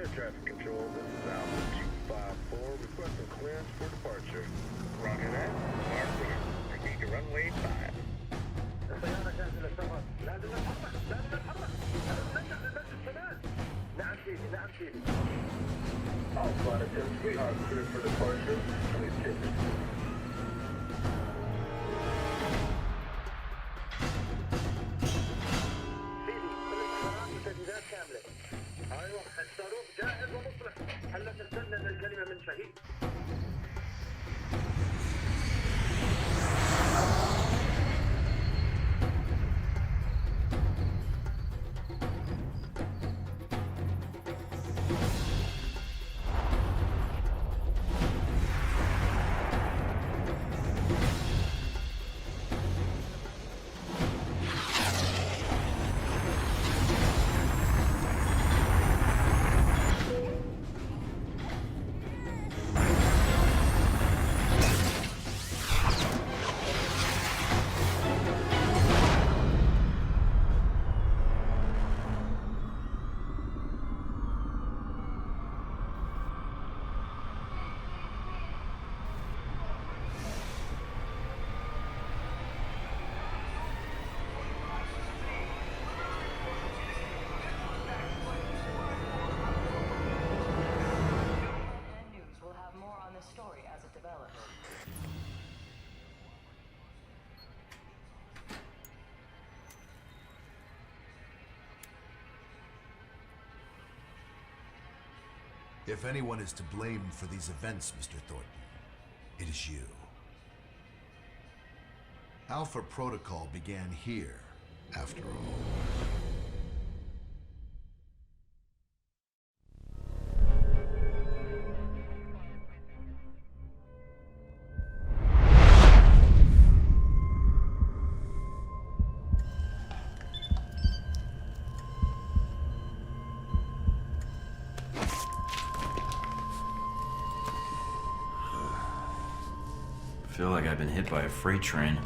Air traffic control, this is Alpha 254, requesting clearance for departure. Roger that. Mark clear. Proceed to runway 5. الطيارة جاهزة للسفر. لازم نتحرك. لازم نتحرك. ننزل بالبلد الشمال. نعم سيدي. نعم سيدي. Alpha 10, we are clear for departure. Please take it. ايوه الصاروخ جاهز ومصلح. هلا تستنى ان الكلمه من شهيد. If anyone is to blame for these events, Mr. Thorton, it is you. Alpha Protocol began here, after all. I feel like I've been hit by a freight train.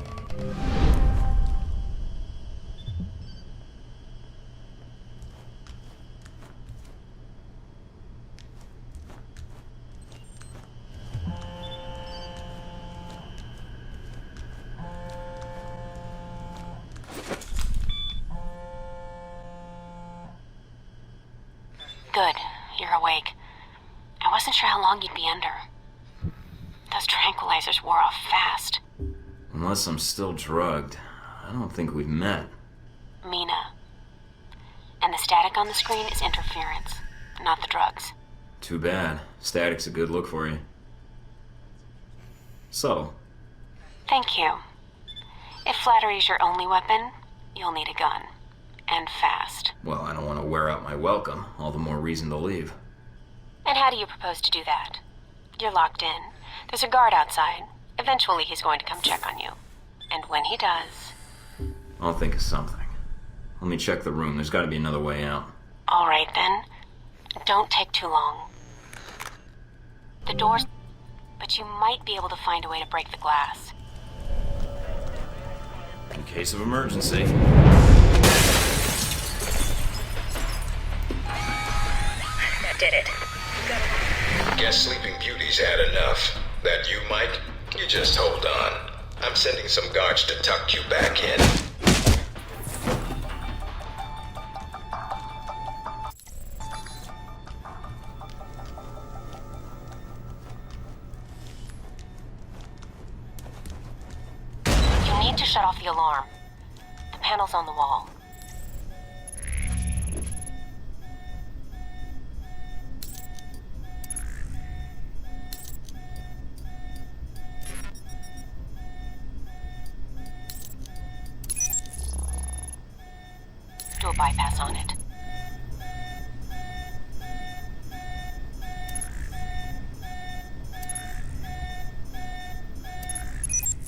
Good. You're awake. I wasn't sure how long you'd be under. Those tranquilizers wore off fast. Unless I'm still drugged, I don't think we've met. Mina. And the static on the screen is interference, not the drugs. Too bad. Static's a good look for you. So? Thank you. If flattery's your only weapon, you'll need a gun. And fast. Well, I don't want to wear out my welcome. All the more reason to leave. And how do you propose to do that? You're locked in. There's a guard outside. Eventually he's going to come check on you. And when he does... I'll think of something. Let me check the room. There's got to be another way out. All right, then. Don't take too long. The door's... but you might be able to find a way to break the glass. In case of emergency. That did it. Guess Sleeping Beauty's had enough. That you, Mike? You just hold on. I'm sending some guards to tuck you back in. You need to shut off the alarm. The panel's on the wall. Do a bypass on it.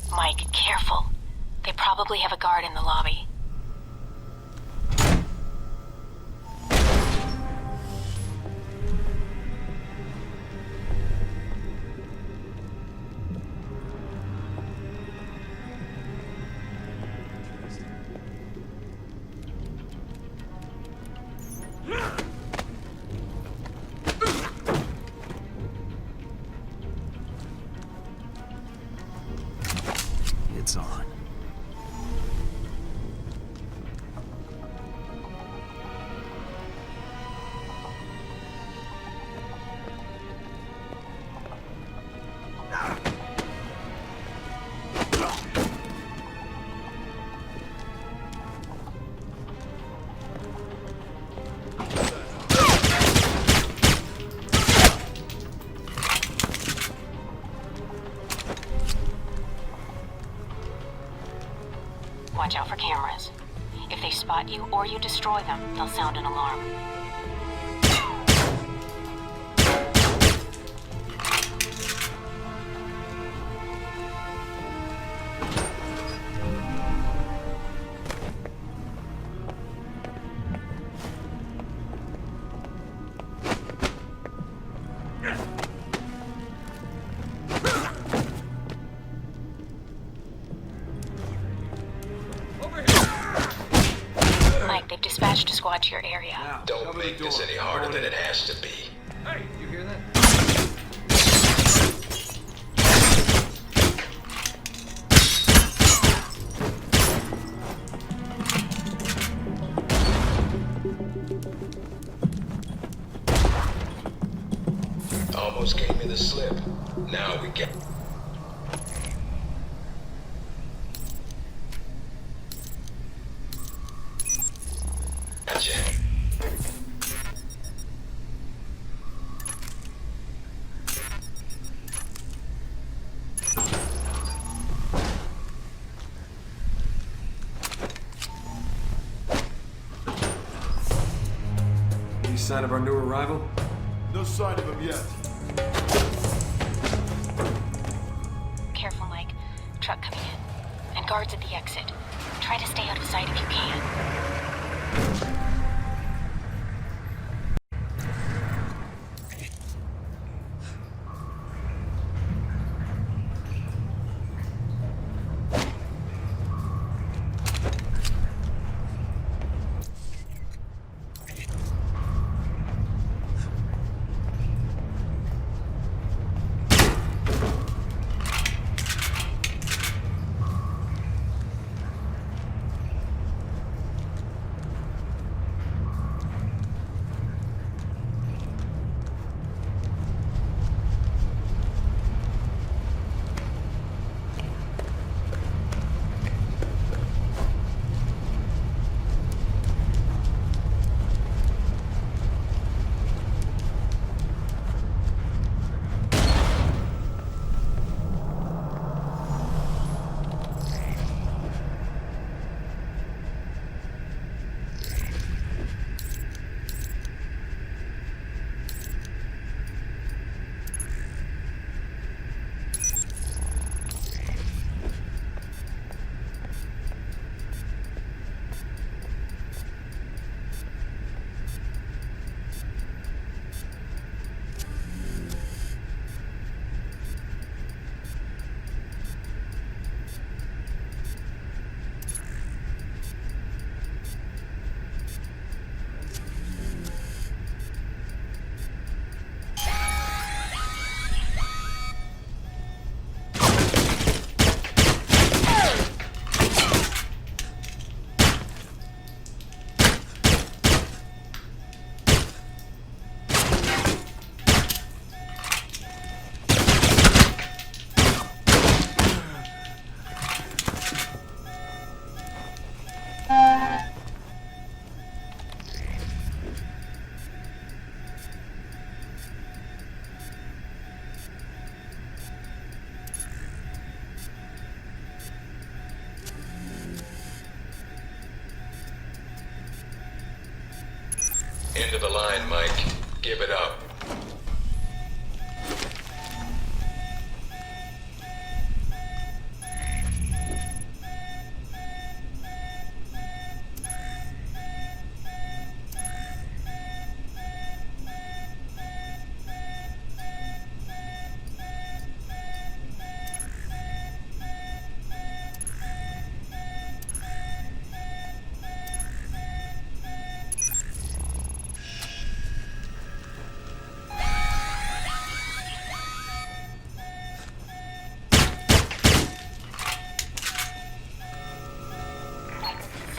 Mike, careful. They probably have a guard in the lobby. cameras. If they spot you or you destroy them, they'll sound an alarm. They've dispatched a squad to your area. Now, Don't cover make the this door. any harder than it has to be. Hey, you hear that? Almost gave me the slip. Now we get... Gotcha. Any sign of our new arrival? No sign of him yet. Careful, Mike. Truck coming in. And guards at the exit. Try to stay out of sight if you can. End of the line, Mike. Give it up.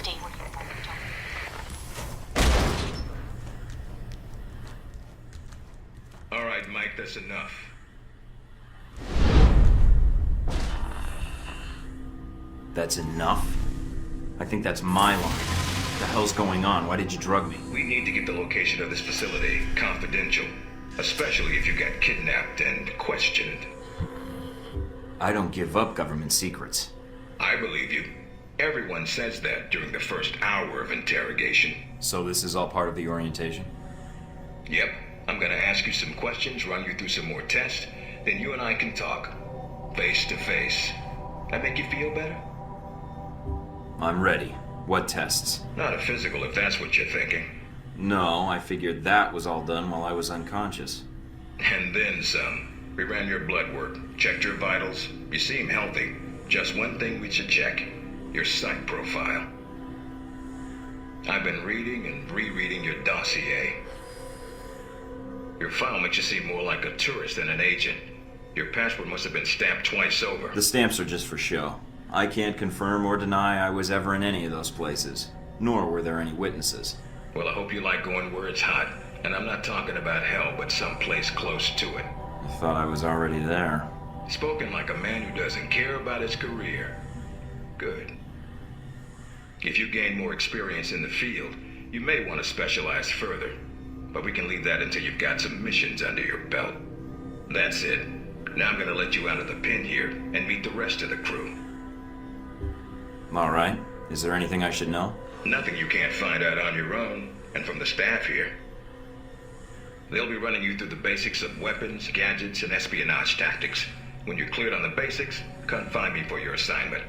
Stay where you are. All right, Mike, that's enough. That's enough? I think that's my line. What the hell's going on? Why did you drug me? We need to get the location of this facility confidential, especially if you got kidnapped and questioned. I don't give up government secrets. I believe you. Everyone says that during the first hour of interrogation. So this is all part of the orientation? Yep. I'm gonna ask you some questions, run you through some more tests, then you and I can talk. Face to face. That make you feel better? I'm ready. What tests? Not a physical, if that's what you're thinking. No, I figured that was all done while I was unconscious. And then some. We ran your blood work, checked your vitals. You seem healthy. Just one thing we should check. Your psych profile. I've been reading and rereading your dossier. Your file makes you seem more like a tourist than an agent. Your passport must have been stamped twice over. The stamps are just for show. I can't confirm or deny I was ever in any of those places. Nor were there any witnesses. Well, I hope you like going where it's hot. And I'm not talking about hell, but someplace close to it. I thought I was already there. Spoken like a man who doesn't care about his career. Good. If you gain more experience in the field, you may want to specialize further. But we can leave that until you've got some missions under your belt. That's it. Now I'm going to let you out of the pen here and meet the rest of the crew. All right. Is there anything I should know? Nothing you can't find out on your own, and from the staff here. They'll be running you through the basics of weapons, gadgets, and espionage tactics. When you're cleared on the basics, come find me for your assignment.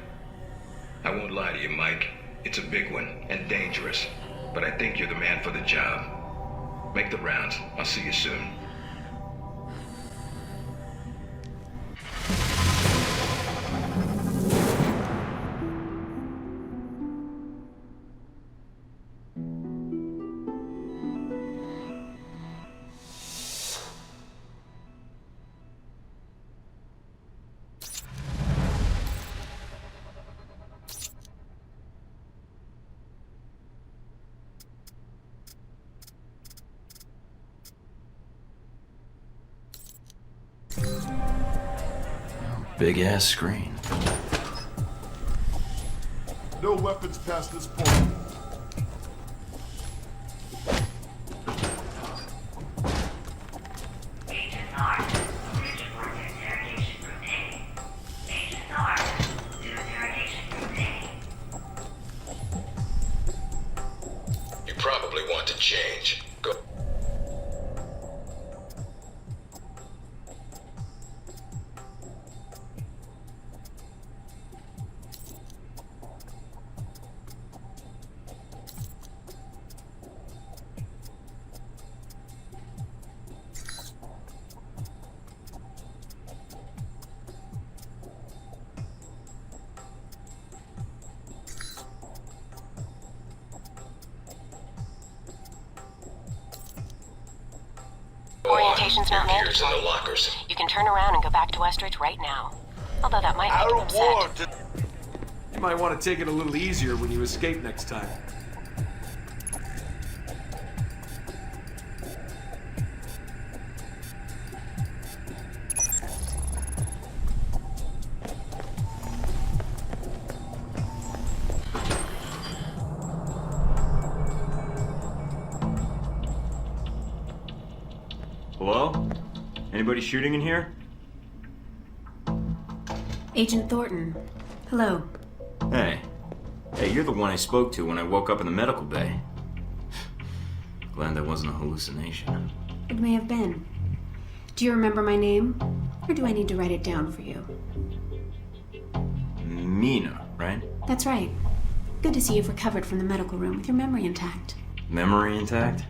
I won't lie to you, Mike. It's a big one, and dangerous. But I think you're the man for the job. Make the rounds. I'll see you soon. Big ass screen. No weapons past this point. Agent North, please report to interrogation room A. Agent North, to interrogation room A. You probably want to change. Go. Orientation's not Computers in the mandatory. lockers. You can turn around and go back to Westridge right now. Although that might make him upset. You might want to take it a little easier when you escape next time. Hello? Anybody shooting in here? Agent Thornton. Hello. Hey. Hey, you're the one I spoke to when I woke up in the medical bay. Glad that wasn't a hallucination. It may have been. Do you remember my name? Or do I need to write it down for you? Mina, right? That's right. Good to see you've recovered from the medical room with your memory intact. Memory intact?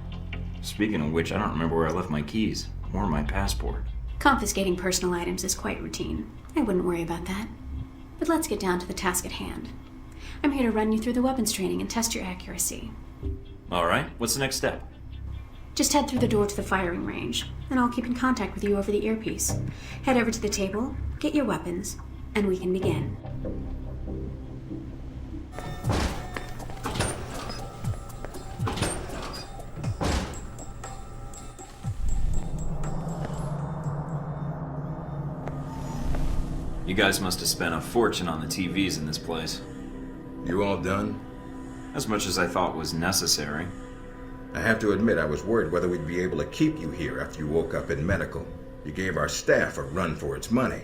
Speaking of which, I don't remember where I left my keys or my passport. Confiscating personal items is quite routine. I wouldn't worry about that. But let's get down to the task at hand. I'm here to run you through the weapons training and test your accuracy. All right, what's the next step? Just head through the door to the firing range, and I'll keep in contact with you over the earpiece. Head over to the table, get your weapons, and we can begin. You guys must have spent a fortune on the TVs in this place. You all done? As much as I thought was necessary. I have to admit I was worried whether we'd be able to keep you here after you woke up in medical. You gave our staff a run for its money.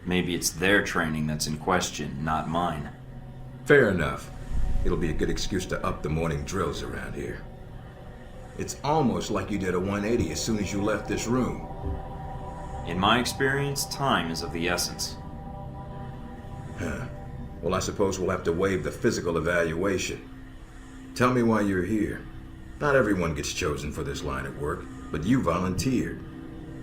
Maybe it's their training that's in question, not mine. Fair enough. It'll be a good excuse to up the morning drills around here. It's almost like you did a 180 as soon as you left this room. In my experience, time is of the essence. Huh. Well, I suppose we'll have to waive the physical evaluation. Tell me why you're here. Not everyone gets chosen for this line of work, but you volunteered.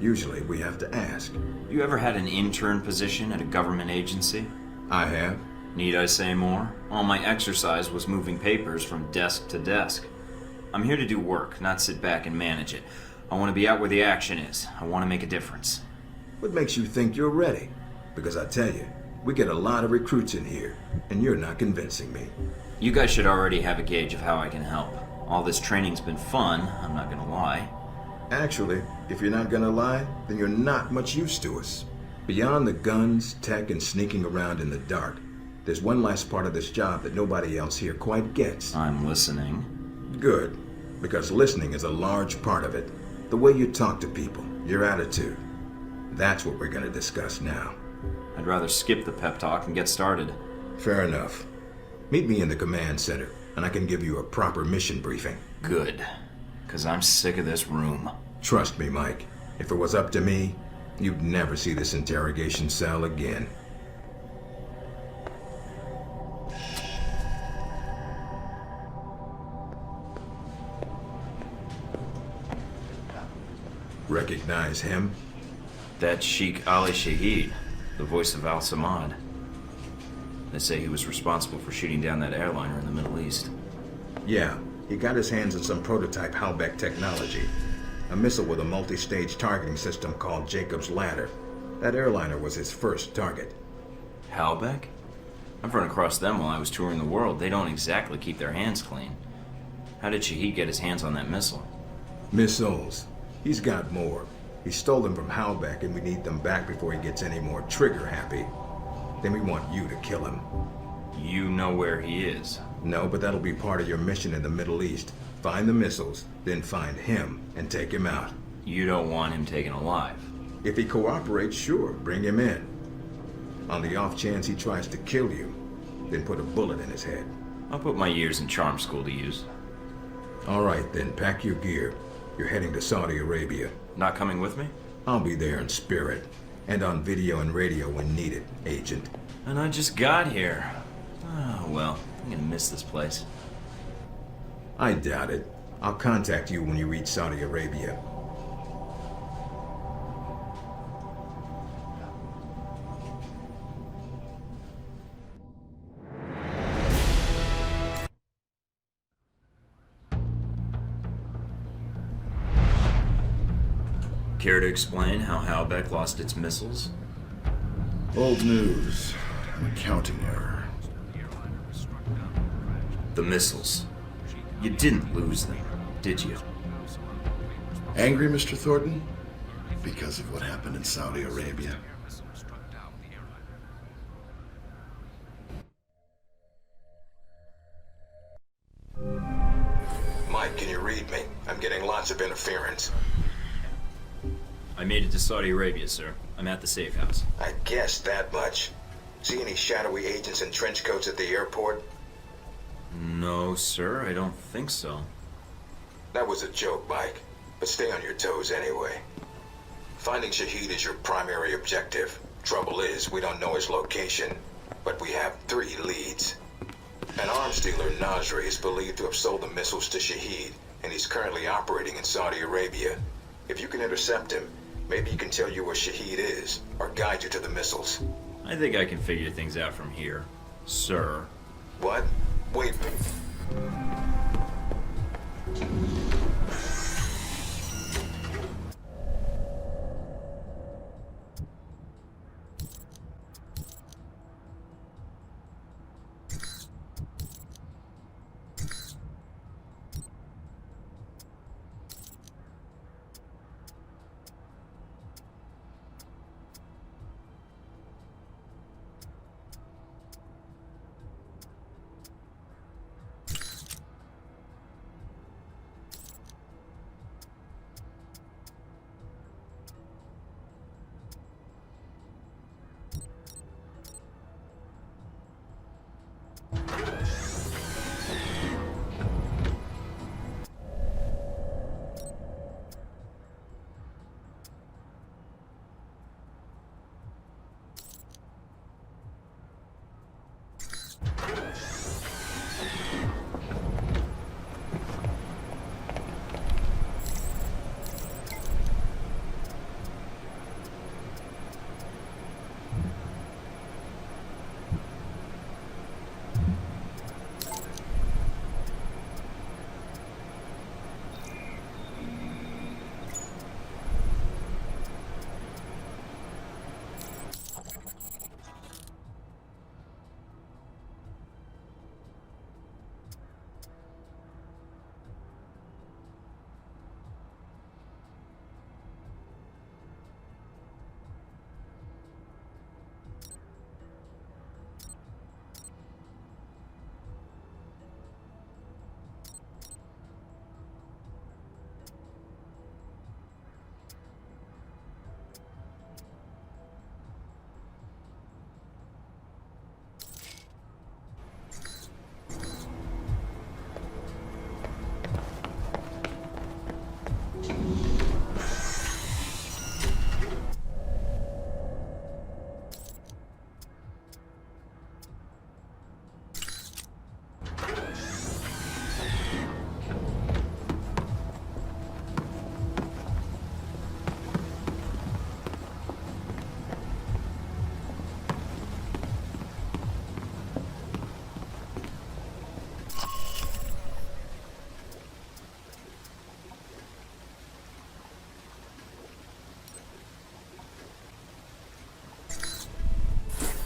Usually we have to ask. You ever had an intern position at a government agency? I have. Need I say more? All my exercise was moving papers from desk to desk. I'm here to do work, not sit back and manage it. I want to be out where the action is. I want to make a difference. What makes you think you're ready? Because I tell you, we get a lot of recruits in here, and you're not convincing me. You guys should already have a gauge of how I can help. All this training's been fun, I'm not gonna lie. Actually, if you're not gonna lie, then you're not much use to us. Beyond the guns, tech, and sneaking around in the dark, there's one last part of this job that nobody else here quite gets. I'm listening. Good, because listening is a large part of it. The way you talk to people, your attitude. That's what we're gonna discuss now. I'd rather skip the pep talk and get started. Fair enough. Meet me in the command center, and I can give you a proper mission briefing. Good, because I'm sick of this room. Trust me, Mike. If it was up to me, you'd never see this interrogation cell again. Recognize him? That's Sheikh Ali Shahid, the voice of Al Samad. They say he was responsible for shooting down that airliner in the Middle East. Yeah, he got his hands on some prototype Halbeck technology. A missile with a multi-stage targeting system called Jacob's Ladder. That airliner was his first target. Halbeck? I've run across them while I was touring the world. They don't exactly keep their hands clean. How did Shahid get his hands on that missile? Missiles. He's got more. He stole them from Halbeck, and we need them back before he gets any more trigger-happy. Then we want you to kill him. You know where he is? No, but that'll be part of your mission in the Middle East. Find the missiles, then find him and take him out. You don't want him taken alive? If he cooperates, sure, bring him in. On the off chance he tries to kill you, then put a bullet in his head. I'll put my years in charm school to use. All right, then, pack your gear. You're heading to Saudi Arabia. Not coming with me? I'll be there in spirit. And on video and radio when needed, Agent. And I just got here. Oh, well, I'm gonna miss this place. I doubt it. I'll contact you when you reach Saudi Arabia. Care to explain how Halbeck lost its missiles? Old news. An accounting error. The missiles. You didn't lose them, did you? Angry, Mr. Thornton? Because of what happened in Saudi Arabia. Mike, can you read me? I'm getting lots of interference. I made it to Saudi Arabia, sir. I'm at the safe house. I guessed that much. See any shadowy agents in trench coats at the airport? No, sir, I don't think so. That was a joke, Mike. But stay on your toes anyway. Finding Shahid is your primary objective. Trouble is, we don't know his location, but we have 3 leads. An arms dealer, Nasri, is believed to have sold the missiles to Shahid, and he's currently operating in Saudi Arabia. If you can intercept him, maybe he can tell you where Shahid is, or guide you to the missiles. I think I can figure things out from here, sir. What? Wait.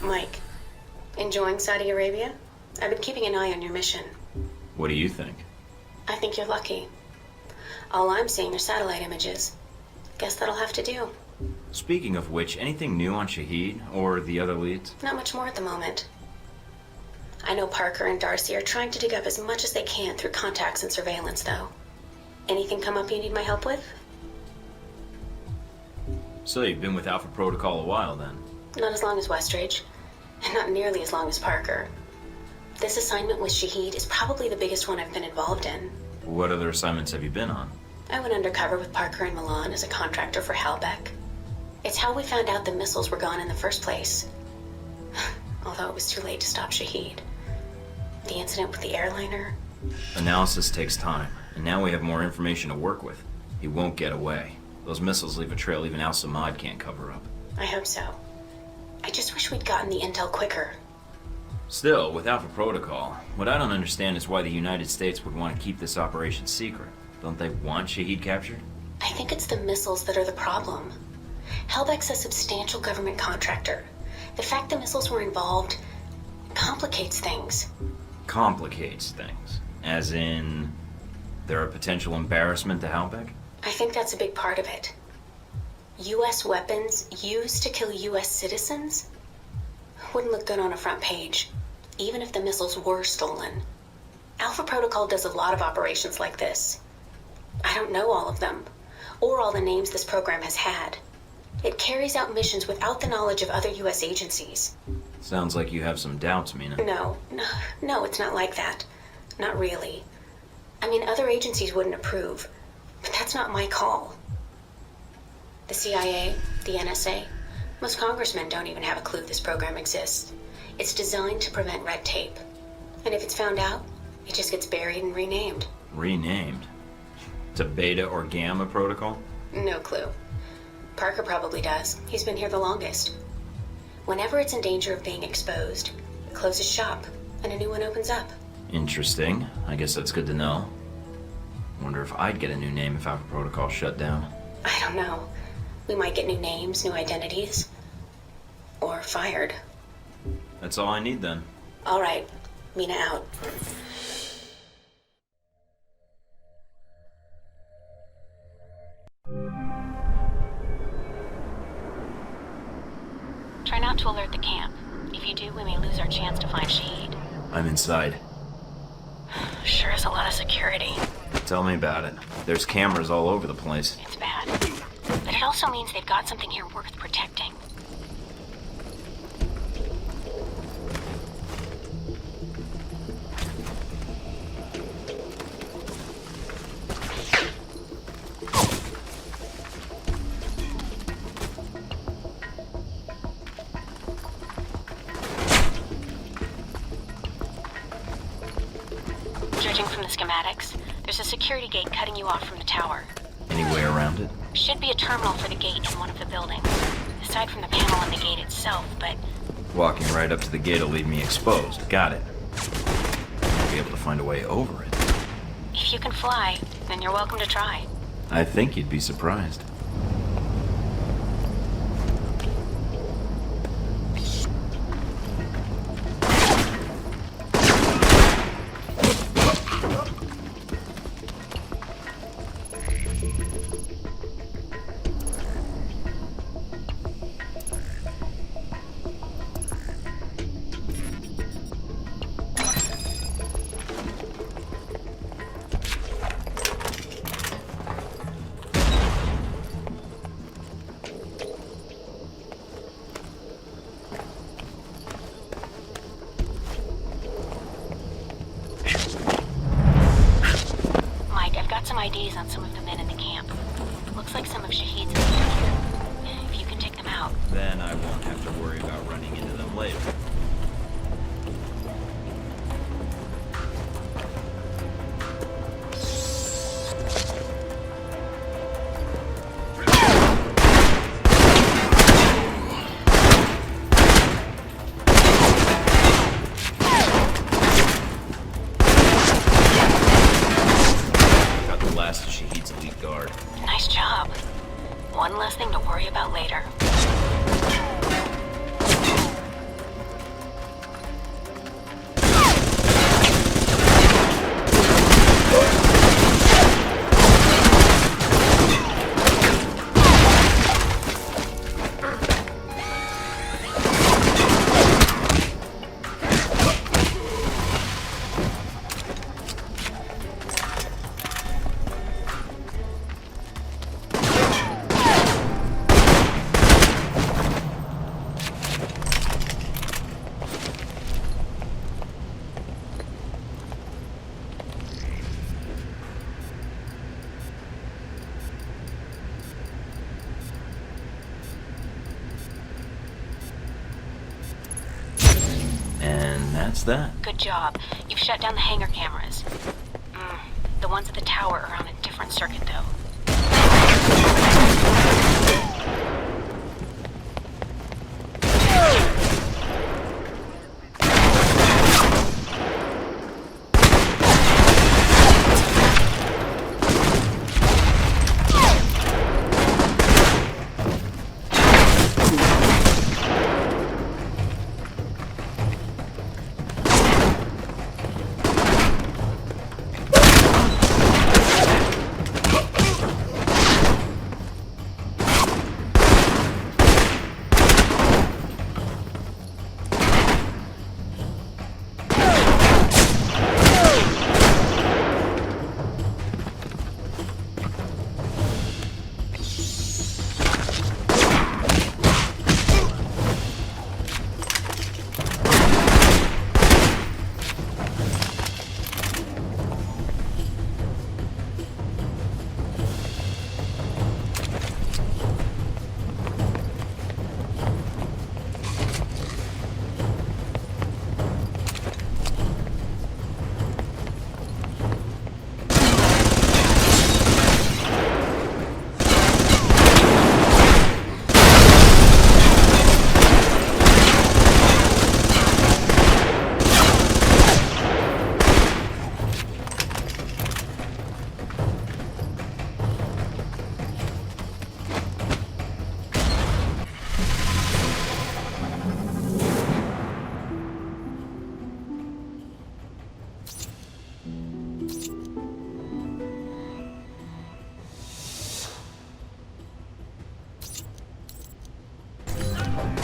Mike, enjoying Saudi Arabia? I've been keeping an eye on your mission. What do you think? I think you're lucky. All I'm seeing are satellite images. Guess that'll have to do. Speaking of which, anything new on Shahid or the other leads? Not much more at the moment. I know Parker and Darcy are trying to dig up as much as they can through contacts and surveillance, though. Anything come up you need my help with? So you've been with Alpha Protocol a while then? Not as long as Westridge, and not nearly as long as Parker. This assignment with Shahid is probably the biggest one I've been involved in. What other assignments have you been on? I went undercover with Parker in Milan as a contractor for Halbeck. It's how we found out the missiles were gone in the first place. Although it was too late to stop Shahid. The incident with the airliner... Analysis takes time, and now we have more information to work with. He won't get away. Those missiles leave a trail even Al-Samad can't cover up. I hope so. I just wish we'd gotten the intel quicker. Still, with Alpha Protocol, what I don't understand is why the United States would want to keep this operation secret. Don't they want Shahid captured? I think it's the missiles that are the problem. Halbeck's a substantial government contractor. The fact the missiles were involved complicates things. Complicates things? As in, they're a potential embarrassment to Halbeck? I think that's a big part of it. U.S. weapons used to kill U.S. citizens wouldn't look good on a front page, even if the missiles were stolen. Alpha Protocol does a lot of operations like this. I don't know all of them, or all the names this program has had. It carries out missions without the knowledge of other U.S. agencies. Sounds like you have some doubts, Mina. No, it's not like that. Not really. I mean, other agencies wouldn't approve, but that's not my call. The CIA, the NSA, most congressmen don't even have a clue this program exists. It's designed to prevent red tape. And if it's found out, it just gets buried and renamed. Renamed? To Beta or Gamma Protocol? No clue. Parker probably does. He's been here the longest. Whenever it's in danger of being exposed, it closes shop, and a new one opens up. Interesting. I guess that's good to know. Wonder if I'd get a new name if Alpha Protocol shut down. I don't know. We might get new names, new identities. Or fired. That's all I need then. All right. Mina out. Try not to alert the camp. If you do, we may lose our chance to find Shahid. I'm inside. Sure is a lot of security. Tell me about it. There's cameras all over the place. It's bad. But it also means they've got something here worth protecting. Judging from the schematics, there's a security gate cutting you off from the tower. Any way around it? Should be a terminal for the gate in one of the buildings. Aside from the panel on the gate itself, but... Walking right up to the gate will leave me exposed. Got it. I'll be able to find a way over it. if you can fly, then you're welcome to try. I think you'd be surprised. IDs on some of the men in the camp. Looks like some of Shahid's in here. If you can take them out. Then I won't have to worry about running into them later. Nice job. One less thing to worry about later. That's that. Good job. You've shut down the hangar cameras. The ones at the tower are on a different circuit, though.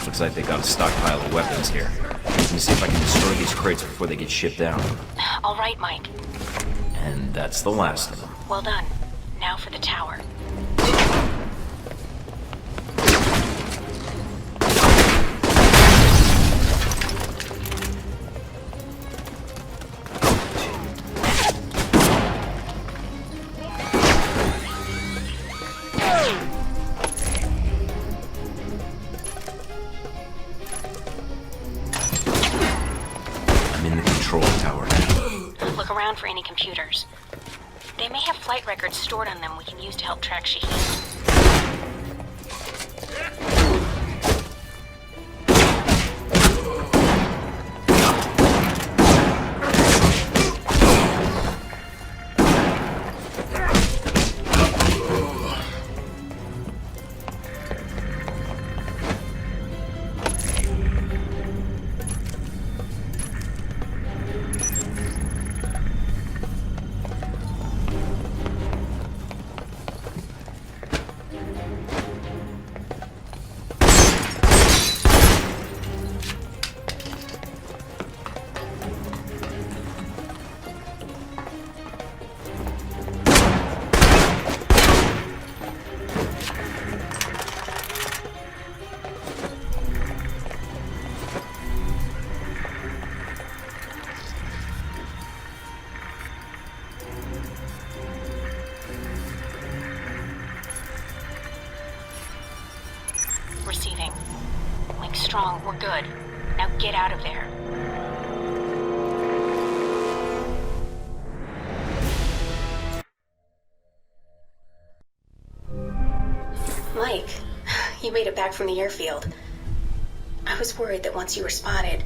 Looks like they got a stockpile of weapons here. Let me see if I can destroy these crates before they get shipped out. All right, Mike. And that's the last of them. Well done. Now for the tower. around for any computers. They may have flight records stored on them we can use to help track Shahid. Receiving. Link strong, we're good. Now get out of there. Mike, you made it back from the airfield. I was worried that once you were spotted...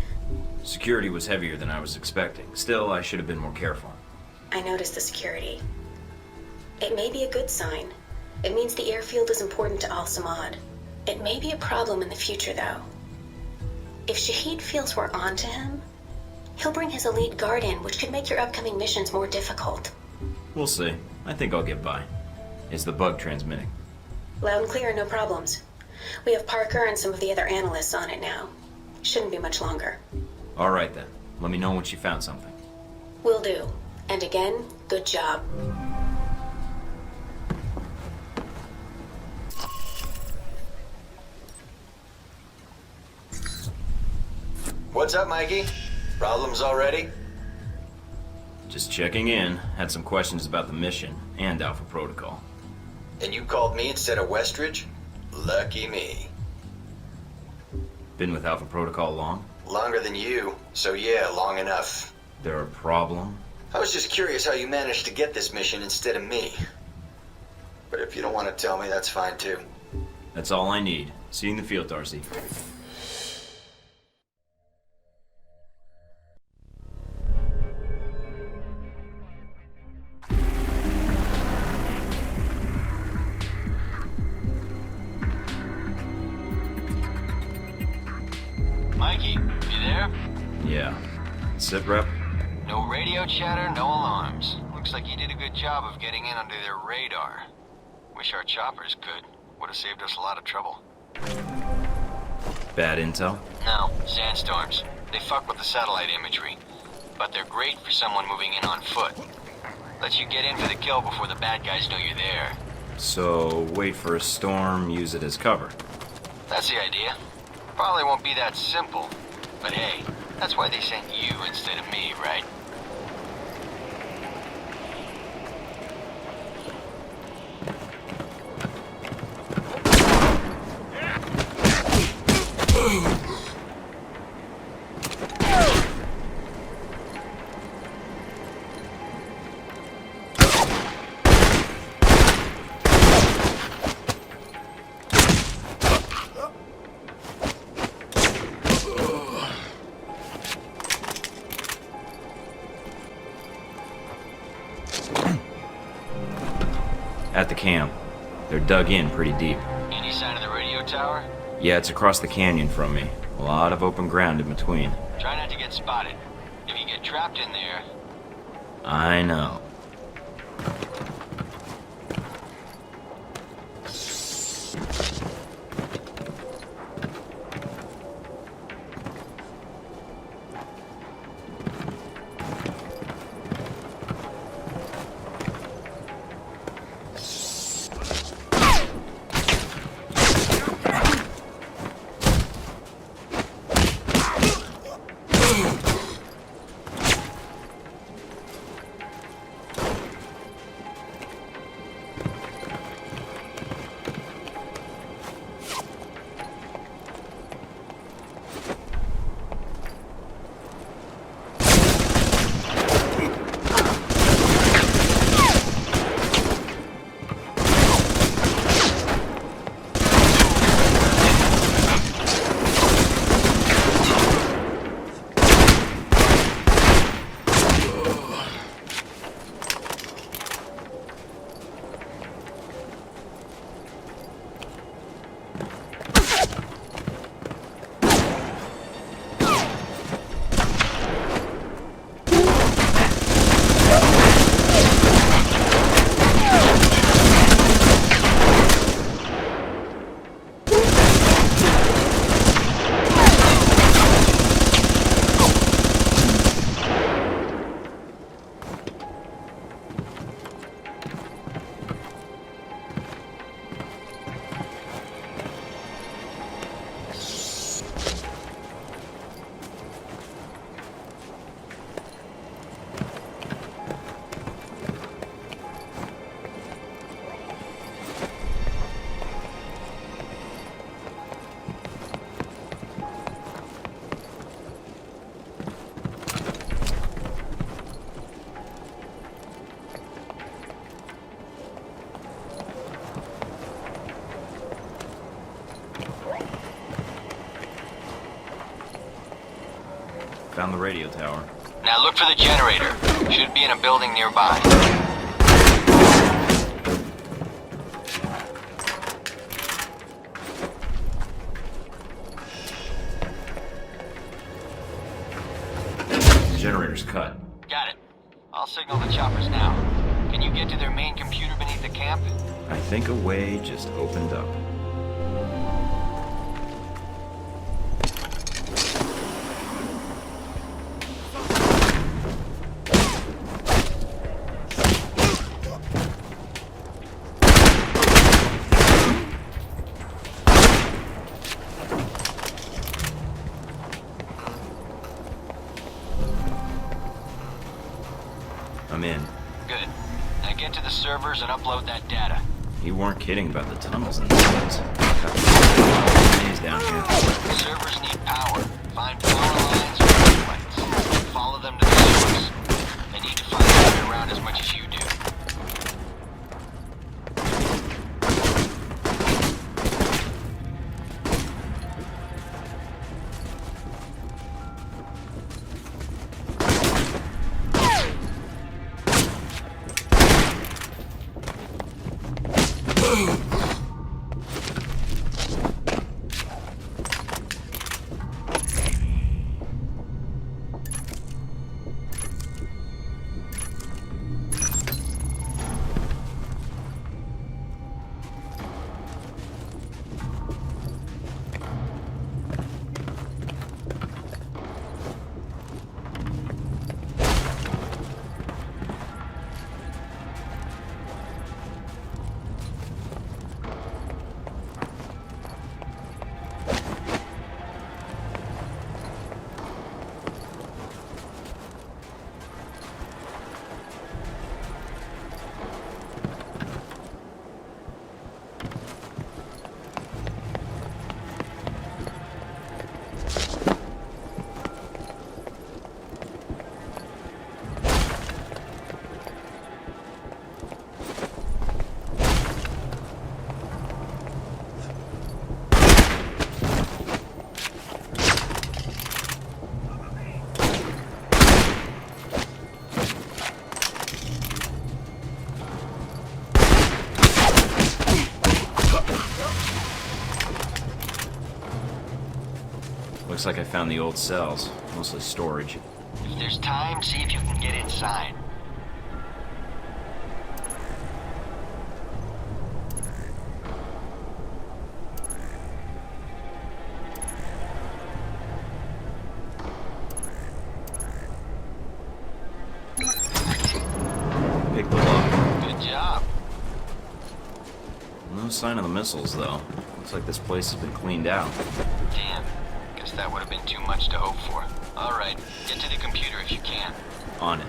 Security was heavier than I was expecting. Still, I should have been more careful. I noticed the security. It may be a good sign. It means the airfield is important to Al Samad. It may be a problem in the future, though. If Shahid feels we're onto him, he'll bring his elite guard in, which could make your upcoming missions more difficult. We'll see. I think I'll get by. Is the bug transmitting? Loud and clear, no problems. We have Parker and some of the other analysts on it now. Shouldn't be much longer. All right, then. Let me know once you found something. Will do. And again, good job. What's up, Mikey? Problems already? Just checking in. Had some questions about the mission and Alpha Protocol. And you called me instead of Westridge? Lucky me. Been with Alpha Protocol long? Longer than you, so yeah, long enough. There a problem? I was just curious how you managed to get this mission instead of me. But if you don't want to tell me, that's fine too. That's all I need. See you in the field, Darcy. Mikey, you there? Yeah. Sit, Rep? No radio chatter, no alarms. Looks like you did a good job of getting in under their radar. Wish our choppers could. Would have saved us a lot of trouble. Bad intel? No, sandstorms. They fuck with the satellite imagery. But they're great for someone moving in on foot. Lets you get in for the kill before the bad guys know you're there. So, wait for a storm, use it as cover. That's the idea. Probably won't be that simple. But hey, that's why they sent you instead of me, right? At the camp. They're dug in pretty deep. Any sign of the radio tower? Yeah, it's across the canyon from me. A lot of open ground in between. Try not to get spotted. If you get trapped in there... I know. Found the radio tower. Now look for the generator. Should be in a building nearby. The generator's cut. Got it. I'll signal the choppers now. Can you get to their main computer beneath the camp? I think a way just opened up. I'm in. Good. Now get to the servers and upload that data. You weren't kidding about the tunnels and things. Got the maze down here. Servers need power. Find power lines or light lights. Follow them to the source. They need to find their way around as much as you do. Looks like I found the old cells. Mostly storage. If there's time, see if you can get inside. Pick the lock. Good job. No sign of the missiles, though. Looks like this place has been cleaned out. Damn. Guess that would have been too much to hope for. Alright, get to the computer if you can. On it.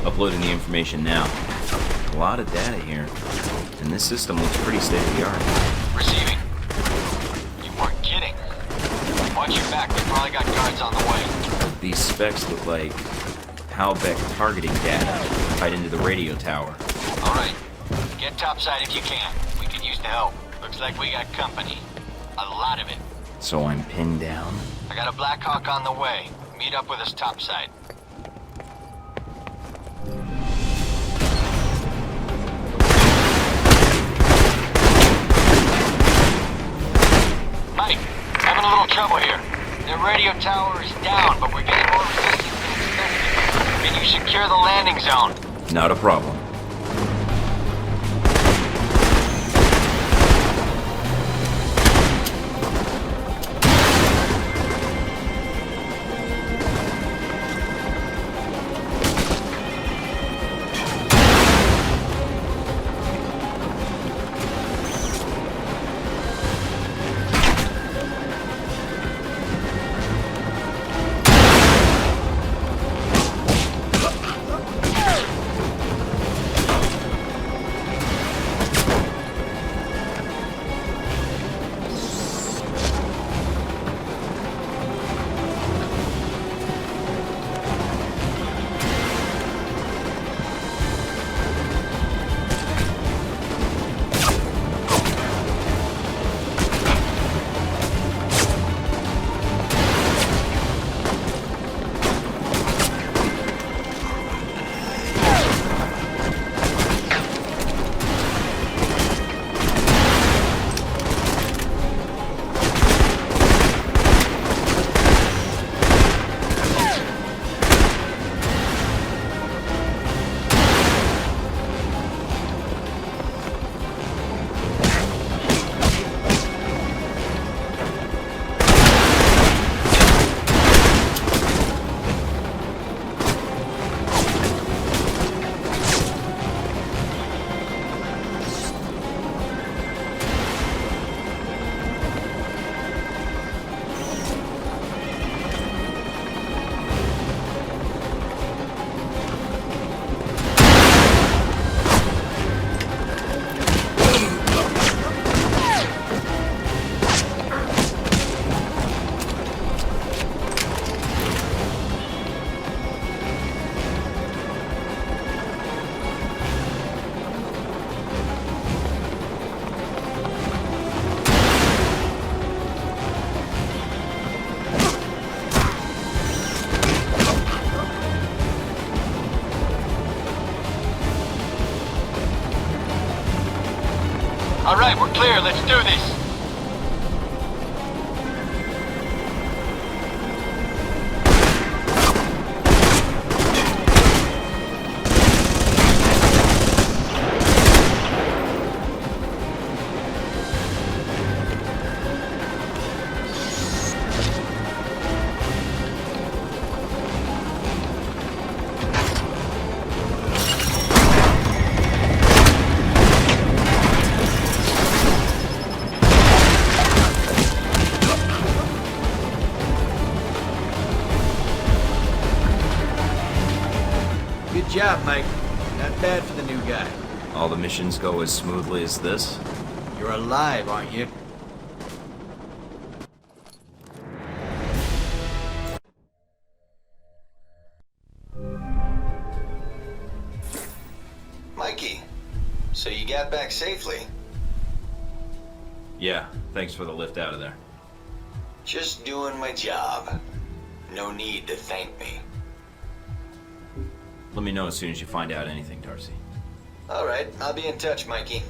Uploading the information now. A lot of data here. And this system looks pretty state-of-the-art. Receiving. You weren't kidding. Watch your back, we probably got guards on the way. These specs look like Halbeck targeting data tied into the radio tower. Alright, get topside if you can. We could use the help. Looks like we got company. A lot of it. So I'm pinned down? I got a Black Hawk on the way. Meet up with us topside. Mike, having a little trouble here. They're radio tower is down, but we're getting more resistance than expected. Can you secure the landing zone? Not a problem. All right, we're clear. Let's do this. Good job, Mike. Not bad for the new guy. All the missions go as smoothly as this? You're alive, aren't you? Mikey, so you got back safely? Yeah, thanks for the lift out of there. Just doing my job. No need to thank me. Let me know as soon as you find out anything, Darcy. All right, I'll be in touch, Mikey.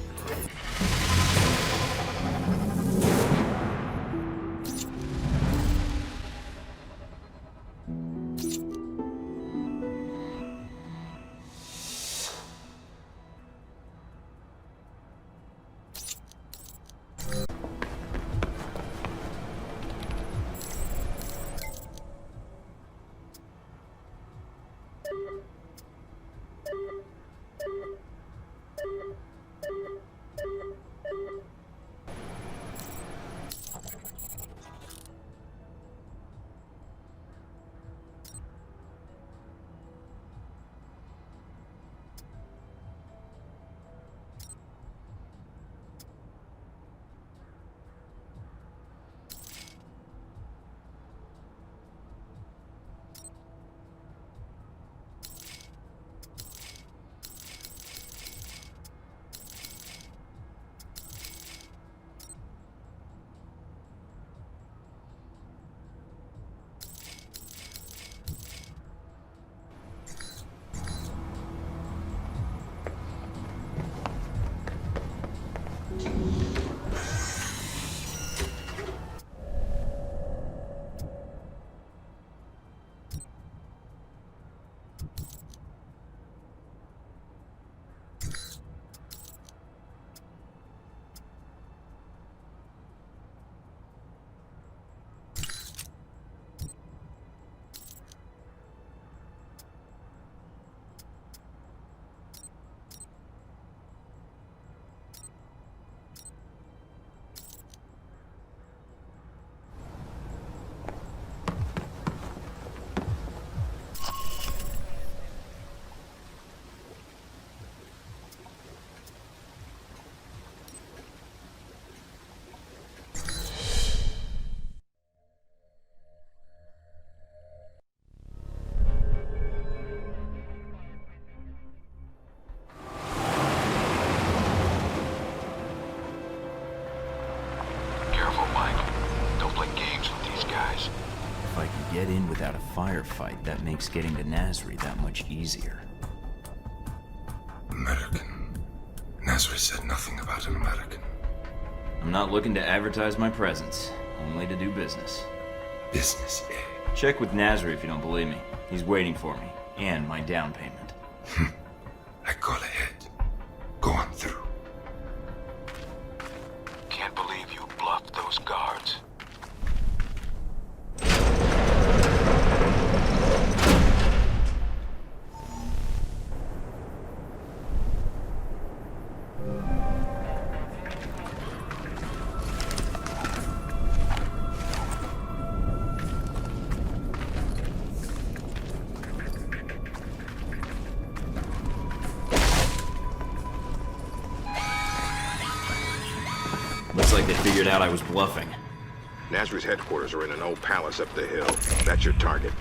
without a firefight, that makes getting to Nasri that much easier. American. Nasri said nothing about an American. I'm not looking to advertise my presence, only to do business. Business, eh? Check with Nasri if you don't believe me. He's waiting for me, and my down payment. I call ahead. Go on through. Can't believe you bluffed those guards. Looks like they figured out I was bluffing. Nasri's headquarters are in an old palace up the hill. That's your target.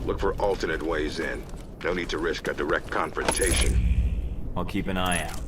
Look for alternate ways in. No need to risk a direct confrontation. I'll keep an eye out.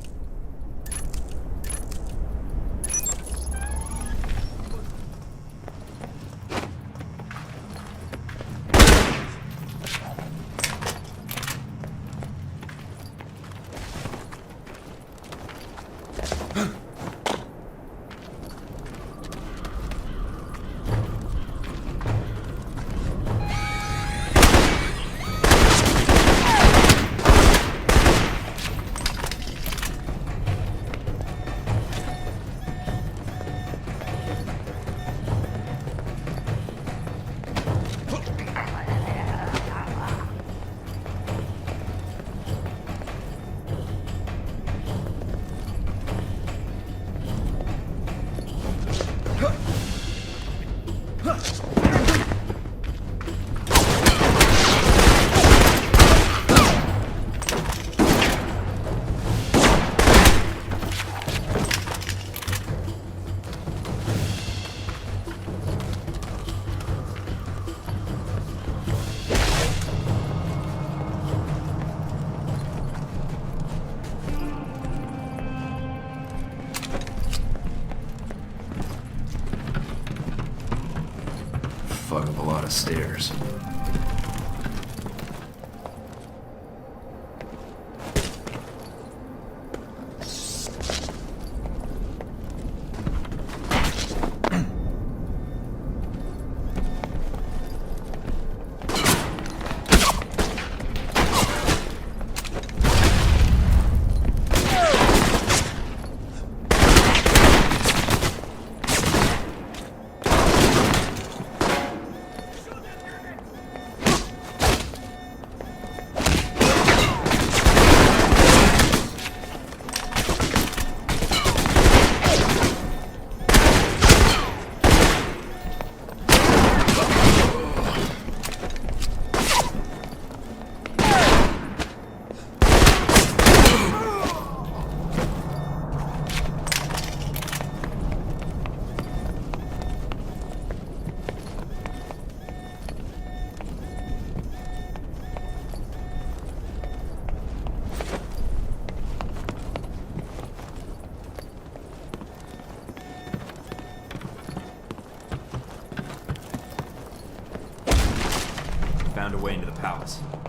Fuck up a lot of stairs.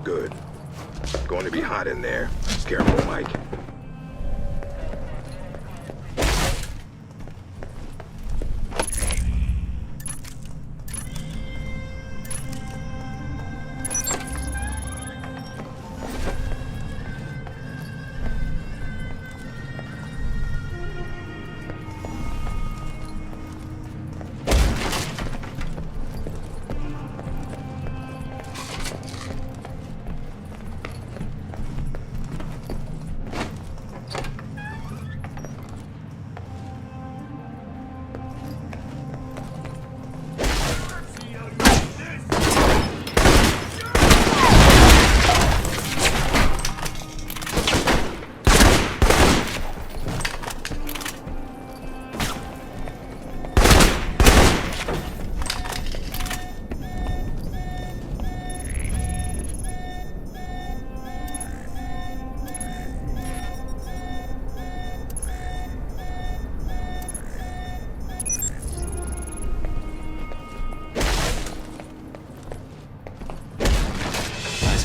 good. Going to be hot in there. Careful, Mike.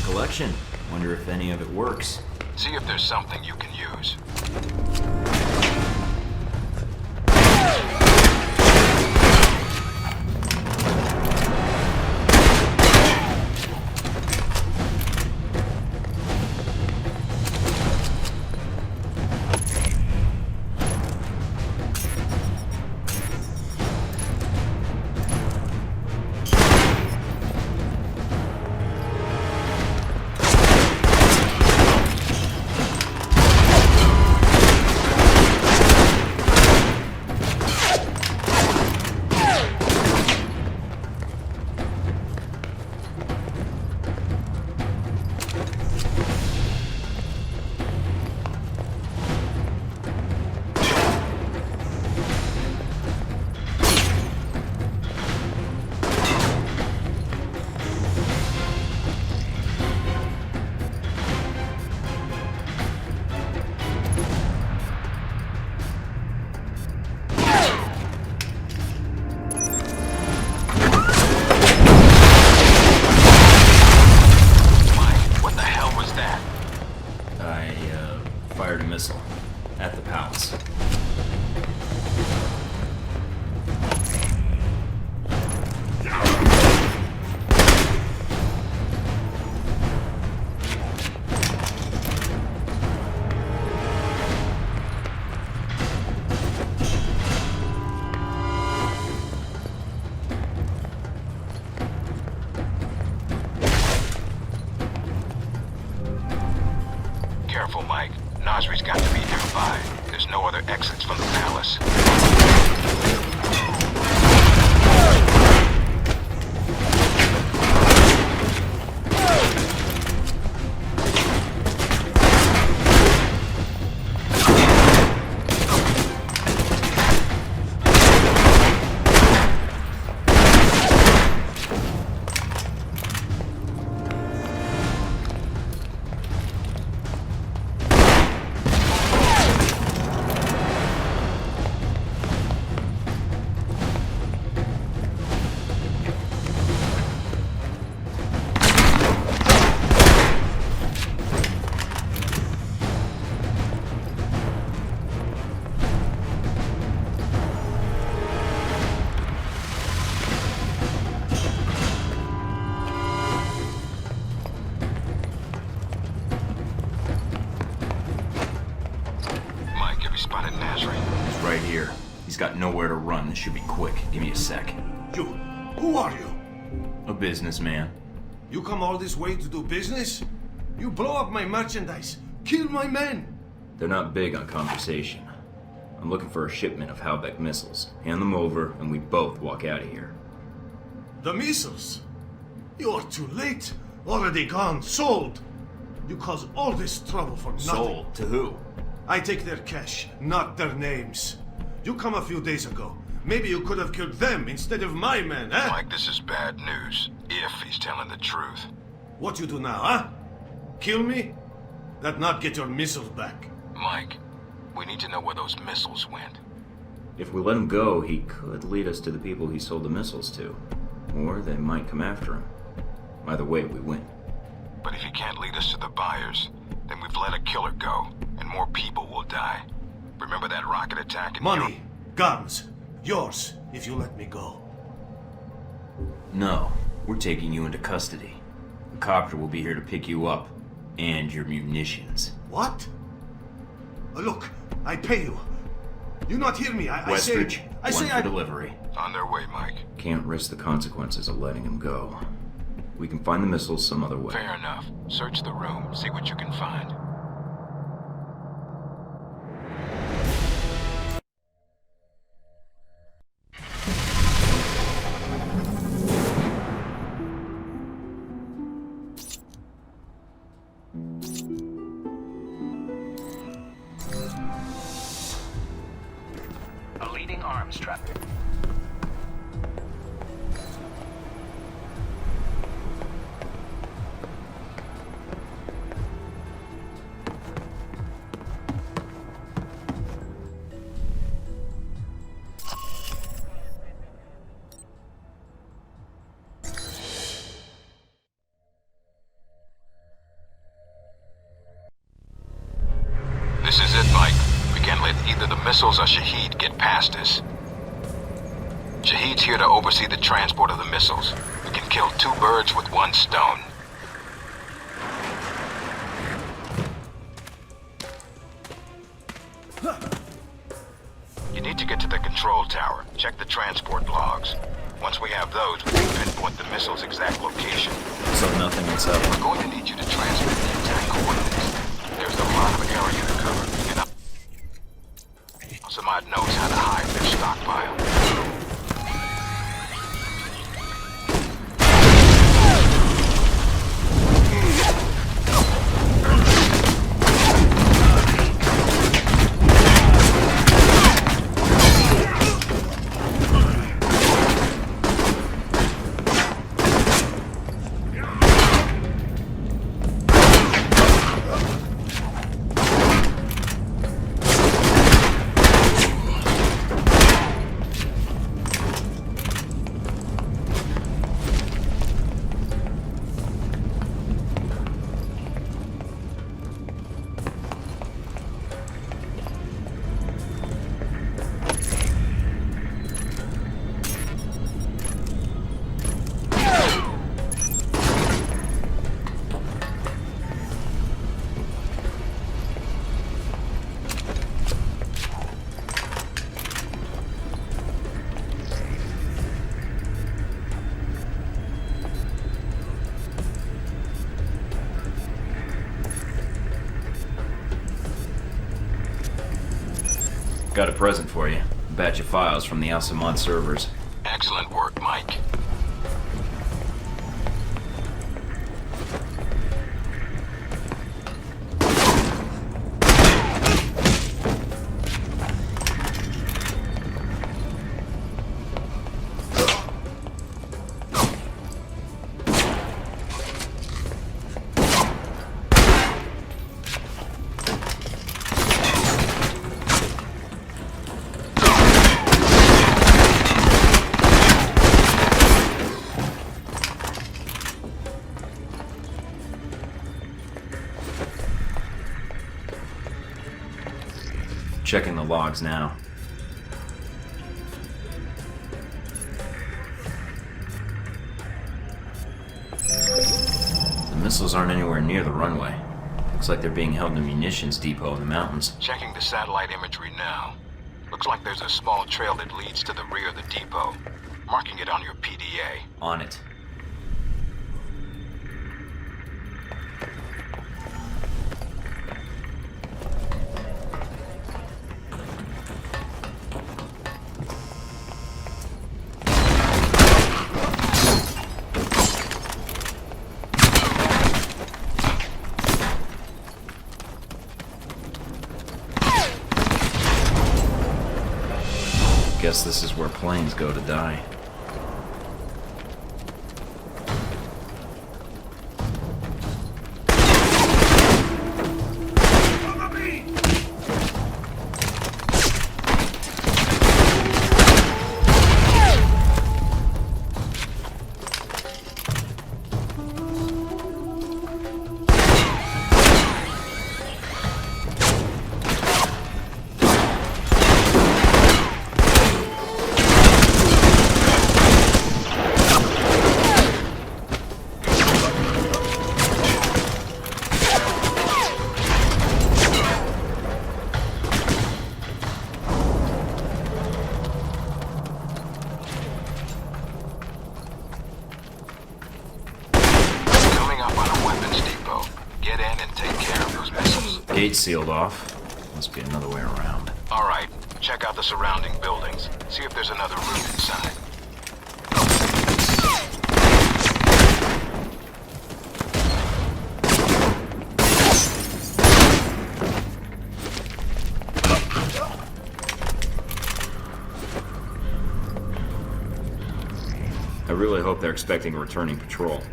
Collection. Wonder if any of it works. See if there's something you can use. Fired a missile at the palace. Careful, Mike. Nasri's got to be nearby. There's no other exits from the palace. Spotted Nasri. He's right here. He's got nowhere to run. This should be quick. Give me a sec. You, who are you? A businessman. You come all this way to do business? You blow up my merchandise, kill my men. They're not big on conversation. I'm looking for a shipment of Halbeck missiles. Hand them over, and we both walk out of here. The missiles? You're too late. Already gone. Sold. You caused all this trouble for nothing. Sold? To who? I take their cash, not their names. You come a few days ago. Maybe you could have killed them instead of my men, eh? Mike, this is bad news. If he's telling the truth. What you do now, huh? Kill me? That not get your missiles back. Mike, we need to know where those missiles went. If we let him go, he could lead us to the people he sold the missiles to. Or they might come after him. Either way, we win. But if he can't lead us to the buyers, then we've let a killer go, and more people will die. Remember that rocket attack in Money, guns, yours, if you let me go. No, we're taking you into custody. A copter will be here to pick you up, and your munitions. What? Look, I pay you. You not hear me? Westridge, I say for delivery. On their way, Mike. Can't risk the consequences of letting him go. We can find the missiles some other way. Fair enough. Search the room, see what you can find. A leading arms traffic. This is it, Mike. We can't let either the missiles or Shahid get past us. Shahid's here to oversee the transport of the missiles. We can kill two birds with one stone. You need to get to the control tower. Check the transport logs. Once we have those, we can pinpoint the missile's exact location. So nothing inside. We're going to need you to transmit the exact coordinates. There's a lot of area to cover, and somebody knows how to hide their stockpile. Got a present for you. A batch of files from the Alcemont servers. Excellent work, Mike. Checking the logs now. The missiles aren't anywhere near the runway. Looks like they're being held in a munitions depot in the mountains. Checking the satellite imagery now. Looks like there's a small trail that leads to the rear of the depot. Marking it on your PDA. On it. Guess this is where planes go to die. Gate sealed off. Must be another way around. All right, check out the surrounding buildings. See if there's another room inside. I really hope they're expecting a returning patrol.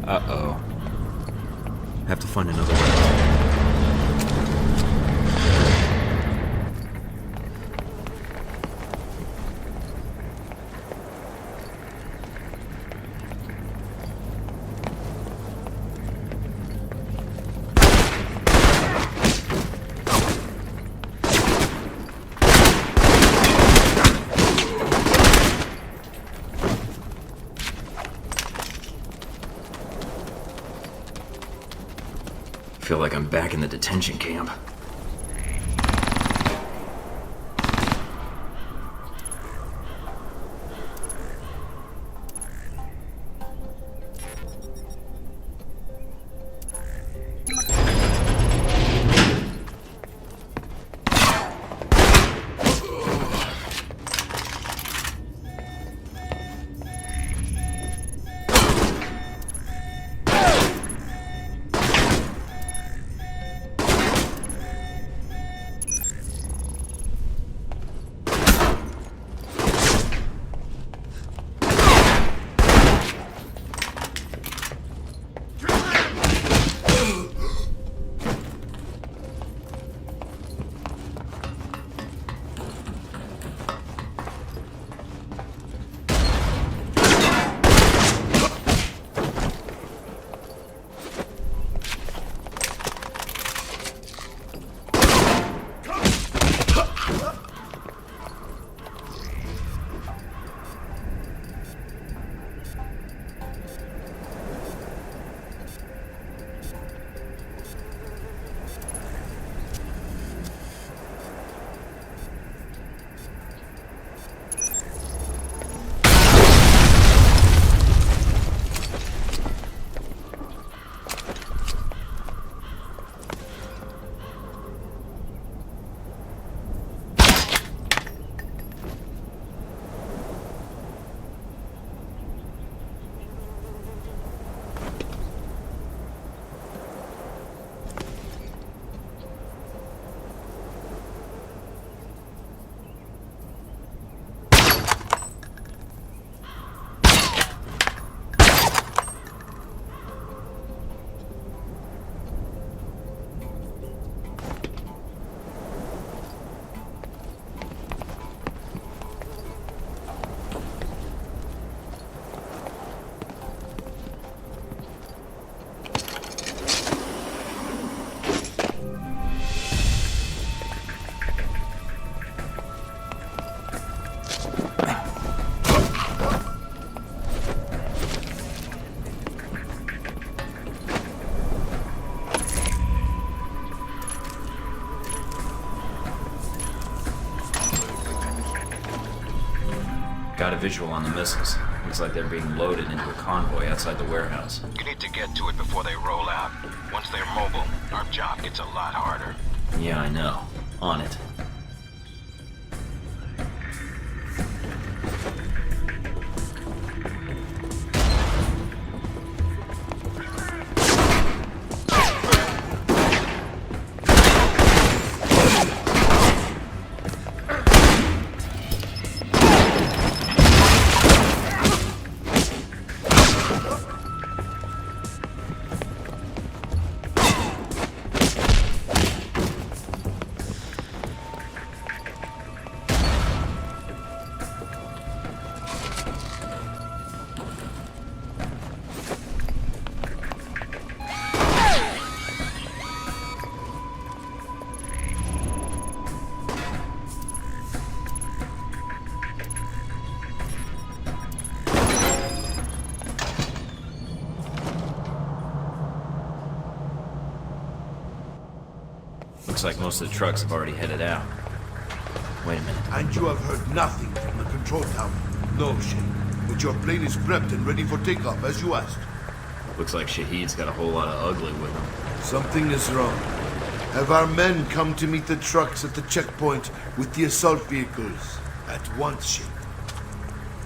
Uh-oh. Have to find another way. I feel like I'm back in the detention camp. Got a visual on the missiles. Looks like they're being loaded into a convoy outside the warehouse. You need to get to it before they roll out. Once they're mobile, our job gets a lot harder. Yeah, I know. On it. Looks like most of the trucks have already headed out. Wait a minute. And you have heard nothing from the control tower? No, Shane. But your plane is prepped and ready for takeoff, as you asked. Looks like Shahid's got a whole lot of ugly with him. Something is wrong. Have our men come to meet the trucks at the checkpoint with the assault vehicles? At once, Shane.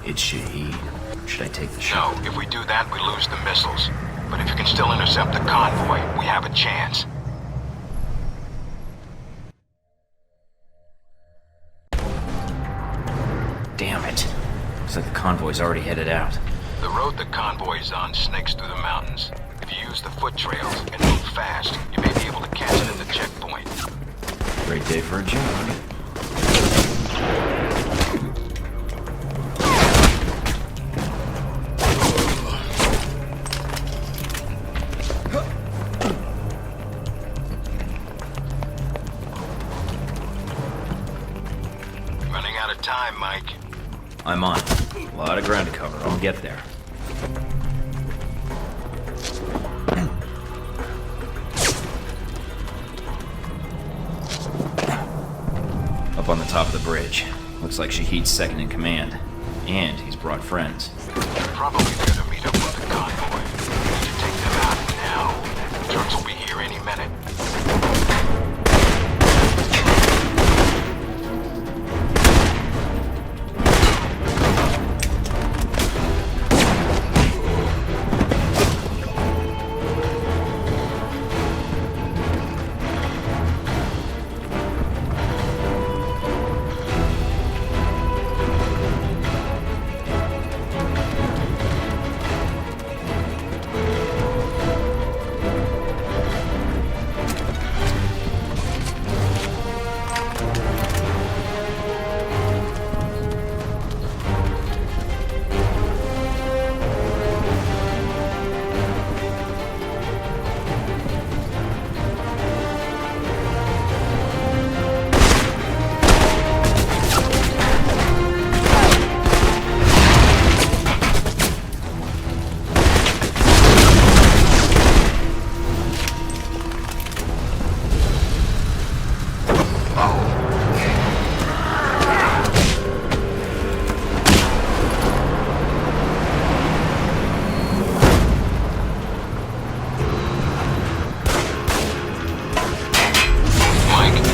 It's Shahid. Should I take the shot? No, if we do that, we lose the missiles. But if you can still intercept the convoy, we have a chance. Damn it. Looks like the convoy's already headed out. The road the convoy is on snakes through the mountains. If you use the foot trails and move fast, you may be able to catch it at the checkpoint. Great day for a jog. Running out of time, Mike. I'm on. A lot of ground to cover. I'll get there. Up on the top of the bridge. Looks like Shahid's second in command. And he's brought friends. Probably there to meet up with the convoy. We need to take them out now. The trucks will be here any minute.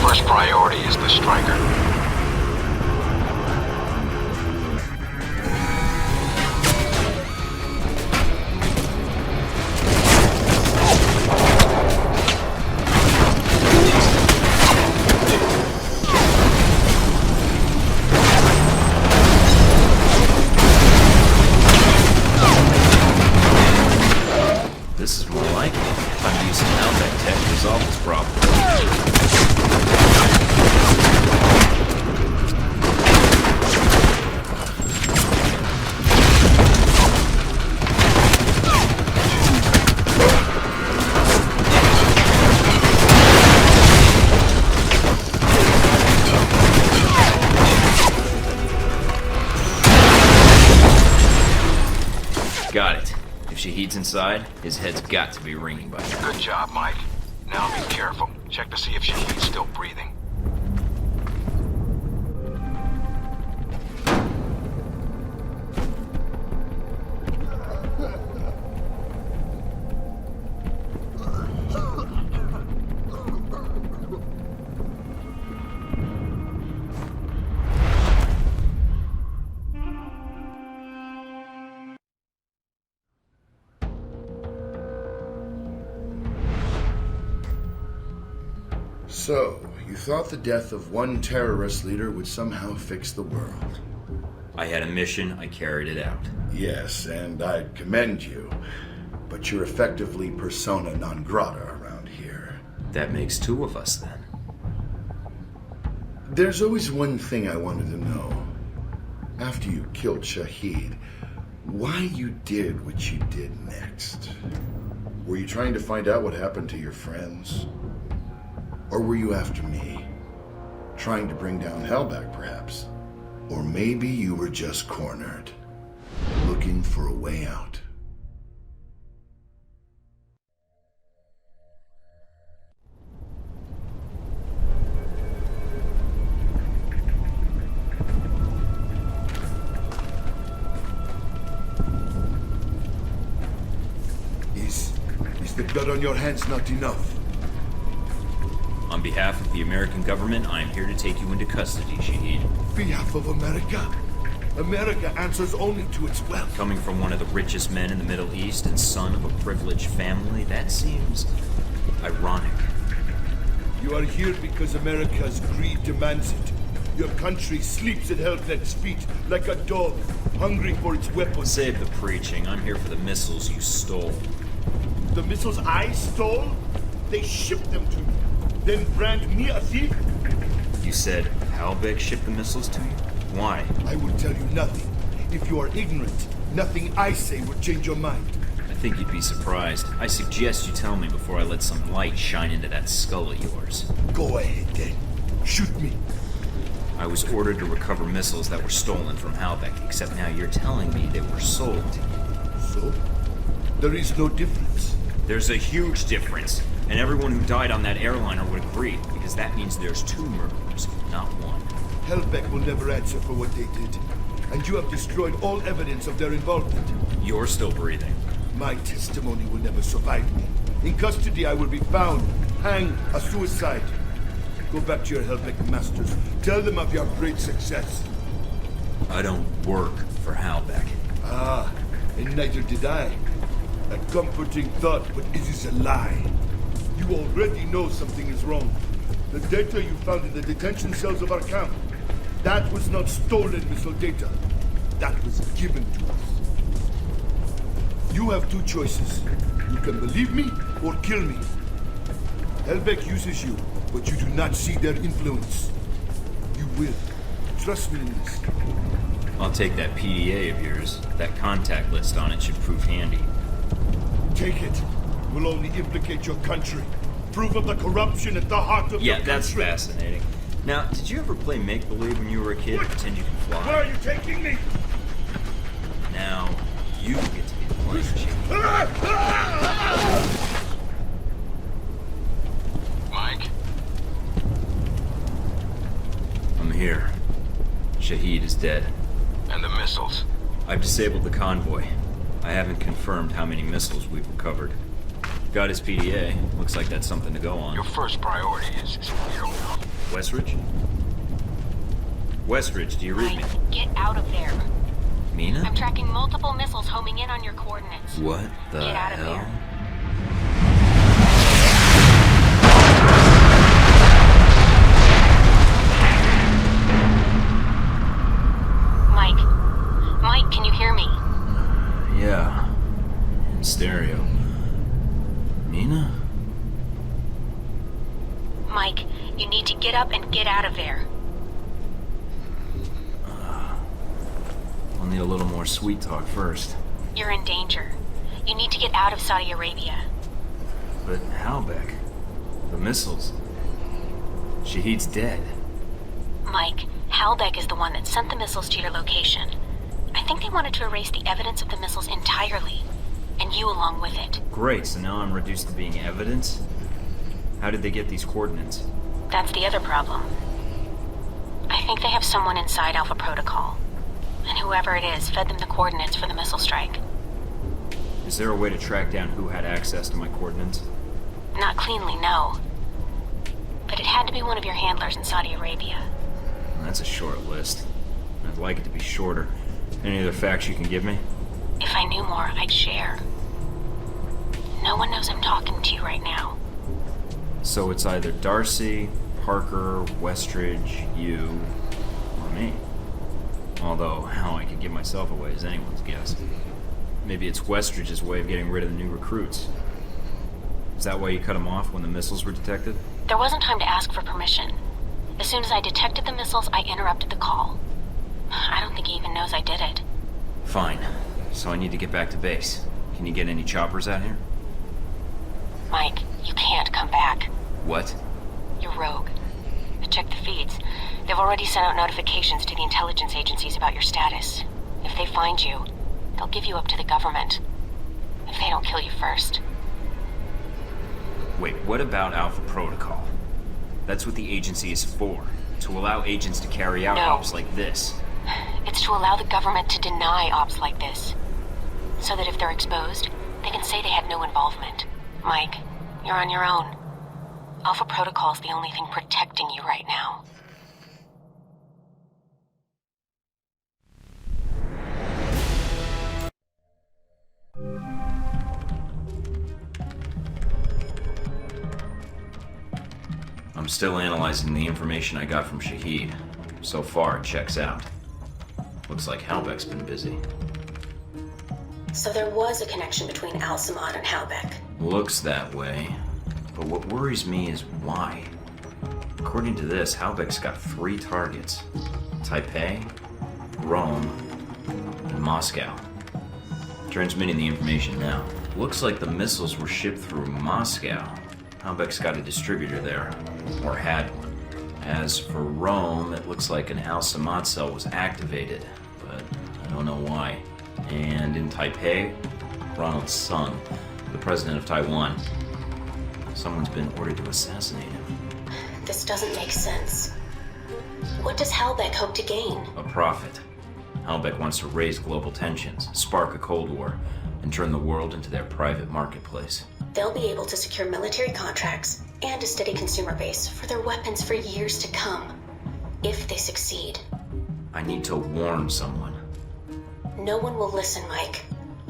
First priority is the striker. This is more like it. I'm using Outback tech to resolve this problem. Got it. If Shahid's inside, his head's got to be ringing by now. Good job, Mike. Now be careful. Check to see if Shahid's still breathing. So, you thought the death of one terrorist leader would somehow fix the world? I had a mission, I carried it out. Yes, and I'd commend you. But you're effectively persona non grata around here. That makes two of us, then. There's always one thing I wanted to know. After you killed Shahid, why you did what you did next? Were you trying to find out what happened to your friends? Or were you after me? Trying to bring down Hellback, perhaps? Or maybe you were just cornered, looking for a way out. the blood on your hands not enough? On behalf of the American government, I am here to take you into custody, Shahid. Behalf of America? America answers only to its wealth. Coming from one of the richest men in the Middle East and son of a privileged family, that seems ironic. You are here because America's greed demands it. Your country sleeps at Hellbeck's feet like a dog, hungry for its weapons. Save the preaching. I'm here for the missiles you stole. The missiles I stole? They shipped them to me. Then brand me a thief? You said Halbeck shipped the missiles to you? Why? I will tell you nothing. If you are ignorant, nothing I say will change your mind. I think you'd be surprised. I suggest you tell me before I let some light shine into that skull of yours. Go ahead then. Shoot me. I was ordered to recover missiles that were stolen from Halbeck, except now you're telling me they were sold to you. So? There is no difference. There's a huge difference. And everyone who died on that airliner would agree, because that means there's 2 murderers, not 1. Hellbeck will never answer for what they did. And you have destroyed all evidence of their involvement. You're still breathing. My testimony will never survive me. In custody, I will be found, hanged, a suicide. Go back to your Hellbeck masters. Tell them of your great success. I don't work for Halbeck. Ah, and neither did I. A comforting thought, but it is a lie. You already know something is wrong. The data you found in the detention cells of our camp, that was not stolen missile data. That was given to us. You have 2 choices. You can believe me or kill me. Hellbeck uses you, but you do not see their influence. You will. Trust me in this. I'll take that PDA of yours. That contact list on it should prove handy. Take it. Will only implicate your country. Proof of the corruption at the heart of your country. Yeah, that's fascinating. Now, did you ever play make-believe when you were a kid? What? Pretend you can fly? Where are you taking me? Now, you get to be the plane chief. Mike? I'm here. Shahid is dead. And the missiles? I've disabled the convoy. I haven't confirmed how many missiles we've recovered. Got his PDA. Looks like that's something to go on. Your first priority is you don't know. Westridge? Westridge, do you read me? Mike, get out of there. Mina? I'm tracking multiple missiles homing in on your coordinates. What the Get out of hell? there. Mike, can you hear me? Yeah. In stereo. Mina? Mike, you need to get up and get out of there. I'll need a little more sweet talk first. You're in danger. You need to get out of Saudi Arabia. But Halbeck? The missiles? Shahid's dead. Mike, Halbeck is the one that sent the missiles to your location. I think they wanted to erase the evidence of the missiles entirely, and you along with it. Great, so now I'm reduced to being evidence? How did they get these coordinates? That's the other problem. I think they have someone inside Alpha Protocol, and whoever it is fed them the coordinates for the missile strike. Is there a way to track down who had access to my coordinates? Not cleanly, no. But it had to be one of your handlers in Saudi Arabia. That's a short list. I'd like it to be shorter. Any other facts you can give me? If I knew more, I'd share. No one knows I'm talking to you right now. So it's either Darcy, Parker, Westridge, you, or me. Although, how I could give myself away is anyone's guess. Maybe it's Westridge's way of getting rid of the new recruits. Is that why you cut them off when the missiles were detected? There wasn't time to ask for permission. As soon as I detected the missiles, I interrupted the call. I don't think he even knows I did it. Fine. So I need to get back to base. Can you get any choppers out here? Mike, you can't come back. What? You're rogue. I checked the feeds. They've already sent out notifications to the intelligence agencies about your status. If they find you, they'll give you up to the government. If they don't kill you first. Wait, what about Alpha Protocol? That's what the agency is for. To allow agents to carry out ops like this. It's to allow the government to deny ops like this. So that if they're exposed, they can say they had no involvement. Mike, you're on your own. Alpha Protocol's the only thing protecting you right now. I'm still analyzing the information I got from Shahid. So far, it checks out. Looks like Halbeck's been busy. So there was a connection between Al-Samad and Halbeck. Looks that way. But what worries me is why. According to this, Halbeck's got 3 targets. Taipei, Rome, and Moscow. Transmitting the information now. Looks like the missiles were shipped through Moscow. Halbeck's got a distributor there. Or had one. As for Rome, it looks like an Al-Samad cell was activated, but I don't know why. And in Taipei, Ronald Sung, the president of Taiwan. Someone's been ordered to assassinate him. This doesn't make sense. What does Halbeck hope to gain? A profit. Halbeck wants to raise global tensions, spark a Cold War, and turn the world into their private marketplace. They'll be able to secure military contracts and a steady consumer base for their weapons for years to come, if they succeed. I need to warn someone. No one will listen, Mike.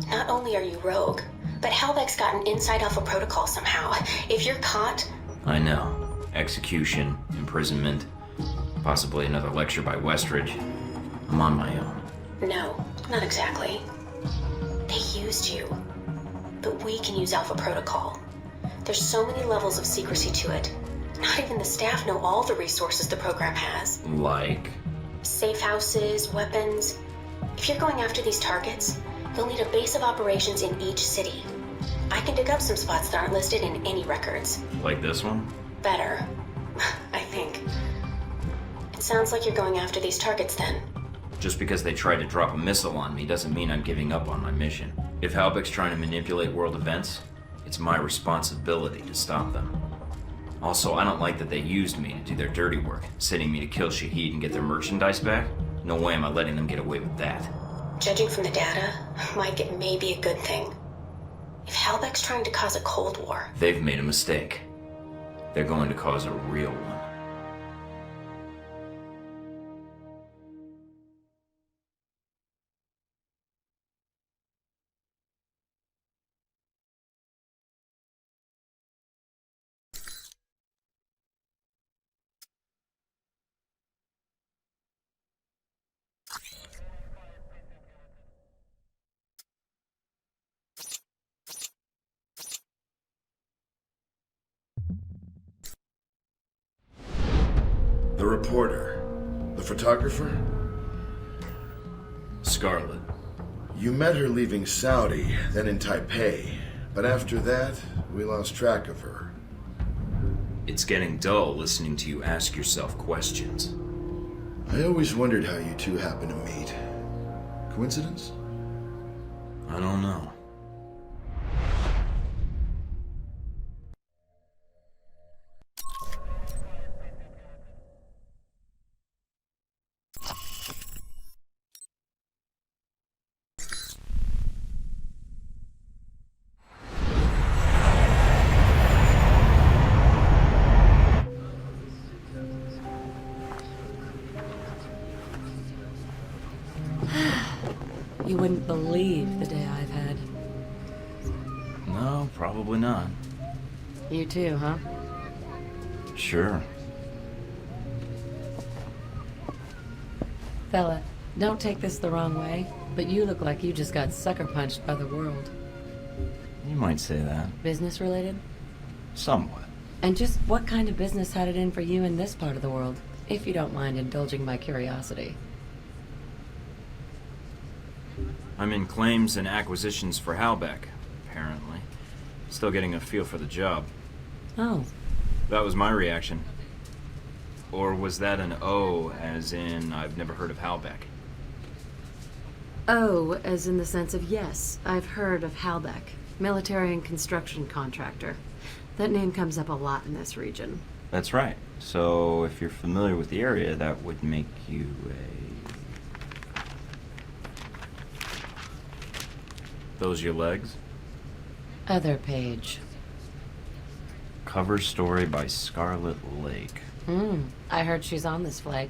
Not only are you rogue, but Halbeck's got an inside Alpha Protocol somehow. If you're caught... I know. Execution, imprisonment, possibly another lecture by Westridge. I'm on my own. No, not exactly. They used you. But we can use Alpha Protocol. There's so many levels of secrecy to it. Not even the staff know all the resources the program has. Like? Safe houses, weapons. If you're going after these targets, you'll need a base of operations in each city. I can dig up some spots that aren't listed in any records. Like this one? Better. I think. It sounds like you're going after these targets then. Just because they tried to drop a missile on me doesn't mean I'm giving up on my mission. If Halbeck's trying to manipulate world events, it's my responsibility to stop them. Also, I don't like that they used me to do their dirty work, sending me to kill Shahid and get their merchandise back. No way am I letting them get away with that. Judging from the data, Mike, it may be a good thing. If Halbeck's trying to cause a Cold War... They've made a mistake. They're going to cause a real one. The reporter. The photographer? Scarlet. You met her leaving Saudi, then in Taipei. But after that, we lost track of her. It's getting dull listening to you ask yourself questions. I always wondered how you two happened to meet. Coincidence? I don't know. You wouldn't believe the day I've had. No, probably not. You too, huh? Sure. Fella, don't take this the wrong way, but you look like you just got sucker punched by the world. You might say that. Business related? Somewhat. And just what kind of business had it in for you in this part of the world, if you don't mind indulging my curiosity? I'm in claims and acquisitions for Halbeck, apparently. Still getting a feel for the job. Oh. That was my reaction. Or was that an O, as in I've never heard of Halbeck? Oh, as in the sense of yes, I've heard of Halbeck, military and construction contractor. That name comes up a lot in this region. That's right. So if you're familiar with the area, that would make you a... Those your legs? Other page. Cover story by Scarlet Lake. I heard she's on this flight.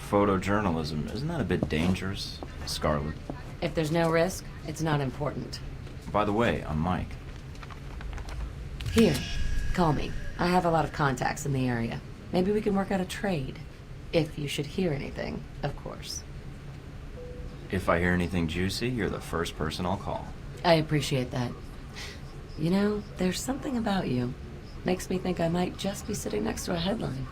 Photojournalism, isn't that a bit dangerous, Scarlet? If there's no risk, it's not important. By the way, I'm Mike. Here, call me. I have a lot of contacts in the area. Maybe we can work out a trade. If you should hear anything, of course. If I hear anything juicy, you're the first person I'll call. I appreciate that. You know, there's something about you. Makes me think I might just be sitting next to a headline.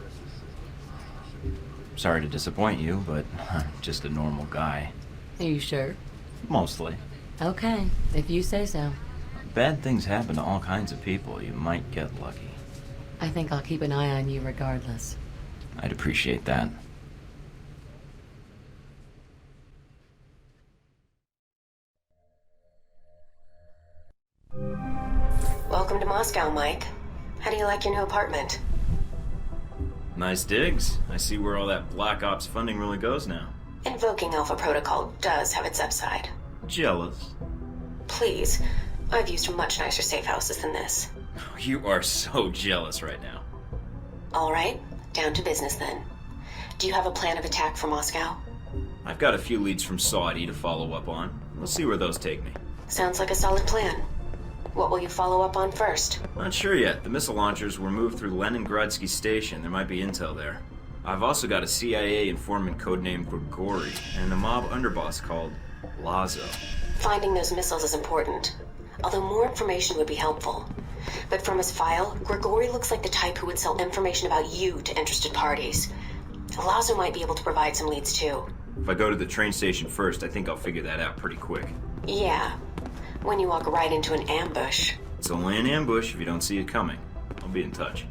Sorry to disappoint you, but I'm just a normal guy. Are you sure? Mostly. Okay, if you say so. Bad things happen to all kinds of people. You might get lucky. I think I'll keep an eye on you regardless. I'd appreciate that. Welcome to Moscow, Mike. How do you like your new apartment? Nice digs. I see where all that Black Ops funding really goes now. Invoking Alpha Protocol does have its upside. Jealous. Please, I've used much nicer safe houses than this. You are so jealous right now. All right, down to business then. Do you have a plan of attack for Moscow? I've got a few leads from Saudi to follow up on. We'll see where those take me. Sounds like a solid plan. What will you follow up on first? Not sure yet. The missile launchers were moved through Leningradsky Station. There might be intel there. I've also got a CIA informant codenamed Grigori and a mob underboss called Lazo. Finding those missiles is important, although more information would be helpful. But from his file, Grigori looks like the type who would sell information about you to interested parties. Lazo might be able to provide some leads too. If I go to the train station first, I think I'll figure that out pretty quick. Yeah, when you walk right into an ambush. It's only an ambush if you don't see it coming. I'll be in touch.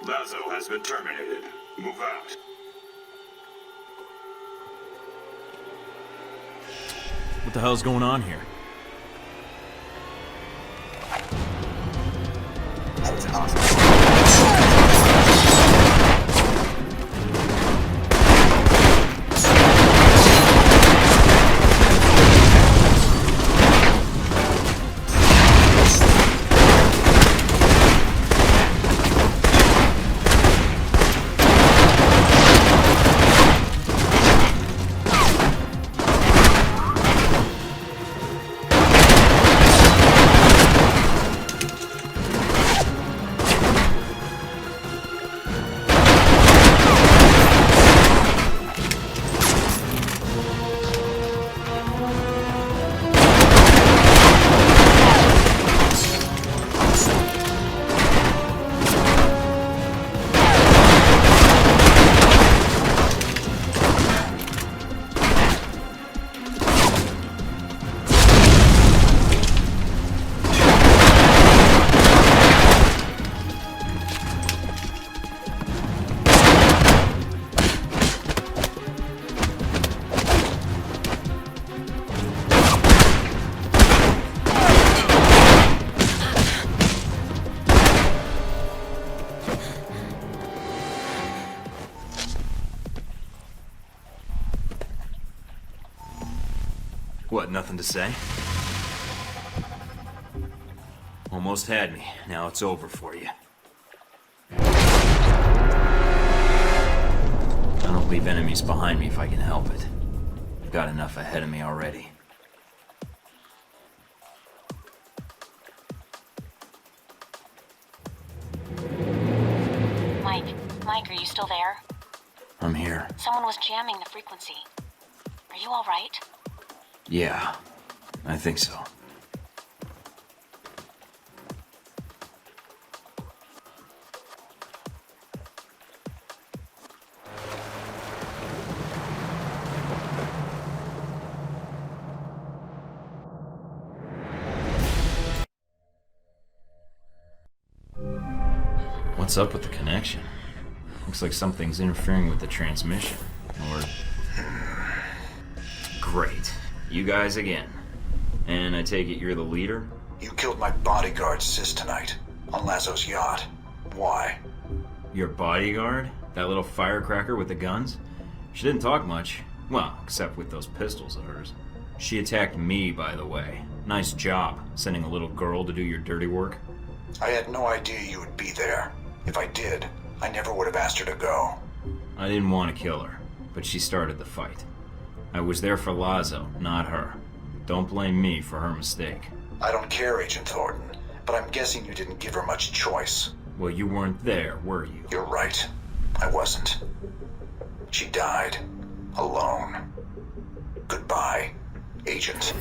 Lazo has been terminated. Move out. What the hell's going on here? That's awesome. What, nothing to say? Almost had me. Now it's over for you. I don't leave enemies behind me if I can help it. I've got enough ahead of me already. Mike, are you still there? I'm here. Someone was jamming the frequency. Are you all right? Yeah, I think so. What's up with the connection? Looks like something's interfering with the transmission. Or... Great. You guys again. And I take it you're the leader? You killed my bodyguard, Sis, tonight. On Lazo's yacht. Why? Your bodyguard? That little firecracker with the guns? She didn't talk much. Well, except with those pistols of hers. She attacked me, by the way. Nice job, sending a little girl to do your dirty work. I had no idea you would be there. If I did, I never would have asked her to go. I didn't want to kill her, but she started the fight. I was there for Lazo, not her. Don't blame me for her mistake. I don't care, Agent Thorton, but I'm guessing you didn't give her much choice. Well, you weren't there, were you? You're right. I wasn't. She died. Alone. Goodbye, Agent.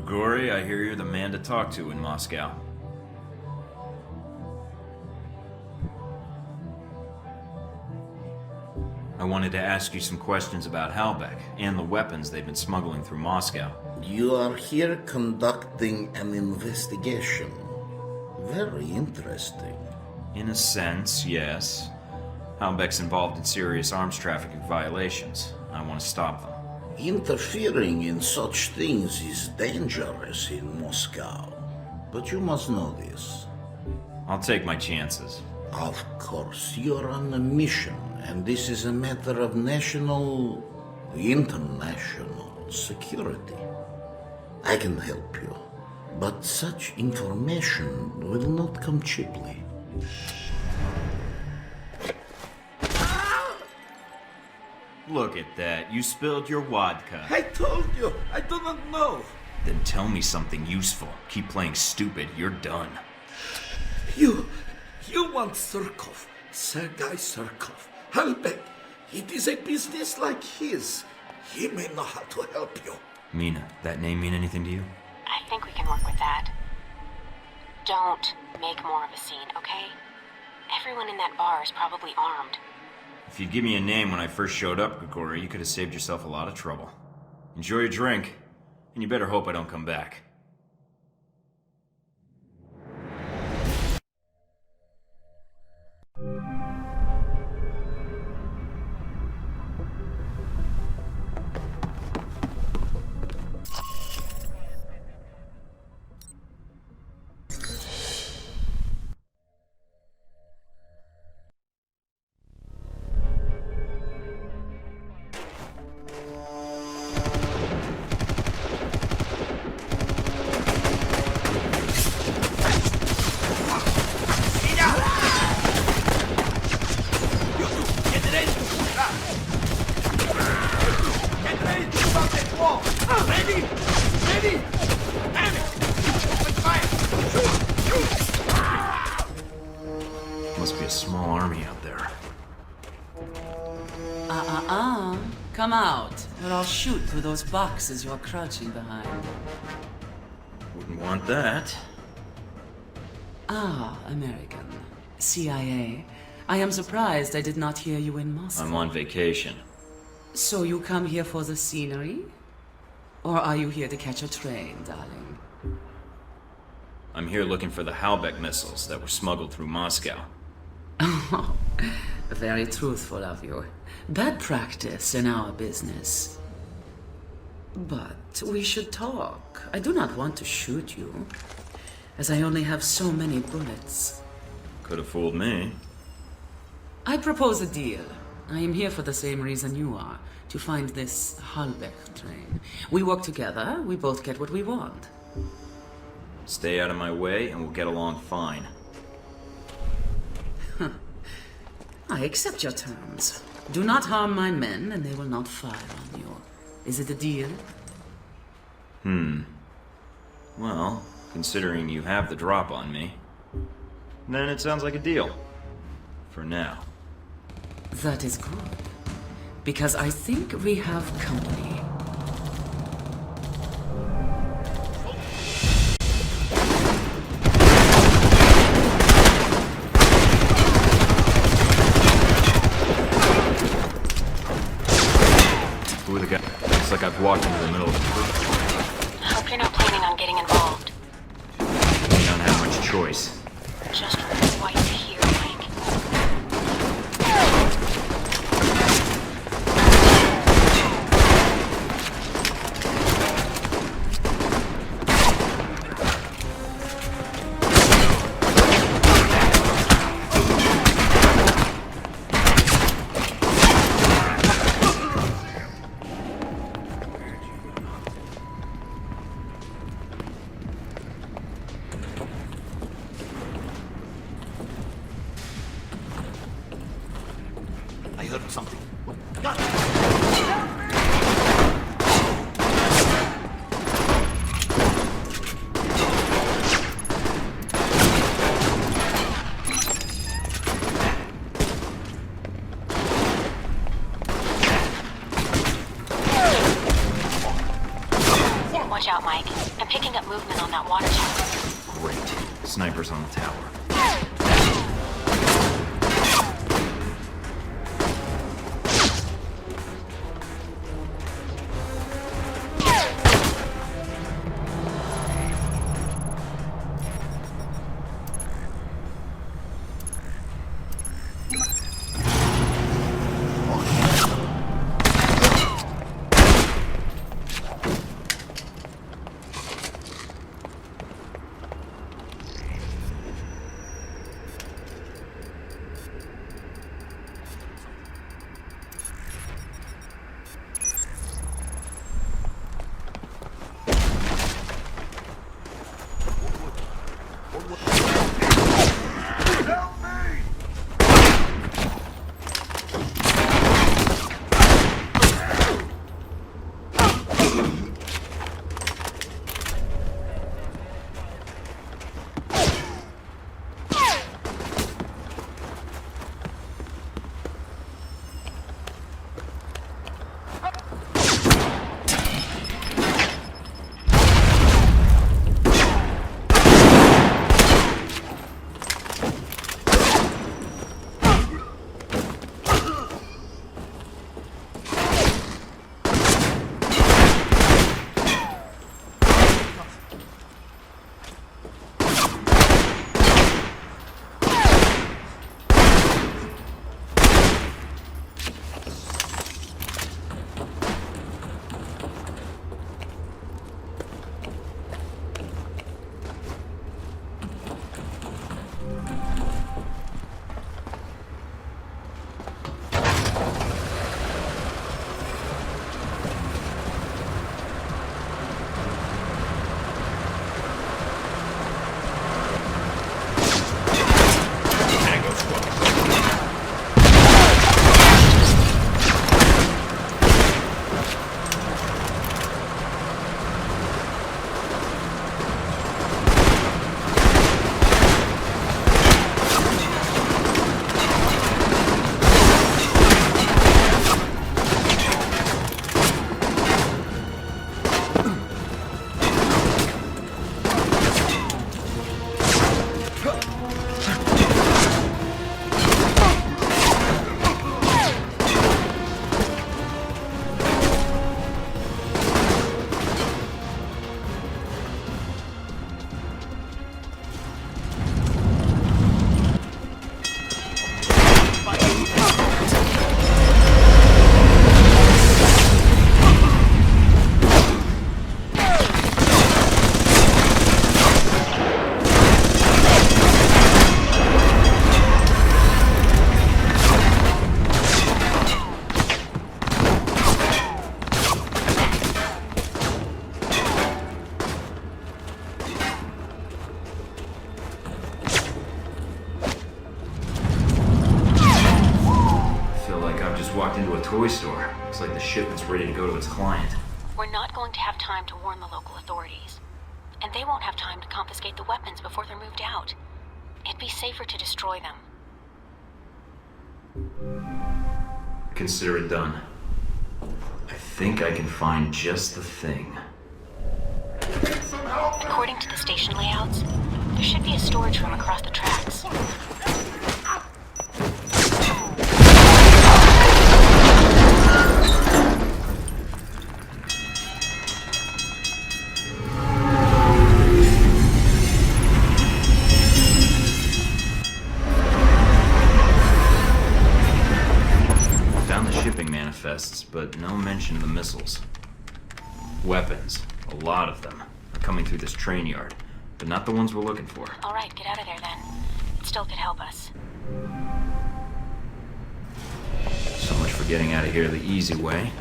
Grigori, I hear you're the man to talk to in Moscow. I wanted to ask you some questions about Halbeck and the weapons they've been smuggling through Moscow. You are here conducting an investigation. Very interesting. In a sense, yes. Halbeck's involved in serious arms trafficking violations. I want to stop them. Interfering in such things is dangerous in Moscow. But you must know this. I'll take my chances. Of course, you're on a mission, and this is a matter of national, international security. I can help you, but such information will not come cheaply. Look at that. You spilled your vodka. I told you, I do not know. Then tell me something useful. Keep playing stupid. You're done. You want Surkov, Sergei Surkov. Halbeck, it is a business like his. He may know how to help you. Mina, that name mean anything to you? I think we can work with that. Don't make more of a scene, okay? Everyone in that bar is probably armed. If you'd give me a name when I first showed up, Grigori, you could have saved yourself a lot of trouble. Enjoy your drink, and you better hope I don't come back. Must be a small army out there. Come out, or I'll shoot through those boxes you're crouching behind. Wouldn't want that. Ah, American. CIA. I am surprised I did not hear you in Moscow. I'm on vacation. So you come here for the scenery? Or are you here to catch a train, darling? I'm here looking for the Halbeck missiles that were smuggled through Moscow. Oh, very truthful of you. Bad practice in our business. But we should talk. I do not want to shoot you, as I only have so many bullets. Could have fooled me. I propose a deal. I am here for the same reason you are, to find this Halbeck train. We work together, we both get what we want. Stay out of my way and we'll get along fine. I accept your terms. Do not harm my men, and they will not fire on you. Is it a deal? Well, considering you have the drop on me, then it sounds like a deal. For now. That is good. Because I think we have company. Who are the guys? Looks like I've walked into the middle of the truth. Hope you're not planning on getting involved. You don't have much choice. Just remember why you're here, Mike. I heard something. Watch out, Mike. I'm picking up movement on that water tower. Great. Snipers on the tower. toy store. Looks like the shipment's ready to go to its client. We're not going to have time to warn the local authorities. And they won't have time to confiscate the weapons before they're moved out. It'd be safer to destroy them. Consider it done. I think I can find just the thing. According to the station layouts, there should be a storage room across the tracks. Found the shipping manifests, but no mention of the missiles. Weapons, a lot of them, are coming through this train yard, but not the ones we're looking for. All right, get out of there then. It still could help us. So much for getting out of here the easy way.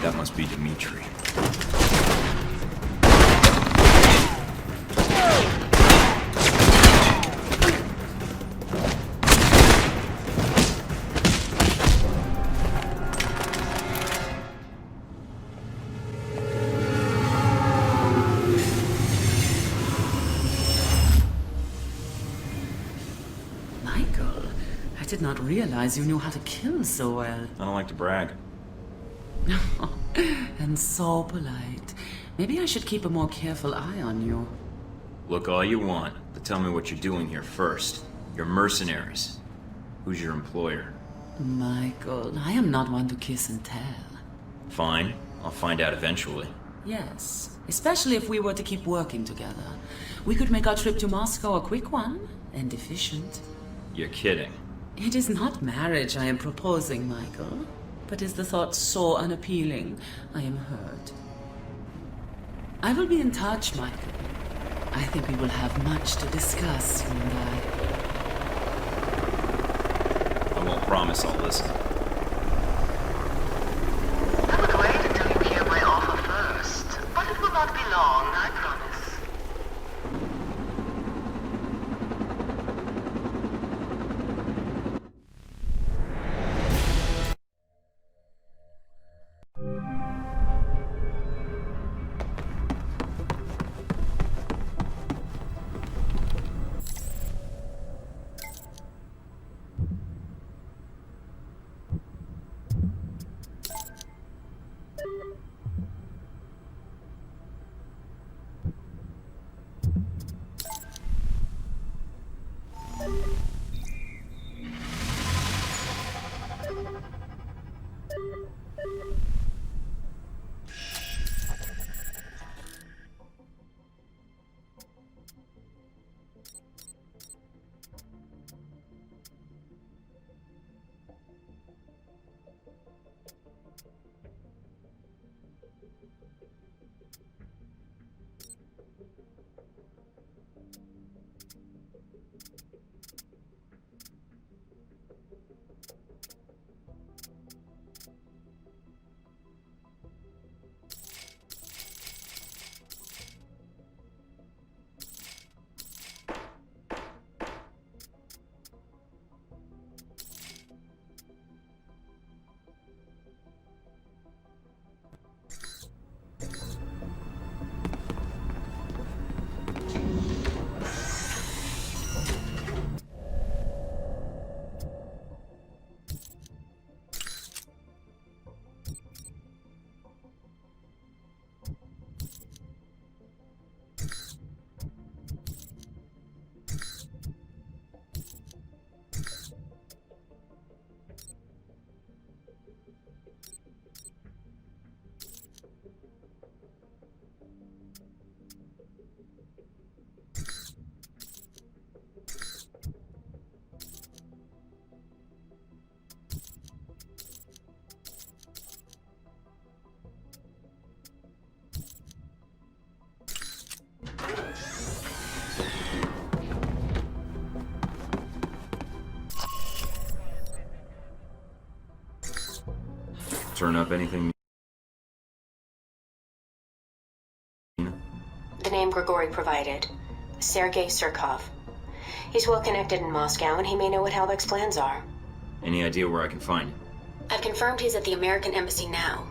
That must be Dimitri. Michael, I did not realize you knew how to kill so well. I don't like to brag. And so polite. Maybe I should keep a more careful eye on you. Look all you want, but tell me what you're doing here first. You're mercenaries. Who's your employer? Michael, I am not one to kiss and tell. Fine, I'll find out eventually. Yes, especially if we were to keep working together. We could make our trip to Moscow a quick one, and efficient. You're kidding. It is not marriage I am proposing, Michael. But is the thought so unappealing? I am hurt. I will be in touch, Michael. I think we will have much to discuss, you and I. I won't promise I'll listen. I would wait until you hear my offer first, but it will not be long, I promise. Turn up anything? The name Grigori provided. Sergei Surkov. He's well connected in Moscow, and he may know what Halbech's plans are. Any idea where I can find him? I've confirmed he's at the American Embassy now.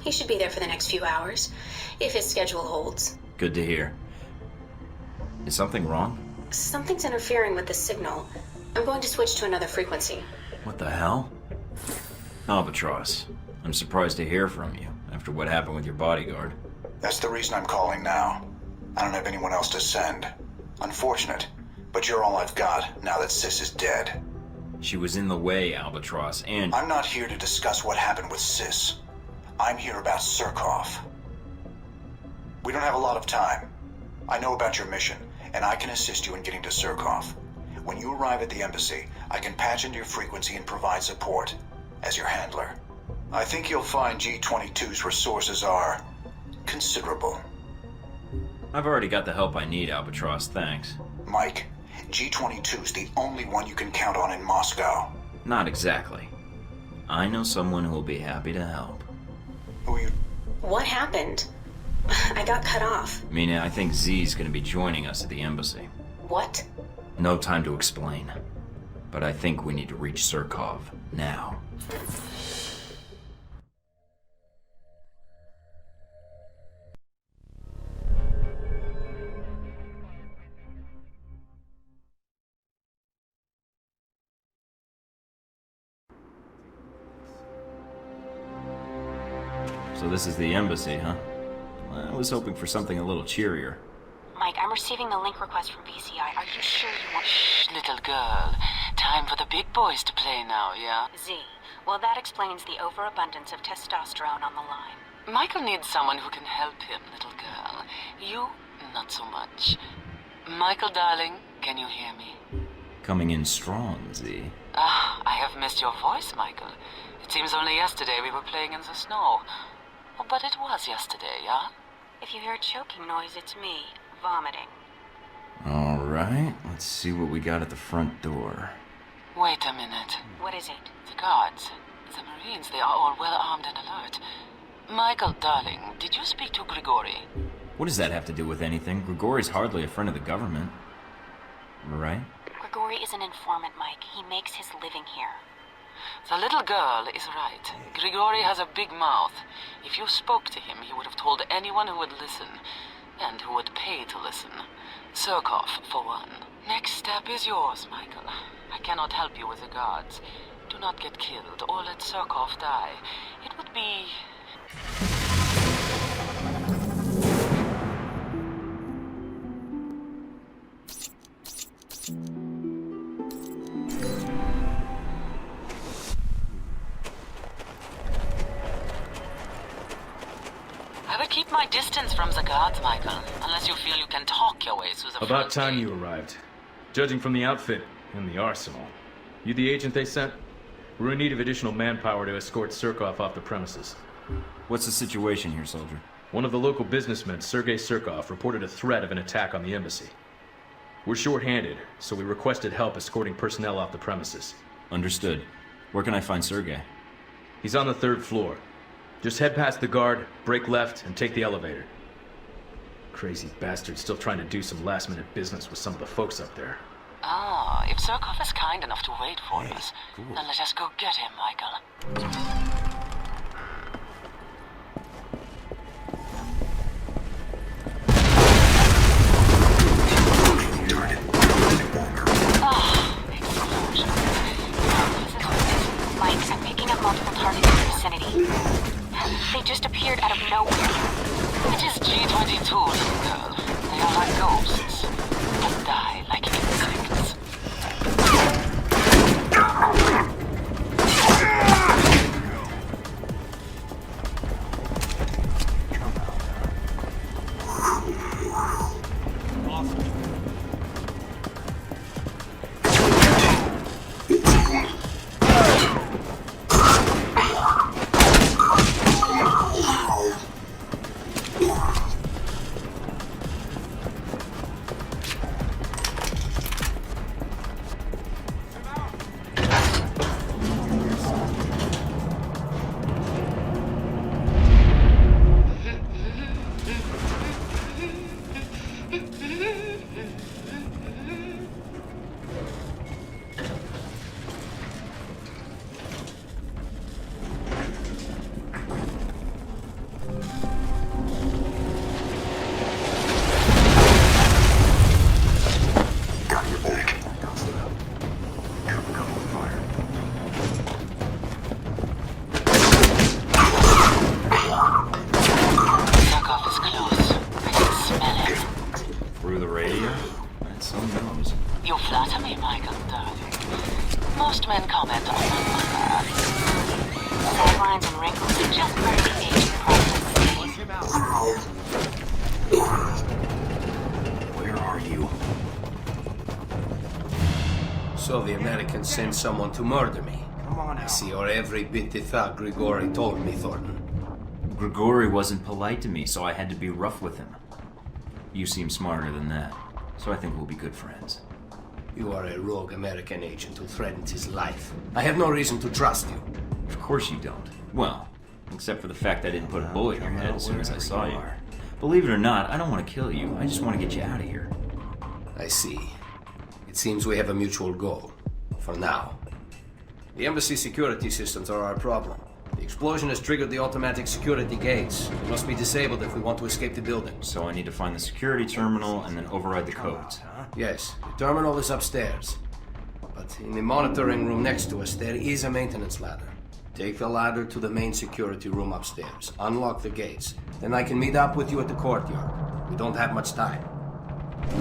He should be there for the next few hours, if his schedule holds. Good to hear. Is something wrong? Something's interfering with the signal. I'm going to switch to another frequency. What the hell? Albatross, I'm surprised to hear from you after what happened with your bodyguard. That's the reason I'm calling now. I don't have anyone else to send. Unfortunate, but you're all I've got now that Sis is dead. She was in the way, Albatross, and... I'm not here to discuss what happened with Sis. I'm here about Surkov. We don't have a lot of time. I know about your mission, and I can assist you in getting to Surkov. When you arrive at the embassy, I can patch into your frequency and provide support, as your handler. I think you'll find G-22's resources are considerable. I've already got the help I need, Albatross, thanks. Mike, G-22's the only one you can count on in Moscow. Not exactly. I know someone who will be happy to help. Who are you? What happened? I got cut off. Mina, I think Z's gonna be joining us at the embassy. What? No time to explain. But I think we need to reach Surkov now. So this is the embassy, huh? I was hoping for something a little cheerier. Mike, I'm receiving the link request from BCI. Are you sure you want... Shh, little girl. Time for the big boys to play now, yeah? Z, well, that explains the overabundance of testosterone on the line. Michael needs someone who can help him, little girl. You, not so much. Michael, darling, can you hear me? Coming in strong, Z. Ah, I have missed your voice, Michael. It seems only yesterday we were playing in the snow. Oh, but it was yesterday, yeah? If you hear a choking noise, it's me, vomiting. Alright, let's see what we got at the front door. Wait a minute. What is it? The guards. The Marines, they are all well armed and alert. Michael, darling, did you speak to Grigori? What does that have to do with anything? Grigori's hardly a friend of the government. Right? Grigori is an informant, Mike. He makes his living here. The little girl is right. Grigori has a big mouth. If you spoke to him, he would have told anyone who would listen, and who would pay to listen. Surkov, for one. Next step is yours, Michael. I cannot help you with the guards. Do not get killed, or let Surkov die. It would be... I would keep my distance from the guards, Michael, unless you feel you can talk your way through the About front time gate. you arrived. Judging from the outfit and the arsenal. You the agent they sent? We're in need of additional manpower to escort Surkov off the premises. What's the situation here, soldier? One of the local businessmen, Sergei Surkov, reported a threat of an attack on the embassy. We're short-handed, so we requested help escorting personnel off the premises. Understood. Where can I find Sergei? He's on the 3rd floor. Just head past the guard, break left, and take the elevator. Crazy bastard still trying to do some last-minute business with some of the folks up there. Ah, if Surkov is kind enough to wait for us, then let us go get him, Michael. Mike, I'm picking up multiple targets in the vicinity. They just appeared out of nowhere. It is G-22, little girl. They are like ghosts. But die like insects. Got your back. Cover fire. Surkoff is close. I can smell it. Through the radio? That's so nose. You flatter me, Michael Thorton. Most men comment on my mother. Sidelines and wrinkles are just part of the aging process. Where are you? So the Americans sent someone to murder me. Come on I out. see you're every bit the thug Grigori told me, Thornton. Grigori wasn't polite to me, so I had to be rough with him. You seem smarter than that, so I think we'll be good friends. You are a rogue American agent who threatens his life. I have no reason to trust you. Of course you don't. Well, except for the fact I didn't put a bullet in your head as soon as I saw you. Believe it or not, I don't want to kill you. I just want to get you out of here. I see. It seems we have a mutual goal. For now. The embassy security systems are our problem. The explosion has triggered the automatic security gates. They must be disabled if we want to escape the building. So I need to find the security terminal and then override the codes. Yes, the terminal is upstairs. But in the monitoring room next to us, there is a maintenance ladder. Take the ladder to the main security room upstairs. Unlock the gates. Then I can meet up with you at the courtyard. We don't have much time.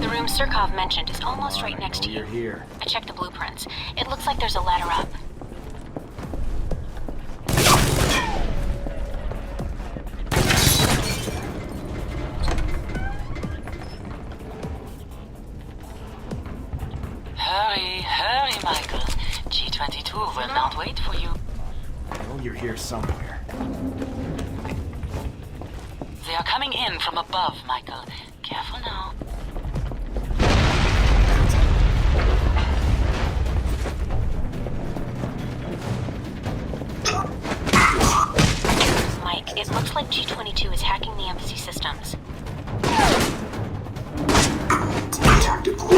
The room Surkoff mentioned is almost right next to you. You're here. I checked the blueprints. It looks like there's a ladder up. Hurry, hurry, Michael. G-22 will not wait for you. I know you're here somewhere. They are coming in from above, Michael. Careful now. Mike, it looks like G-22 is hacking the embassy systems. Tactical.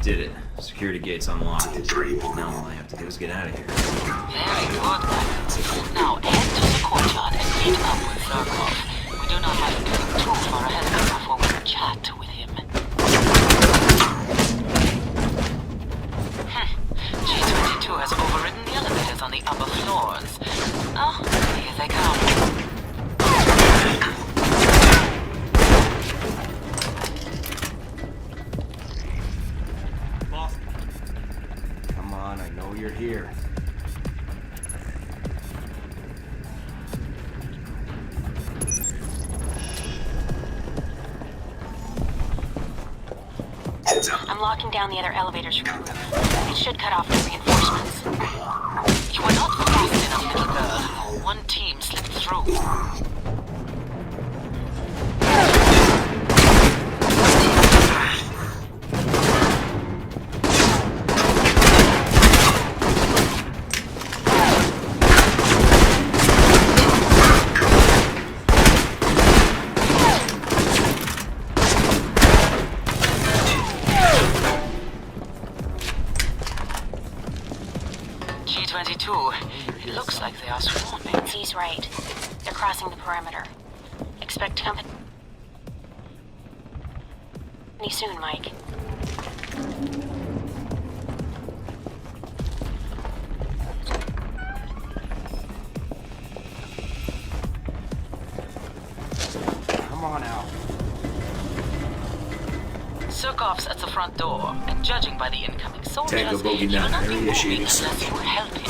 Did it. Security gate's unlocked. Now all I have to do is get out of here. Very good, Michael. Now head to the courtyard and meet up with Surkoff. We do not have to get too far ahead before we chat with him. G-22 has overridden the elevators on the upper floors. Oh, here they come. Come on, I know you're here. I'm locking down the other elevators room. It should cut off the reinforcements. You were not fast enough, little girl. One team slipped through. B-22. It looks like they are swarming. He's right. They're crossing the perimeter. Expect company soon, Mike. Come on out. Surkov's at the front door, and judging by the incoming soldiers, Tango bogey he will 9, not be moving initiating unless search. you help him.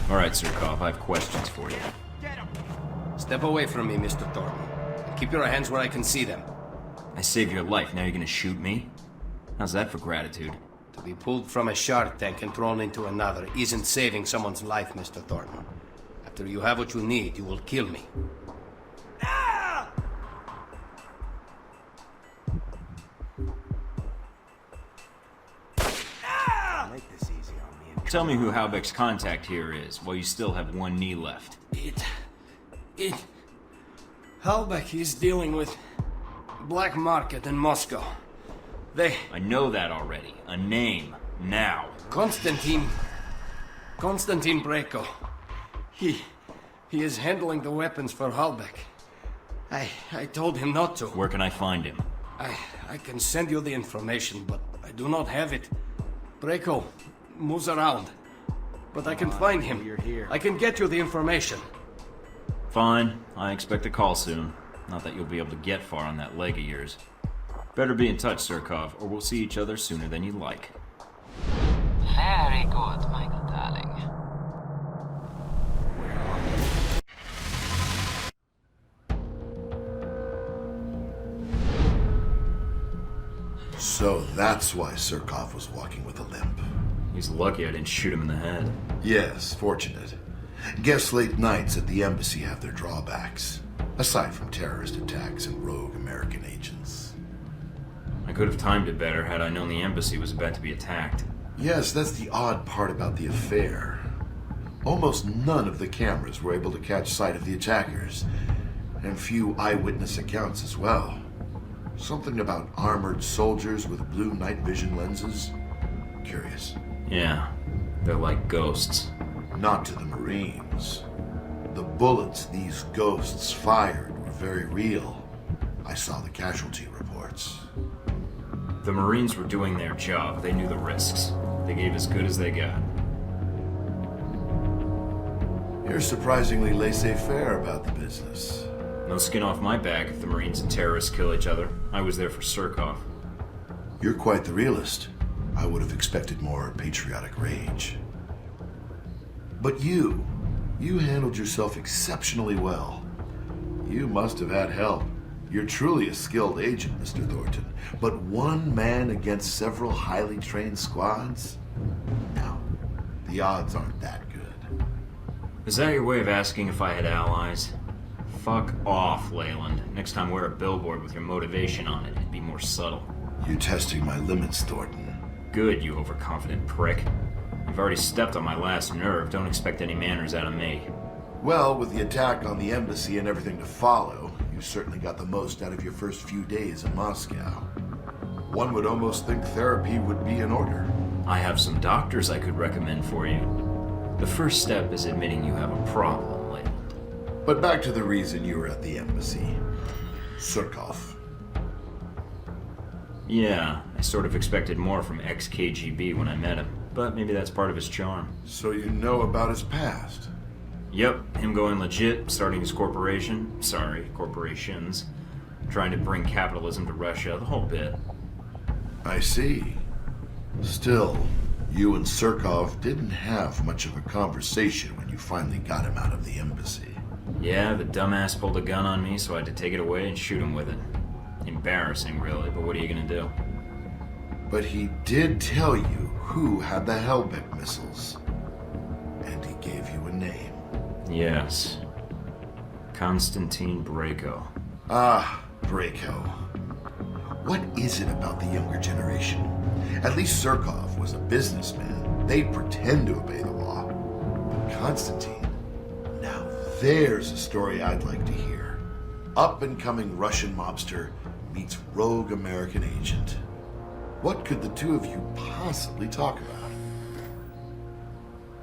Alright, Surkov, I have questions for you. Step away from me, Mr. Thornton. Keep your hands where I can see them. I saved your life, now you're gonna shoot me? How's that for gratitude? To be pulled from a shark tank and thrown into another isn't saving someone's life, Mr. Thornton. After you have what you need, you will kill me. Make this easy on me. Tell me who Halbeck's contact here is, while you still have one knee left. Halbeck is dealing with black market in Moscow. I know that already. A name. Now. Konstantin Breko. He is handling the weapons for Halbeck. I told him not to. Where can I find him? I can send you the information, but I do not have it. Breko moves around. But I can find him. You're here. I can get you the information. Fine. I expect a call soon. Not that you'll be able to get far on that leg of yours. Better be in touch, Surkov, or we'll see each other sooner than you like. Very good, Michael, darling. So that's why Surkov was walking with a limp. He's lucky I didn't shoot him in the head. Yes, fortunate. Guess late nights at the embassy have their drawbacks, aside from terrorist attacks and rogue American agents. I could have timed it better had I known the embassy was about to be attacked. Yes, that's the odd part about the affair. Almost none of the cameras were able to catch sight of the attackers, and few eyewitness accounts as well. Something about armored soldiers with blue night vision lenses. Curious. Yeah, they're like ghosts. Not to the Marines. The bullets these ghosts fired were very real. I saw the casualty reports. The Marines were doing their job. They knew the risks. They gave as good as they got. You're surprisingly laissez-faire about the business. No skin off my back if the Marines and terrorists kill each other. I was there for Surkov. You're quite the realist. I would have expected more patriotic rage. But you handled yourself exceptionally well. You must have had help. You're truly a skilled agent, Mr. Thornton. But one man against several highly trained squads? No, the odds aren't that good. Is that your way of asking if I had allies? Fuck off, Leyland. Next time wear a billboard with your motivation on it. It'd be more subtle. You're testing my limits, Thornton. Good, you overconfident prick. You've already stepped on my last nerve. Don't expect any manners out of me. Well, with the attack on the embassy and everything to follow, you certainly got the most out of your first few days in Moscow. One would almost think therapy would be in order. I have some doctors I could recommend for you. The first step is admitting you have a problem, Leyland. But back to the reason you were at the embassy. Surkov. Yeah, I sort of expected more from ex-KGB when I met him, but maybe that's part of his charm. So you know about his past? Yep, him going legit, starting his corporation. Sorry, corporations. Trying to bring capitalism to Russia, the whole bit. I see. Still, you and Surkov didn't have much of a conversation when you finally got him out of the embassy. Yeah, the dumbass pulled a gun on me, so I had to take it away and shoot him with it. Embarrassing, really, but what are you gonna do? But he did tell you who had the Hellbeck missiles. And he gave you a name. Yes. Konstantin Brayko. Ah, Brayko. What is it about the younger generation? At least Surkov was a businessman. They pretend to obey the law. But Konstantin, now there's a story I'd like to hear. Up-and-coming Russian mobster meets rogue American agent. What could the two of you possibly talk about?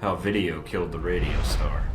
How video killed the radio star.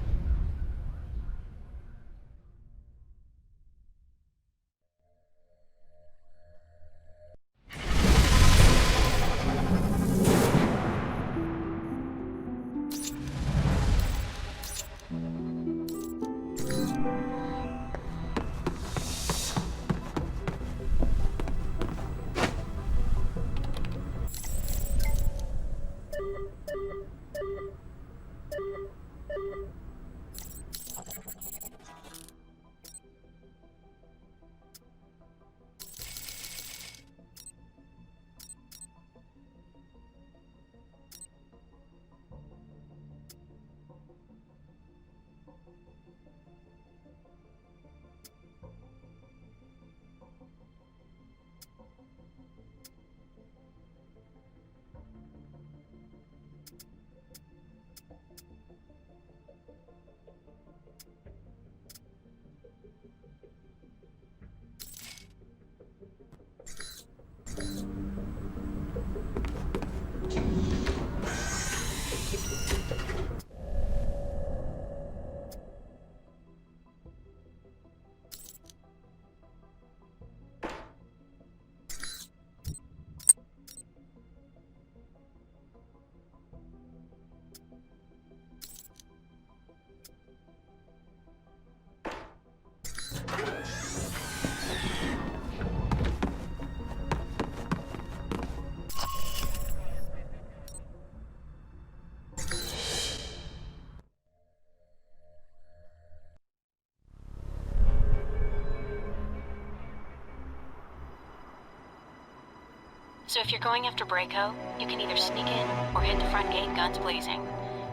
So if you're going after Brayko, you can either sneak in or hit the front gate guns blazing.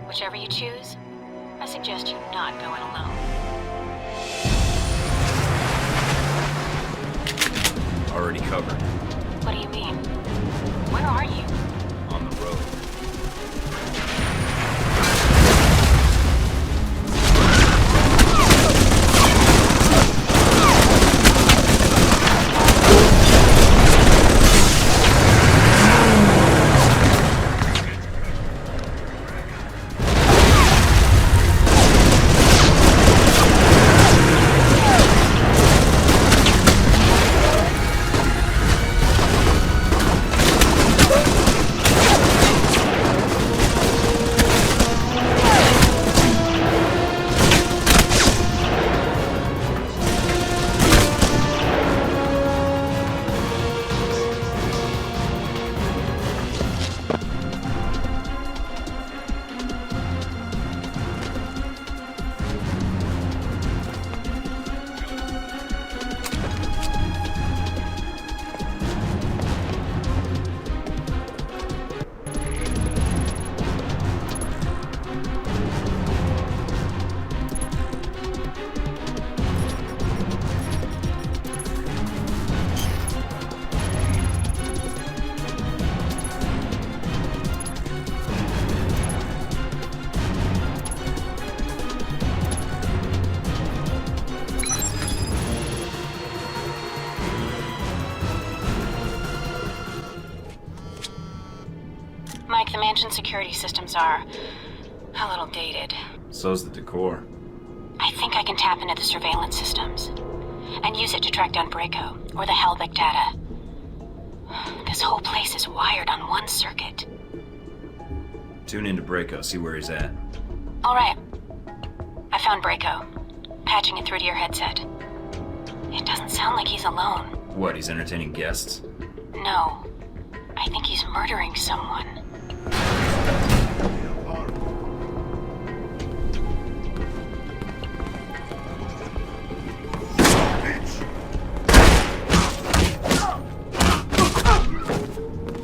Whichever you choose, I suggest you not go in alone. Already covered. What do you mean? Where are you? On the road. Mike, the mansion security systems are a little dated. So's the decor. I think I can tap into the surveillance systems and use it to track down Brayko or the Hellbeck data. This whole place is wired on one circuit. Tune into Braco, see where he's at. Alright. I found Braco. Patching it through to your headset. It doesn't sound like he's alone. What, he's entertaining guests? No. I think he's murdering someone.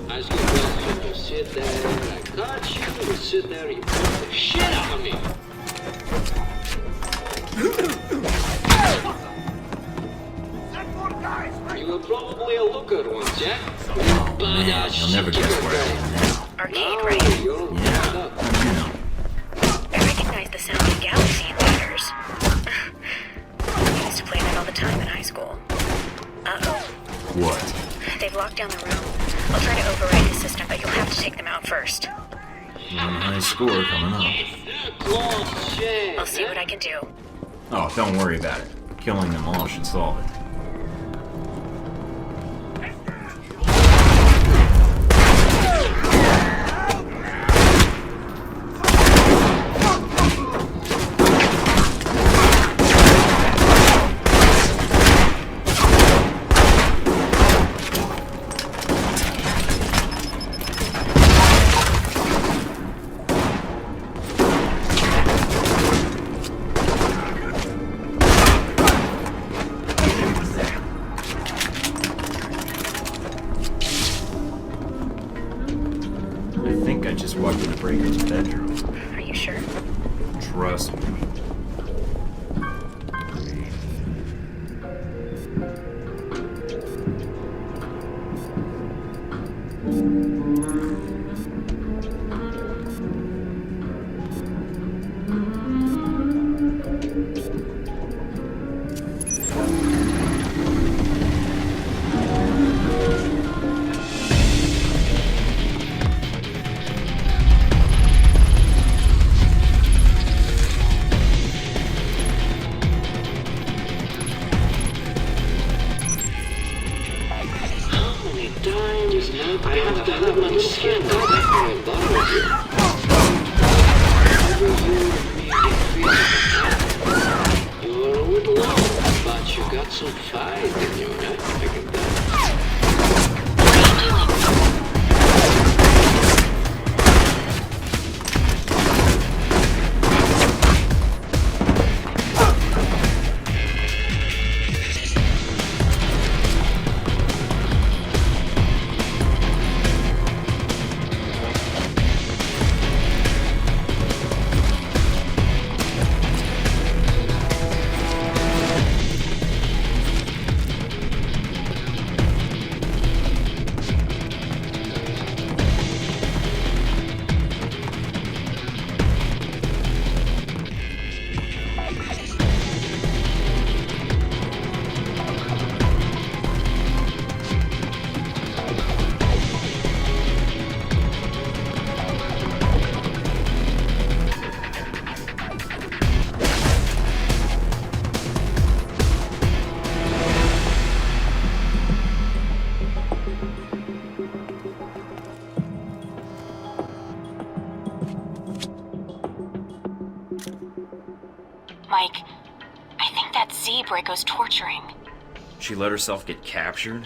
Ask your question, you sit there, I got you, you sit there, you beat the shit out of me. You were probably a looker once, yeah? Man, you'll never guess where I am now. Arcade, right? Yeah. I recognize the sound of Galaxy invaders. I used to play that all the time in high school. Uh-oh. What? They've locked down the room. I'll try to override the system, but you'll have to take them out first. One high score coming up. I'll see what I can do. Oh, don't worry about it. Killing them all should solve it. I just walked into Braco's bedroom. Are you sure? Trust me. I have to have my skin out after I bother you. Whenever you and me get feeling you're a little low, but you got some fight in you, eh? I can tell. Mike, I think that's Z Braco's torturing. She let herself get captured?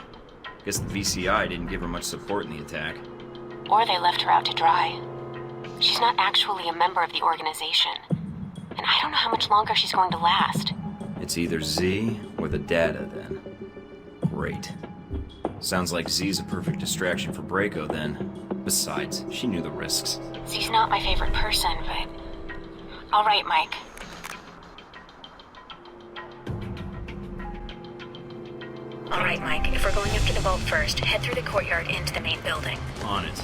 Guess the VCI didn't give her much support in the attack. Or they left her out to dry. She's not actually a member of the organization. And I don't know how much longer she's going to last. It's either Z or the data, then. Great. Sounds like Z's a perfect distraction for Braco, then. Besides, she knew the risks. Z's not my favorite person, but... Alright, Mike. Alright, Mike. If we're going up to the vault first, head through the courtyard into the main building. On it.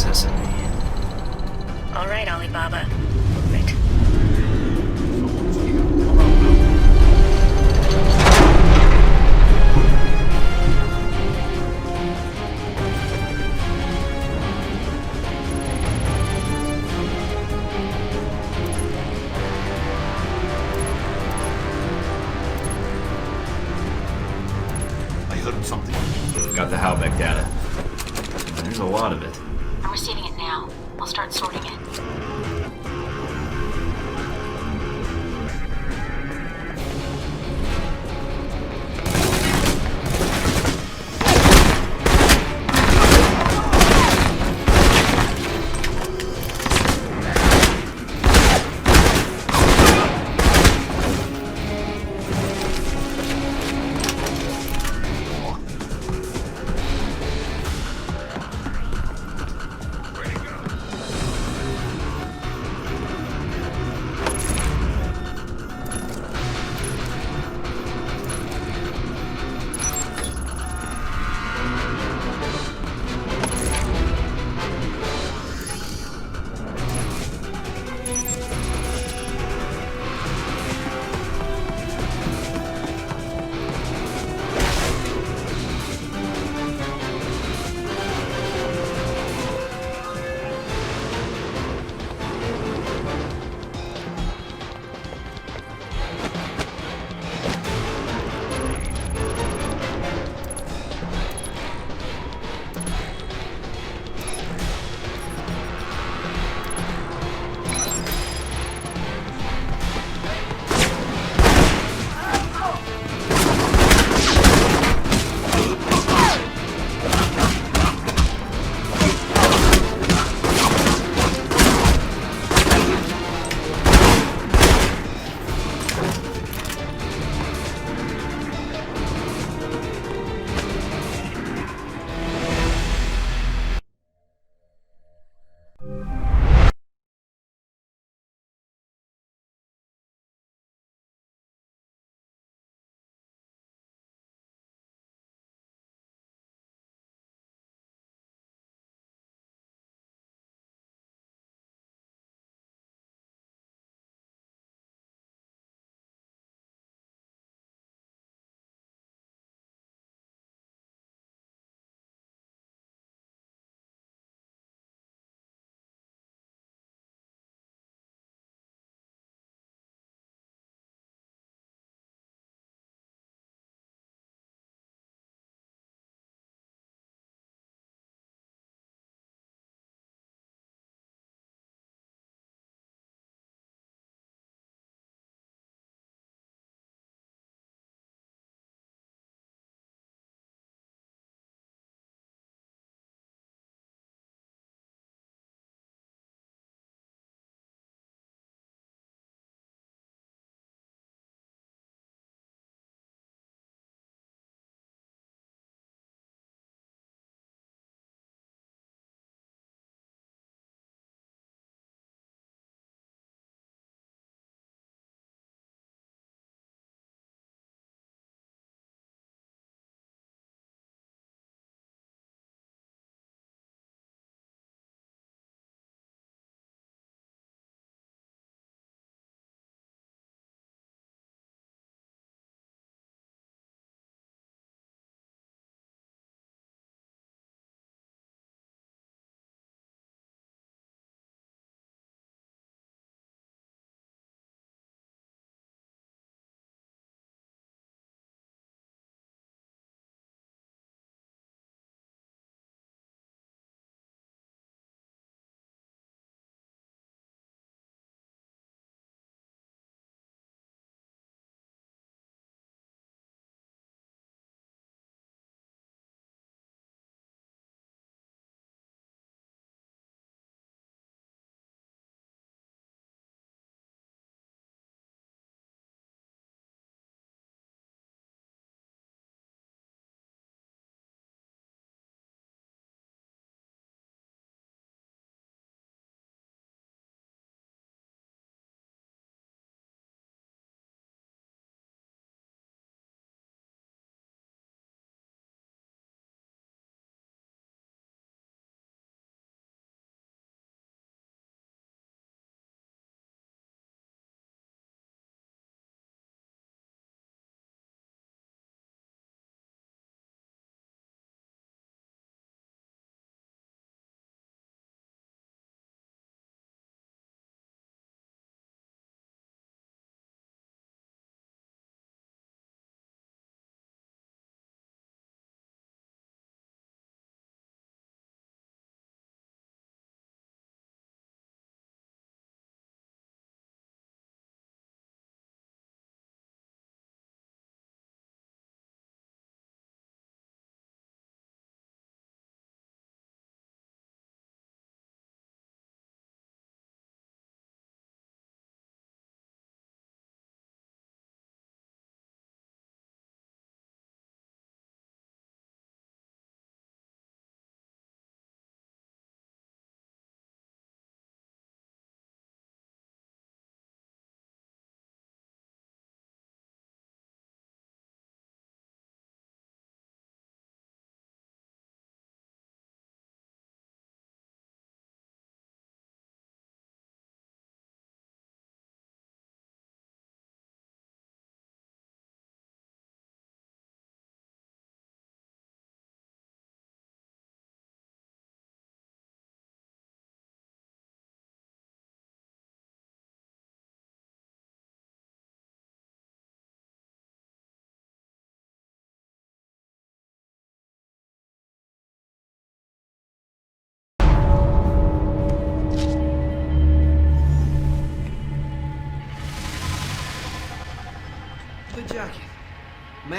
necessity. All right, Alibaba. Move it. I heard something. Got the Halbeck data. There's a lot of it. I'm receiving it now. I'll start sorting it.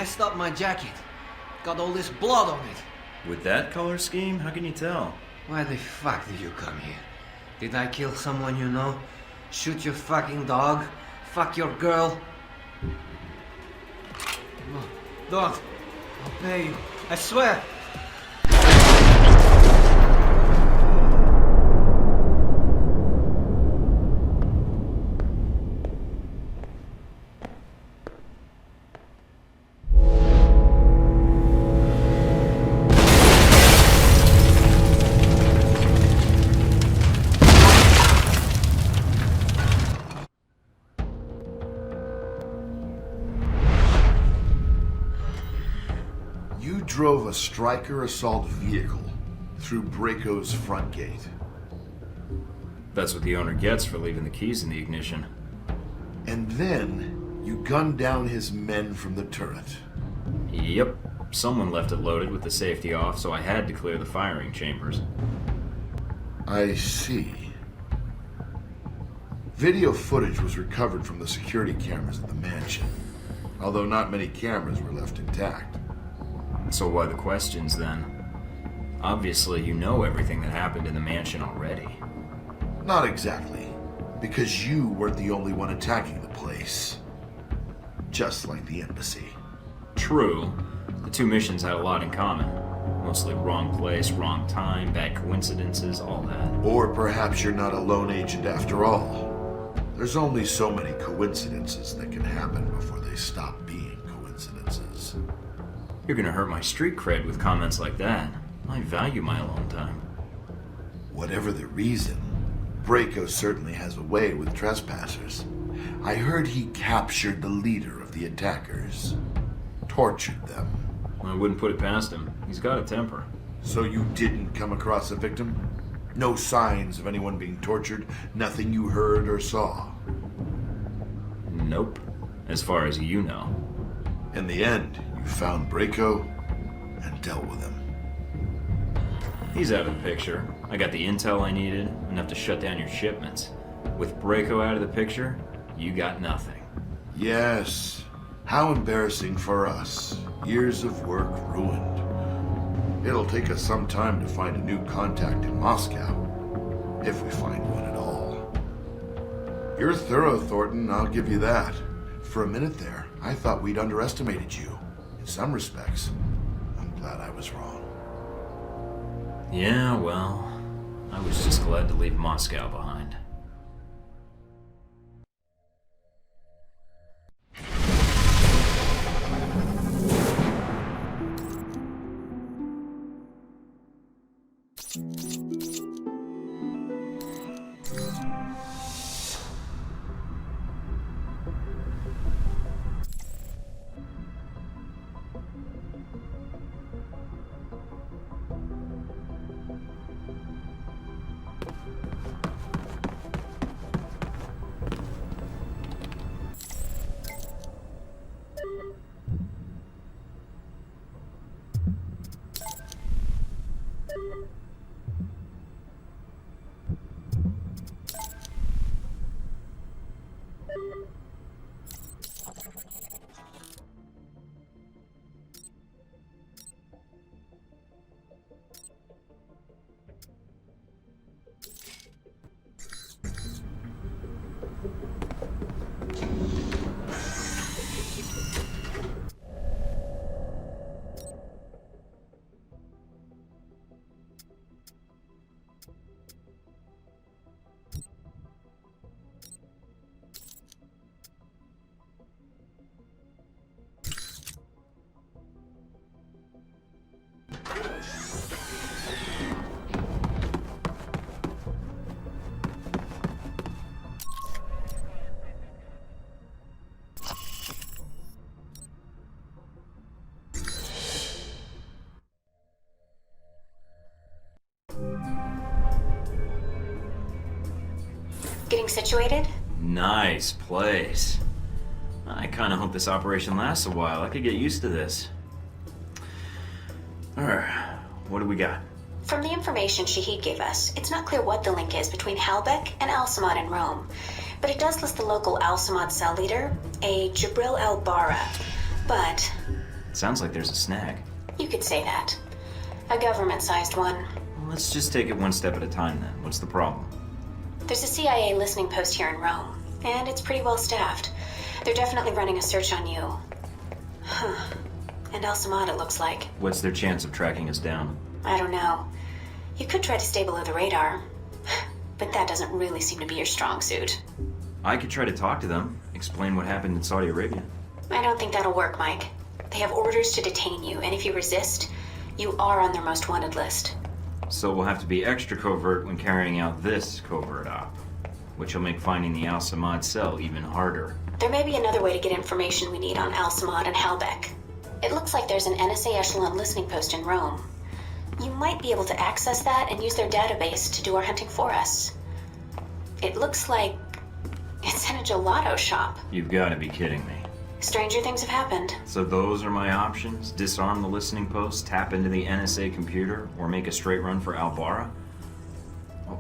messed up my jacket. Got all this blood on it. With that color scheme, how can you tell? Why the fuck did you come here? Did I kill someone you know? Shoot your fucking dog? Fuck your girl? No, don't. I'll pay you. I swear. Drove a Stryker assault vehicle through Braco's front gate. That's what the owner gets for leaving the keys in the ignition. And then you gunned down his men from the turret. Yep. Someone left it loaded with the safety off, so I had to clear the firing chambers. I see. Video footage was recovered from the security cameras at the mansion, although not many cameras were left intact. So why the questions, then? Obviously, you know everything that happened in the mansion already. Not exactly, because you weren't the only one attacking the place. Just like the embassy. True. The two missions had a lot in common. Mostly wrong place, wrong time, bad coincidences, all that. Or perhaps you're not a lone agent after all. There's only so many coincidences that can happen before they stop being coincidences. You're gonna hurt my street cred with comments like that. I value my alone time. Whatever the reason, Braco certainly has a way with trespassers. I heard he captured the leader of the attackers. Tortured them. I wouldn't put it past him. He's got a temper. So you didn't come across a victim? No signs of anyone being tortured? Nothing you heard or saw? Nope. As far as you know. In the end, you found Braco and dealt with him. He's out of the picture. I got the intel I needed, enough to shut down your shipments. With Braco out of the picture, you got nothing. Yes. How embarrassing for us. Years of work ruined. It'll take us some time to find a new contact in Moscow. If we find one at all. You're thorough, Thornton, I'll give you that. For a minute there, I thought we'd underestimated you. In some respects, I'm glad I was wrong. Yeah, well, I was just glad to leave Moscow behind. Getting situated? Nice place. I kind of hope this operation lasts a while. I could get used to this. Alright, what do we got? From the information Shahid gave us, it's not clear what the link is between Halbeck and Al-Samad in Rome. But it does list the local Al-Samad cell leader, a Jibril al-Bara. But Sounds like there's a snag. You could say that. A government-sized one. Well, let's just take it one step at a time then. What's the problem? There's a CIA listening post here in Rome, and it's pretty well staffed. They're definitely running a search on you. Huh. And El Samad, it looks like. What's their chance of tracking us down? I don't know. You could try to stay below the radar, but that doesn't really seem to be your strong suit. I could try to talk to them, explain what happened in Saudi Arabia. I don't think that'll work, Mike. They have orders to detain you, and if you resist, you are on their most wanted list. So we'll have to be extra covert when carrying out this covert op, which will make finding the Al Samad cell even harder. There may be another way to get information we need on Al Samad and Halbeck. It looks like there's an NSA Echelon listening post in Rome. You might be able to access that and use their database to do our hunting for us. It looks like it's in a gelato shop. You've got to be kidding me. Stranger things have happened. So those are my options? Disarm the listening post, tap into the NSA computer, or make a straight run for Al-Bara?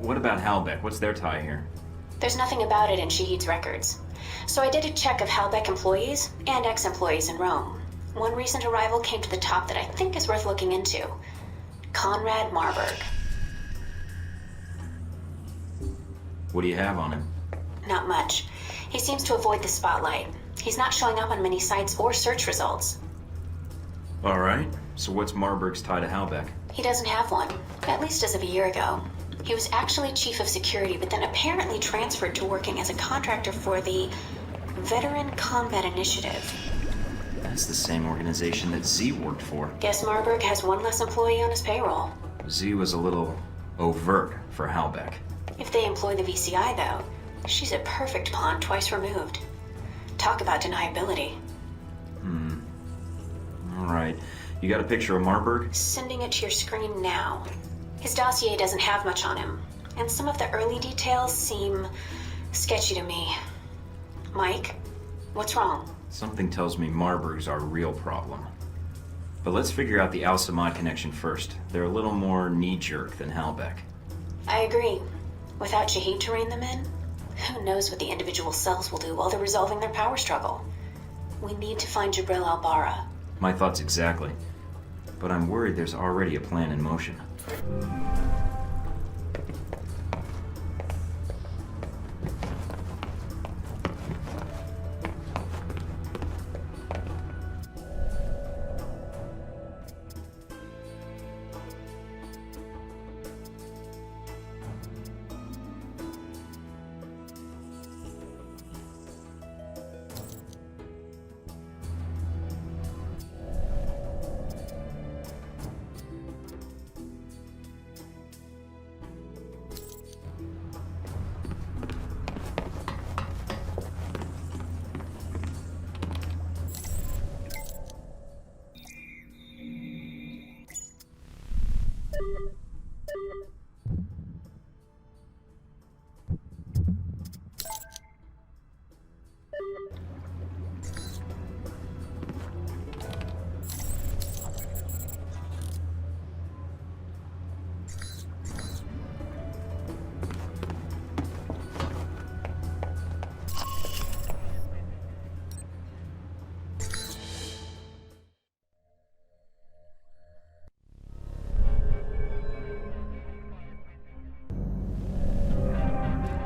What about Halbeck? What's their tie here? There's nothing about it in Shahid's records. So I did a check of Halbeck employees and ex-employees in Rome. One recent arrival came to the top that I think is worth looking into. Conrad Marburg. What do you have on him? Not much. He seems to avoid the spotlight. He's not showing up on many sites or search results. All right. So what's Marburg's tie to Halbeck? He doesn't have one, at least as of a year ago. He was actually chief of security, but then apparently transferred to working as a contractor for the Veteran Combat Initiative. That's the same organization that Z worked for. Guess Marburg has one less employee on his payroll. Z was a little overt for Halbeck. If they employ the VCI, though, she's a perfect pawn twice removed. Talk about deniability. All right. You got a picture of Marburg? Sending it to your screen now. His dossier doesn't have much on him, and some of the early details seem sketchy to me. Mike, what's wrong? Something tells me Marburg's our real problem. But let's figure out the Al Samad connection first. They're a little more knee-jerk than Halbeck. I agree. Without Shahid to rein them in, who knows what the individual cells will do while they're resolving their power struggle. We need to find Jabril Al-Bara. My thoughts exactly. But I'm worried there's already a plan in motion.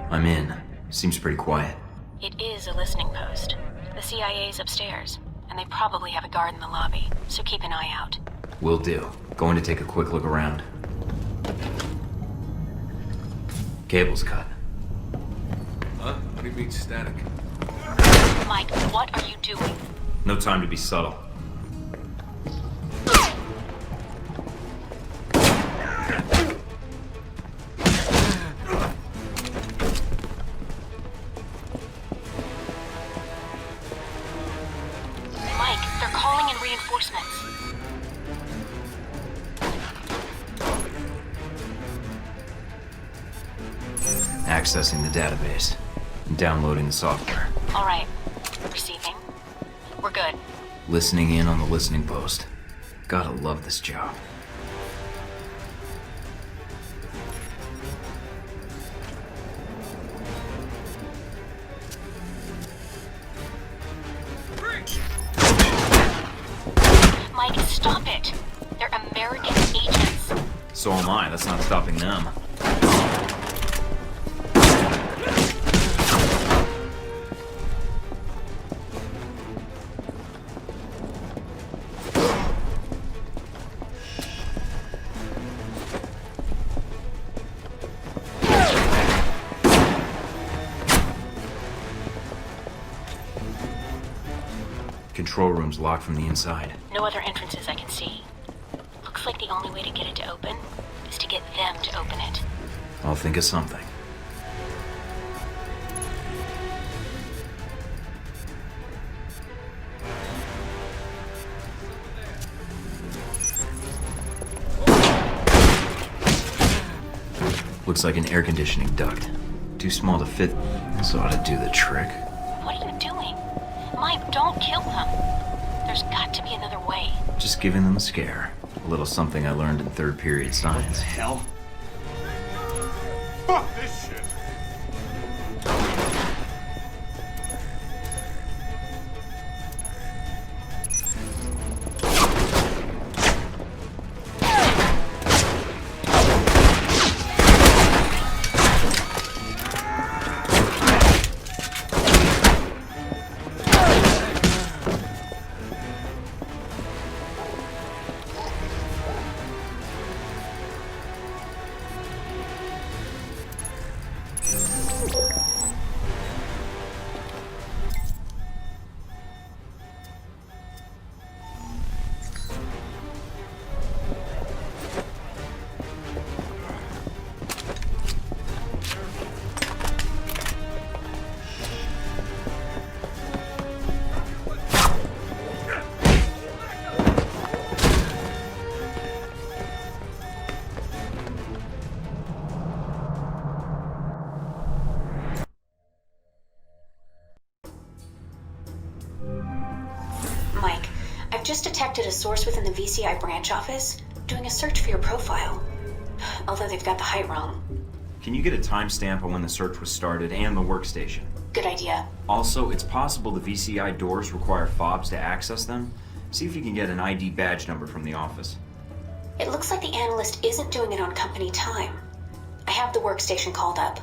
I'm in. Seems pretty quiet. It is a listening post. The CIA's upstairs, and they probably have a guard in the lobby, so keep an eye out. Will do. Going to take a quick look around. Cable's cut. Huh? What do you mean static? Mike, what are you doing? No time to be subtle. Reinforcements. Accessing the database and downloading the software. All right. Receiving. We're good. Listening in on the listening post. Gotta love this job. So am I. That's not stopping them. Control room's locked from the inside. No other entrances I can see. Looks like the only way to get it to open is to get them to open it. I'll think of something. Looks like an air conditioning duct. Too small to fit. This ought to do the trick. What are you doing? Mike, don't kill them. There's got to be another way. Just giving them a scare. A little something I learned in third period science. Hell? Fuck this shit! Mike, I've just detected a source within the VCI branch office doing a search for your profile. Although they've got the height wrong. Can you get a timestamp on when the search was started and the workstation? Good idea. Also, it's possible the VCI doors require fobs to access them. See if you can get an ID badge number from the office. It looks like the analyst isn't doing it on company time. I have the workstation called up.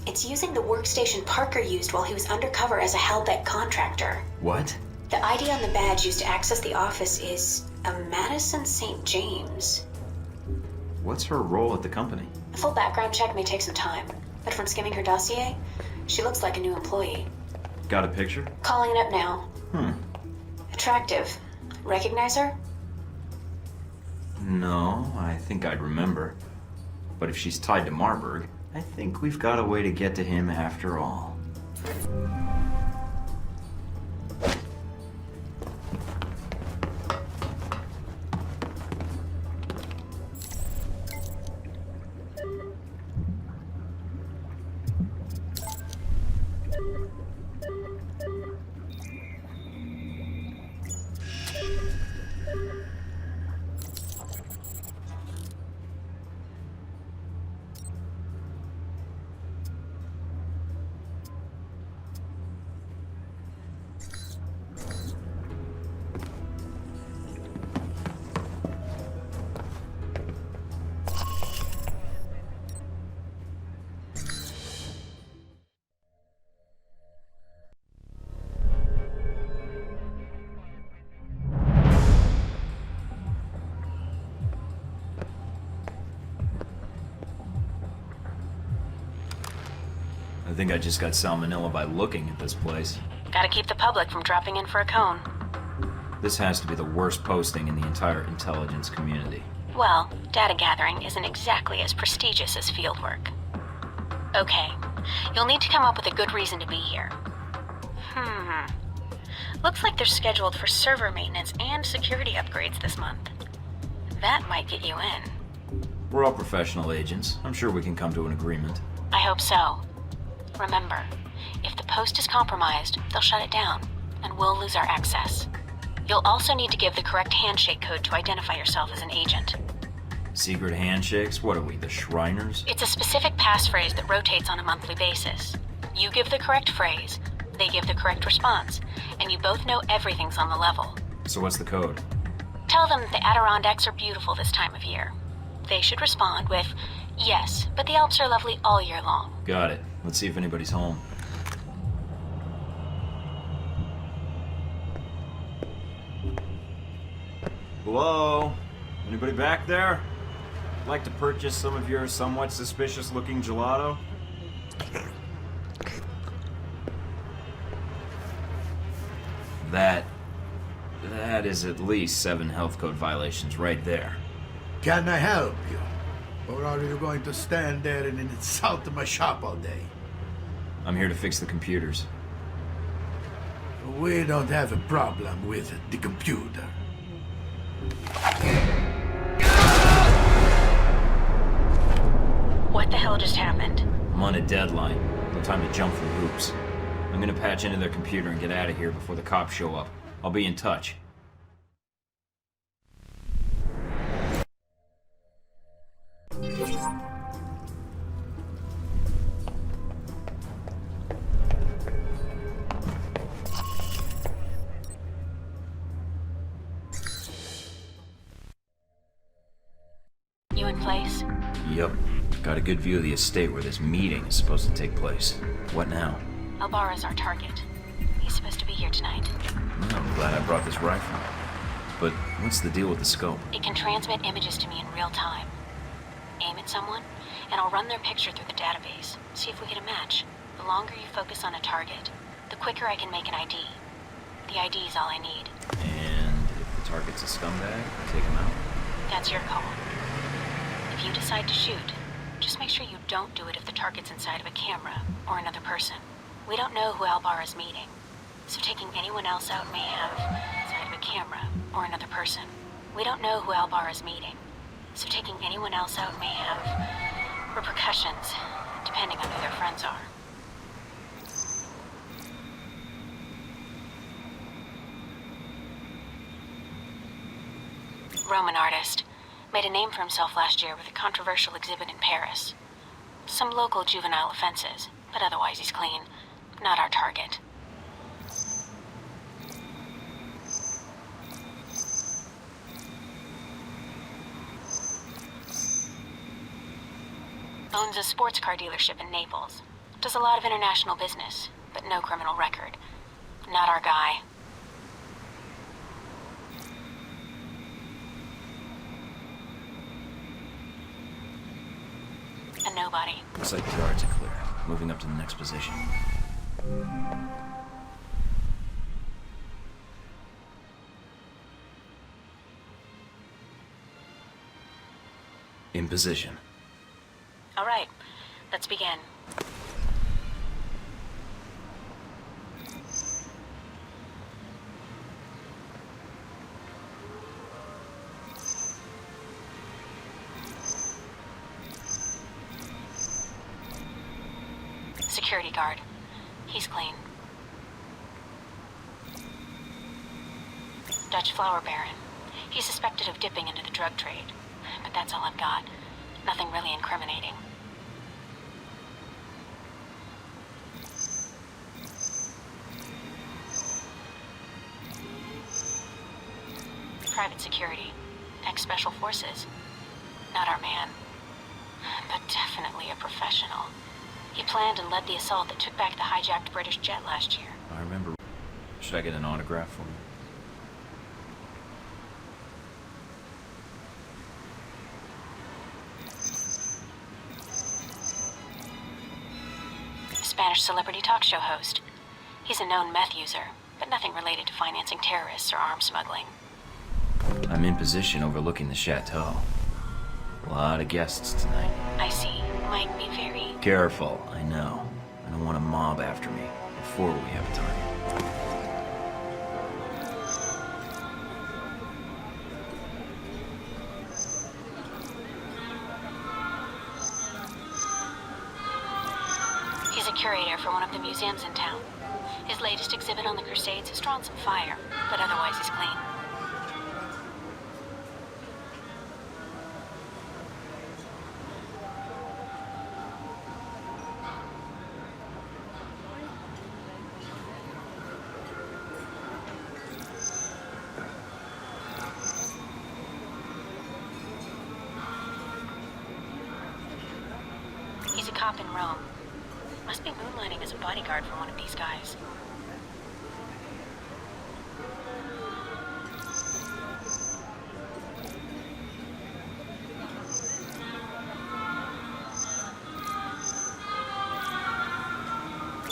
It's using the workstation Parker used while he was undercover as a Halbeck contractor. What? The ID on the badge used to access the office is a Madison St. James. What's her role at the company? A full background check may take some time, but from skimming her dossier, she looks like a new employee. Got a picture? Calling it up now. Attractive. Recognize her? No, I think I'd remember. But if she's tied to Marburg, I think we've got a way to get to him after all. I think I just got salmonella by looking at this place. Gotta keep the public from dropping in for a cone. This has to be the worst posting in the entire intelligence community. Well, data gathering isn't exactly as prestigious as fieldwork. Okay, you'll need to come up with a good reason to be here. Looks like they're scheduled for server maintenance and security upgrades this month. That might get you in. We're all professional agents. I'm sure we can come to an agreement. I hope so. Remember, if the post is compromised, they'll shut it down, and we'll lose our access. You'll also need to give the correct handshake code to identify yourself as an agent. Secret handshakes? What are we, the Shriners? It's a specific passphrase that rotates on a monthly basis. You give the correct phrase, they give the correct response, and you both know everything's on the level. So what's the code? Tell them that the Adirondacks are beautiful this time of year. They should respond with, yes, but the Alps are lovely all year long. Got it. Let's see if anybody's home. Hello? Anybody back there? I'd like to purchase some of your somewhat suspicious-looking gelato. That is at least 7 health code violations right there. Can I help you? Or are you going to stand there and insult my shop all day? I'm here to fix the computers. We don't have a problem with the computer. What the hell just happened? I'm on a deadline. No time to jump through hoops. I'm gonna patch into their computer and get out of here before the cops show up. I'll be in touch. You in place? Yep. Got a good view of the estate where this meeting is supposed to take place. What now? Alvara's our target. He's supposed to be here tonight. Well, I'm glad I brought this rifle. But what's the deal with the scope? It can transmit images to me in real time. Aim at someone, and I'll run their picture through the database. See if we get a match. The longer you focus on a target, the quicker I can make an ID. The ID is all I need. And if the target's a scumbag, take him out? That's your call. If you decide to shoot, just make sure you don't do it if the target's inside of a camera or another person. We don't know who Alvara's meeting, so taking anyone else out may have inside of a camera or another person. We don't know who Alvara's meeting, so taking anyone else out may have repercussions, depending on who their friends are. Roman artist. Made a name for himself last year with a controversial exhibit in Paris. Some local juvenile offenses, but otherwise he's clean. Not our target. Owns a sports car dealership in Naples. Does a lot of international business, but no criminal record. Not our guy. A nobody. Looks like the yards are clear. Moving up to the next position. In position. All right, let's begin. Security guard. He's clean. Dutch flower baron. He's suspected of dipping into the drug trade, but that's all I've got. Nothing really incriminating. Private security. Ex-special forces. Not our man, but definitely a professional. He planned and led the assault that took back the hijacked British jet last year. I remember. Should I get an autograph for him? Spanish celebrity talk show host. He's a known meth user, but nothing related to financing terrorists or arms smuggling. I'm in position overlooking the chateau. A lot of guests tonight. I see. Might be very... Careful, I know. I don't want a mob after me before we have time. He's a curator for one of the museums in town. His latest exhibit on the Crusades has drawn some fire, but otherwise he's clean. cop in Rome. Must be moonlighting as a bodyguard for one of these guys.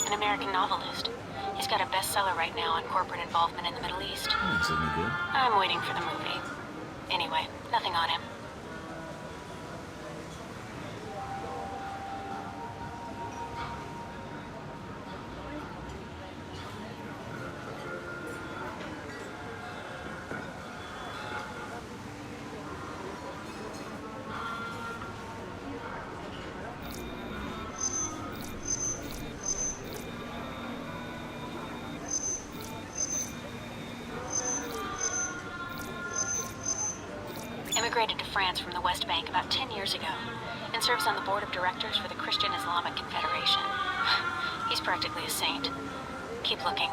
An American novelist. He's got a bestseller right now on corporate involvement in the Middle East. That's looking good. I'm waiting for the movie. Anyway, nothing on him. Immigrated to France from the West Bank about 10 years ago and serves on the board of directors for the Christian Islamic Confederation. He's practically a saint. Keep looking.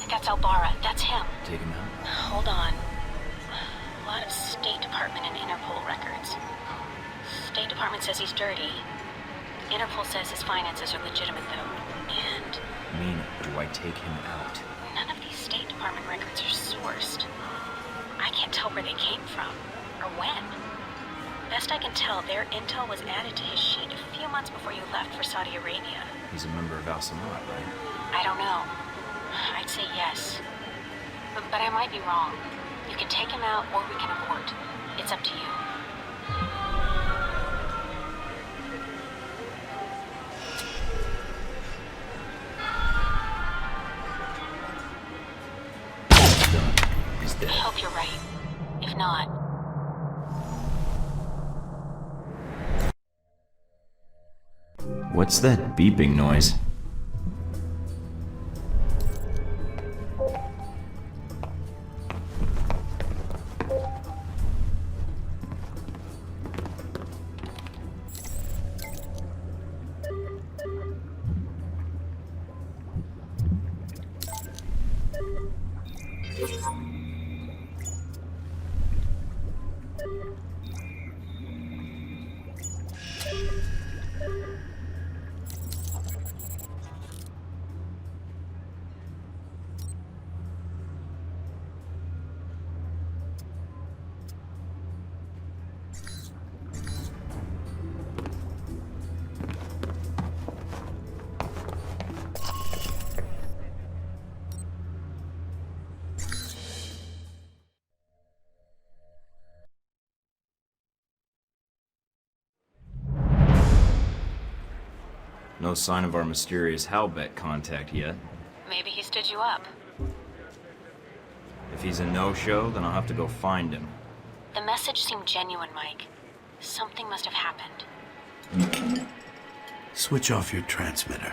That's Albara. That's him. Take him out. Hold on. A lot of State Department and Interpol records. State Department says he's dirty. Interpol says his finances are legitimate, though. And I mean, do I take him out? none of these State Department records are sourced. I can't tell where they came from, or when. Best I can tell, their intel was added to his sheet a few months before you left for Saudi Arabia. He's a member of Al Samad, right? I don't know. I'd say yes. But I might be wrong. You can take him out or we can abort. It's up to you. He's dead. I hope you're right. If not... What's that beeping noise? No sign of our mysterious Halbech contact yet. Maybe he stood you up. If he's a no-show, then I'll have to go find him. The message seemed genuine, Mike. Something must have happened. Switch off your transmitter.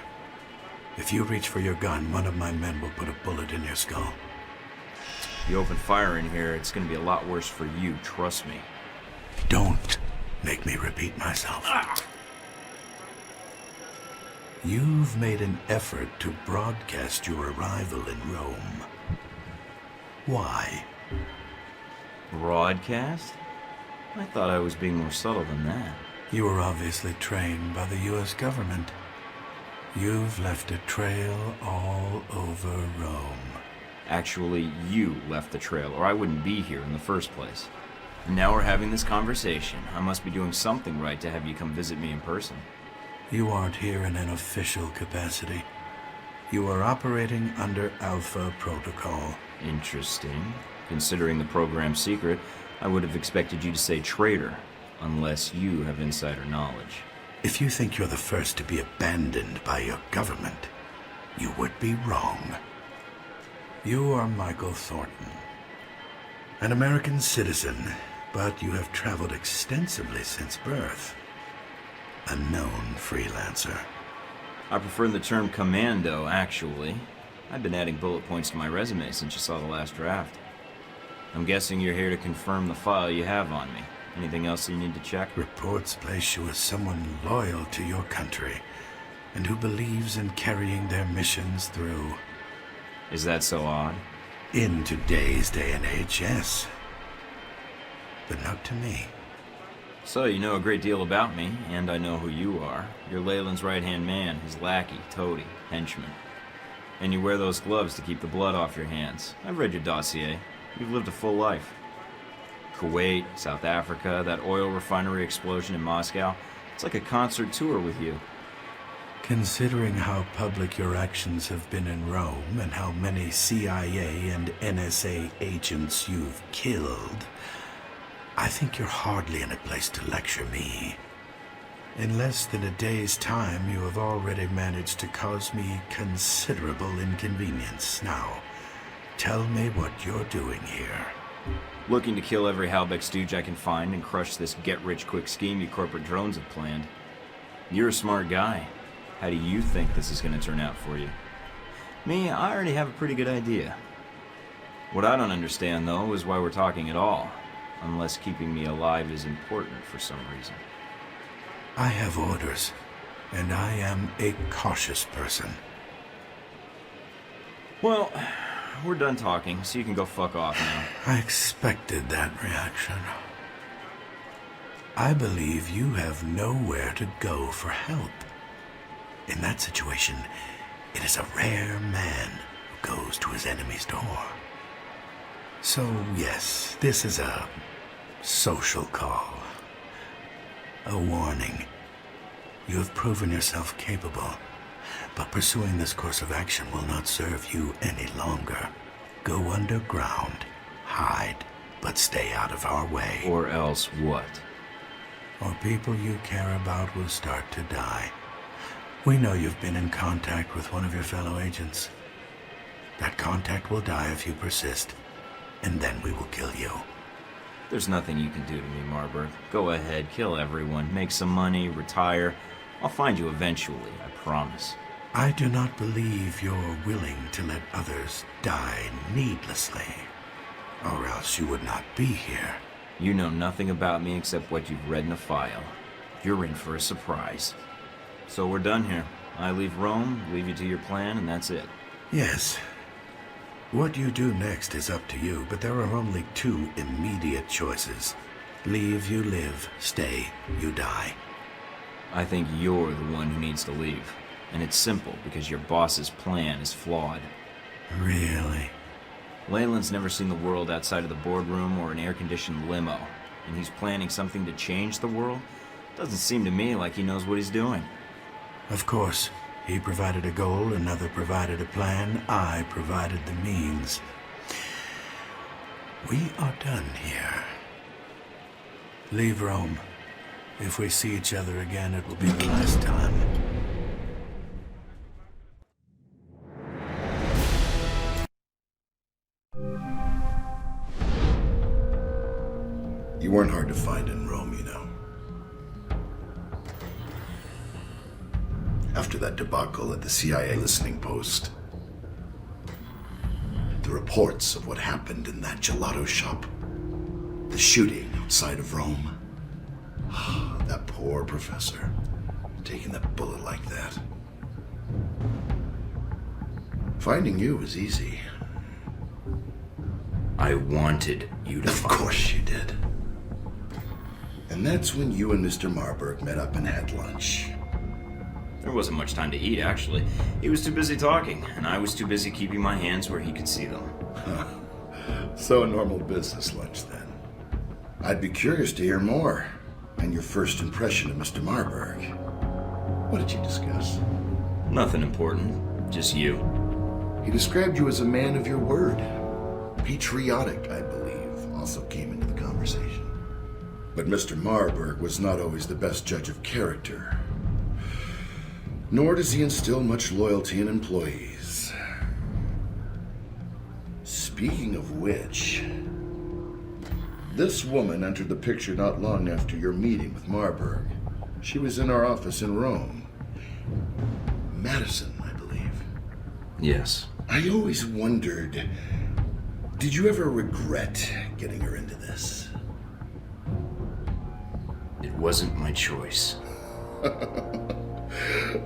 If you reach for your gun, one of my men will put a bullet in your skull. If you open fire in here, it's gonna be a lot worse for you, trust me. Don't make me repeat myself. You've made an effort to broadcast your arrival in Rome. Why? Broadcast? I thought I was being more subtle than that. You were obviously trained by the U.S. government. You've left a trail all over Rome. Actually, you left the trail, or I wouldn't be here in the first place. Now we're having this conversation. I must be doing something right to have you come visit me in person. You aren't here in an official capacity. You are operating under Alpha Protocol. Interesting. Considering the program's secret, I would have expected you to say traitor, unless you have insider knowledge. If you think you're the first to be abandoned by your government, you would be wrong. You are Michael Thornton, an American citizen, but you have traveled extensively since birth. A known freelancer. I prefer the term commando, actually. I've been adding bullet points to my resume since you saw the last draft. I'm guessing you're here to confirm the file you have on me. Anything else you need to check? Reports place you as someone loyal to your country, and who believes in carrying their missions through. Is that so odd? In today's day and age, yes. But not to me. So you know a great deal about me, and I know who you are. You're Leyland's right-hand man, his lackey, toady, henchman. And you wear those gloves to keep the blood off your hands. I've read your dossier. You've lived a full life. Kuwait, South Africa, that oil refinery explosion in Moscow. It's like a concert tour with you. Considering how public your actions have been in Rome and how many CIA and NSA agents you've killed, I think you're hardly in a place to lecture me. In less than a day's time, you have already managed to cause me considerable inconvenience. Now, tell me what you're doing here. Looking to kill every Halbeck stooge I can find and crush this get-rich-quick scheme you corporate drones have planned. You're a smart guy. How do you think this is going to turn out for you? Me, I already have a pretty good idea. What I don't understand, though, is why we're talking at all. Unless keeping me alive is important for some reason. I have orders, and I am a cautious person. Well, we're done talking, so you can go fuck off now. I expected that reaction. I believe you have nowhere to go for help. In that situation, it is a rare man who goes to his enemy's door. So, yes, this is a social call. A warning. You have proven yourself capable, but pursuing this course of action will not serve you any longer. Go underground, hide, but stay out of our way. Or else what? Or people you care about will start to die. We know you've been in contact with one of your fellow agents. That contact will die if you persist, and then we will kill you. There's nothing you can do to me, Marburg. Go ahead, kill everyone, make some money, retire. I'll find you eventually, I promise. I do not believe you're willing to let others die needlessly, or else you would not be here. You know nothing about me except what you've read in a file. You're in for a surprise. So we're done here. I leave Rome, leave you to your plan, and that's it. Yes. What you do next is up to you, but there are only two immediate choices. Leave, you live. Stay, you die. I think you're the one who needs to leave. And it's simple, because your boss's plan is flawed. Really? Leyland's never seen the world outside of the boardroom or an air-conditioned limo. And he's planning something to change the world? Doesn't seem to me like he knows what he's doing. Of course. He provided a goal, another provided a plan, I provided the means. We are done here. Leave Rome. If we see each other again, it will be the last time. You weren't hard to find in Rome, you know. After that debacle at the CIA listening post, the reports of what happened in that gelato shop, the shooting outside of Rome, that poor professor taking that bullet like that. Finding you was easy. I wanted you to Of course you did. And that's when you and Mr. Marburg met up and had lunch. There wasn't much time to eat, actually. He was too busy talking, and I was too busy keeping my hands where he could see them. So a normal business lunch, then. I'd be curious to hear more, and your first impression of Mr. Marburg. What did you discuss? Nothing important, just you. He described you as a man of your word. Patriotic, I believe, also came into the conversation. But Mr. Marburg was not always the best judge of character. Nor does he instill much loyalty in employees. Speaking of which, this woman entered the picture not long after your meeting with Marburg. She was in our office in Rome. Madison, I believe. Yes. I always wondered, did you ever regret getting her into this? It wasn't my choice.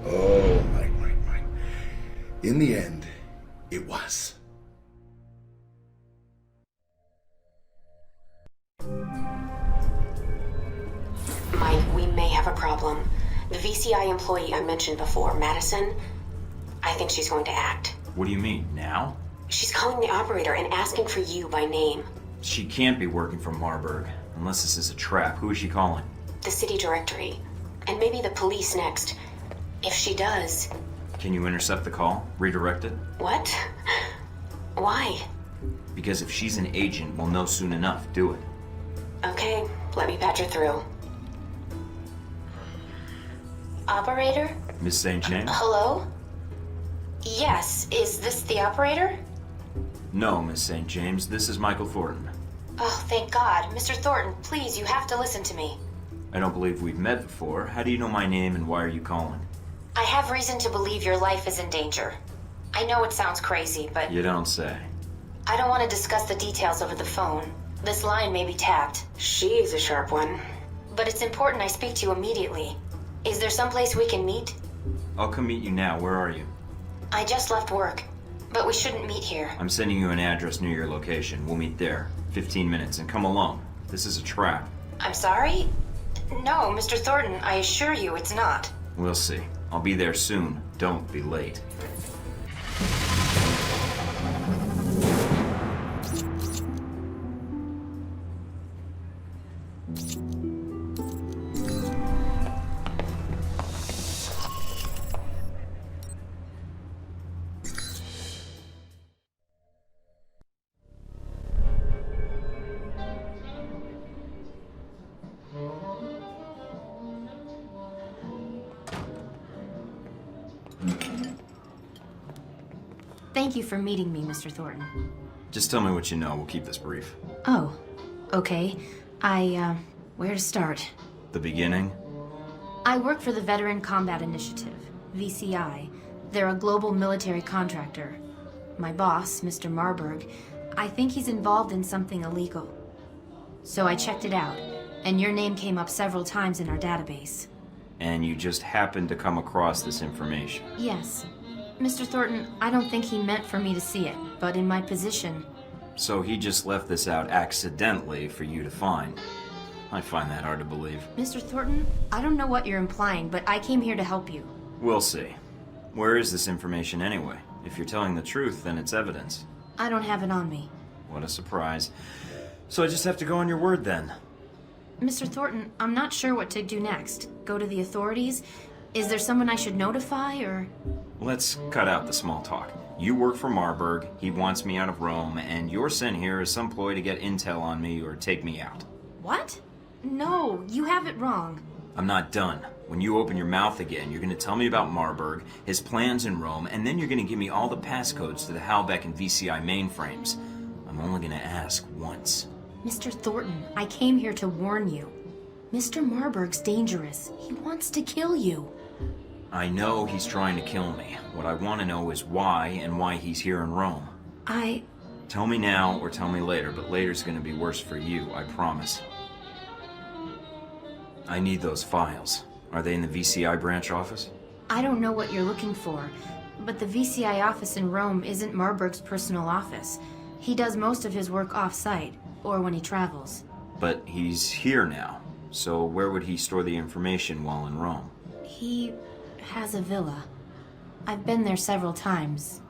Oh, Mike. In the end, it was. Mike, we may have a problem. The VCI employee I mentioned before, Madison, I think she's going to act. What do you mean, now? She's calling the operator and asking for you by name. She can't be working for Marburg, unless this is a trap. Who is she calling? The city directory. And maybe the police next. If she does... Can you intercept the call? Redirect it? What? Why? Because if she's an agent, we'll know soon enough. Do it. Okay, let me patch her through. Operator? Miss St. James? Hello? Yes, is this the operator? No, Miss St. James. This is Michael Thorton. Oh, thank God. Mr. Thornton, please, you have to listen to me. I don't believe we've met before. How do you know my name and why are you calling? I have reason to believe your life is in danger. I know it sounds crazy, but You don't say. I don't want to discuss the details over the phone. This line may be tapped. She's a sharp one. But it's important I speak to you immediately. Is there someplace we can meet? I'll come meet you now. Where are you? I just left work, but we shouldn't meet here. I'm sending you an address near your location. We'll meet there. 15 minutes, and come alone. This is a trap. I'm sorry? No, Mr. Thornton, I assure you it's not. We'll see. I'll be there soon. Don't be late. Thank you for meeting me, Mr. Thornton. Just tell me what you know. We'll keep this brief. Oh, okay. Where to start? The beginning? I work for the Veteran Combat Initiative, VCI. They're a global military contractor. My boss, Mr. Marburg, I think he's involved in something illegal. So I checked it out, and your name came up several times in our database. And you just happened to come across this information. Yes. Mr. Thornton, I don't think he meant for me to see it, but in my position... So he just left this out accidentally for you to find. I find that hard to believe. Mr. Thornton, I don't know what you're implying, but I came here to help you. We'll see. Where is this information anyway? If you're telling the truth, then it's evidence. I don't have it on me. What a surprise. So I just have to go on your word then. Mr. Thornton, I'm not sure what to do next. Go to the authorities? Is there someone I should notify, or...? Let's cut out the small talk. You work for Marburg, he wants me out of Rome, and you're sent here as some ploy to get intel on me or take me out. What? No, you have it wrong. I'm not done. When you open your mouth again, you're going to tell me about Marburg, his plans in Rome, and then you're going to give me all the passcodes to the Halbeck and VCI mainframes. I'm only going to ask once. Mr. Thornton, I came here to warn you. Mr. Marburg's dangerous. He wants to kill you. I know he's trying to kill me. What I want to know is why and why he's here in Rome. Tell me now or tell me later, but later's going to be worse for you, I promise. I need those files. Are they in the VCI branch office? I don't know what you're looking for, but the VCI office in Rome isn't Marburg's personal office. He does most of his work off-site, or when he travels. But he's here now, so where would he store the information while in Rome? He has a villa. I've been there several times.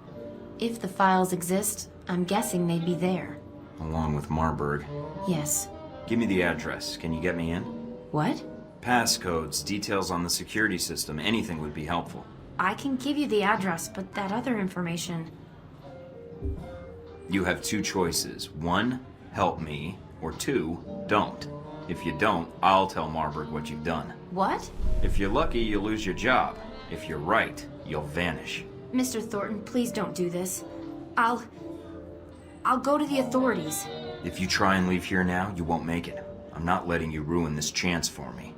If the files exist, I'm guessing they'd be there. Along with Marburg. Yes. Give me the address. Can you get me in? What? Passcodes, details on the security system, anything would be helpful. I can give you the address, but that other information... You have two choices. One, help me, or two, don't. If you don't, I'll tell Marburg what you've done. What? If you're lucky, you'll lose your job. If you're right, you'll vanish. Mr. Thornton, please don't do this. I'll go to the authorities. If you try and leave here now, you won't make it. I'm not letting you ruin this chance for me.